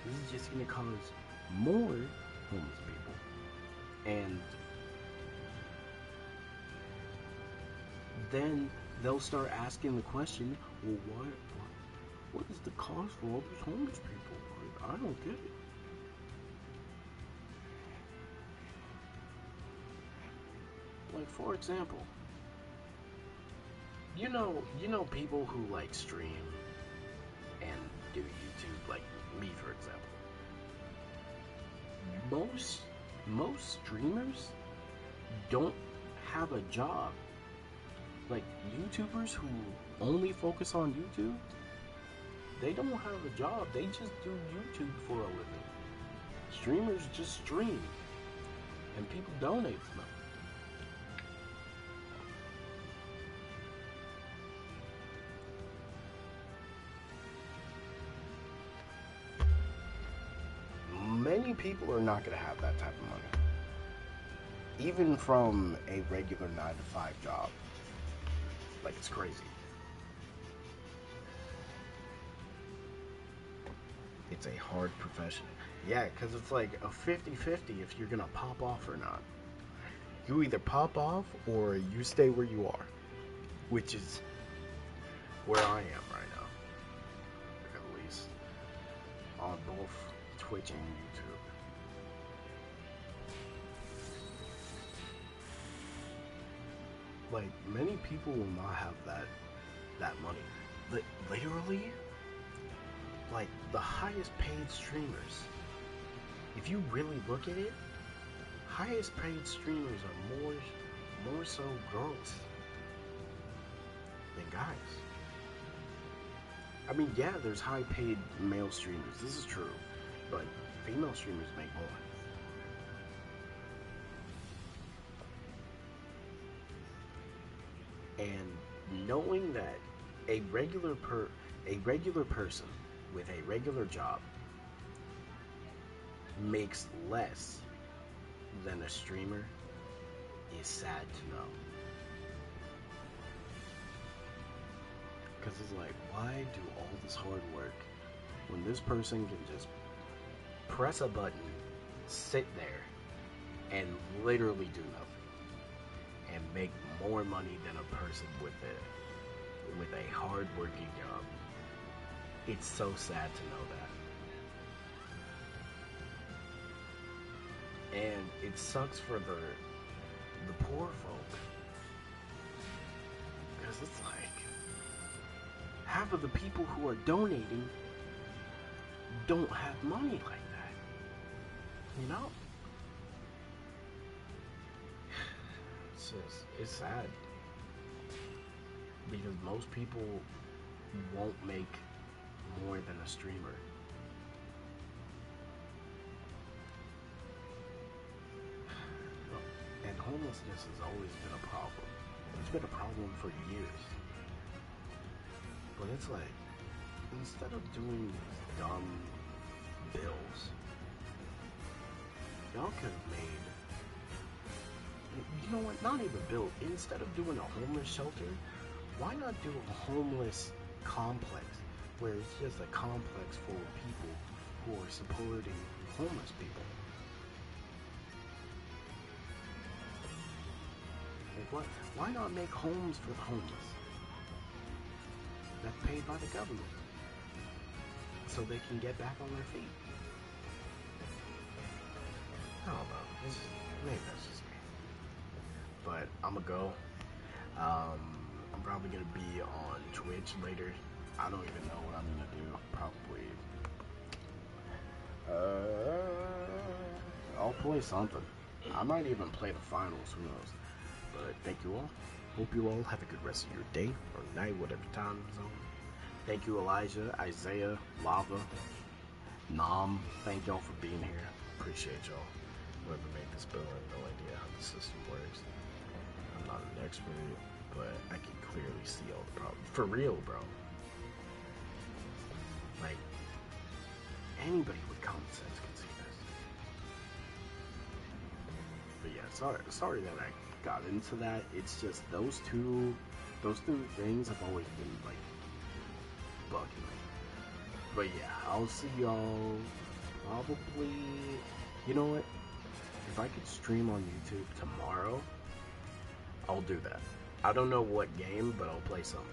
Speaker 2: this is just going to cause more homeless people. And then they'll start asking the question, well, what is the cost for all these homeless people? Like, I don't get it. Like, for example, you know people who like stream and do YouTube, like me, for example. Most streamers don't have a job. Like, YouTubers who only focus on YouTube, they don't have a job. They just do YouTube for a living. Streamers just stream, and people donate to them.
Speaker 1: many people are not going to have that type of money. Even from a regular 9-to-5 job. Like, it's crazy. It's a hard profession. Yeah, because it's like a 50-50 if you're going to pop off or not. You either pop off or you stay where you are. Which is where I am right now. At least. On both Twitch and YouTube. Like, many people will not have that money. Literally, like, the highest paid streamers, if you really look at it, highest paid streamers are more so girls than guys. I mean, yeah, there's high paid male streamers, this is true, but female streamers make more. And knowing that a regular person with a regular job makes less than a streamer is sad to know. Because it's like, why do all this hard work when this person can just press a button, sit there, and literally do nothing, and make more money than a person with a hard-working job? It's so sad to know that. And it sucks for the poor folk. Because it's like, half of the people who are donating don't have money like that. You know? It's sad. Because most people won't make more than a streamer. And homelessness has always been a problem. It's been a problem for years. But it's like, instead of doing these dumb bills, y'all could have made, you know what, not even build, instead of doing a homeless shelter, why not do a homeless complex, where it's just a complex full of people who are supporting homeless people? Like, what? Why not make homes for the homeless? That's paid by the government, so they can get back on their feet. I don't know. Maybe that's just me. But I'm gonna go. I'm probably gonna be on Twitch later. I don't even know what I'm gonna do. Probably. I'll play something. I might even play the finals. Who knows? But thank you all. Hope you all have a good rest of your day or night, whatever time zone. Thank you, Elijah, Isaiah, Lava, Nam. Thank y'all for being here. Appreciate y'all. Whoever made this bill, I have no idea how the system works. I'm not an expert, but I can clearly see all the problems. For real, bro. Like, anybody with common sense can see this. But yeah, sorry that I got into that. It's just those two things have always been like bugging me. But yeah, I'll see y'all probably, you know what, if I could stream on YouTube tomorrow, I'll do that. I don't know what game, but I'll play some.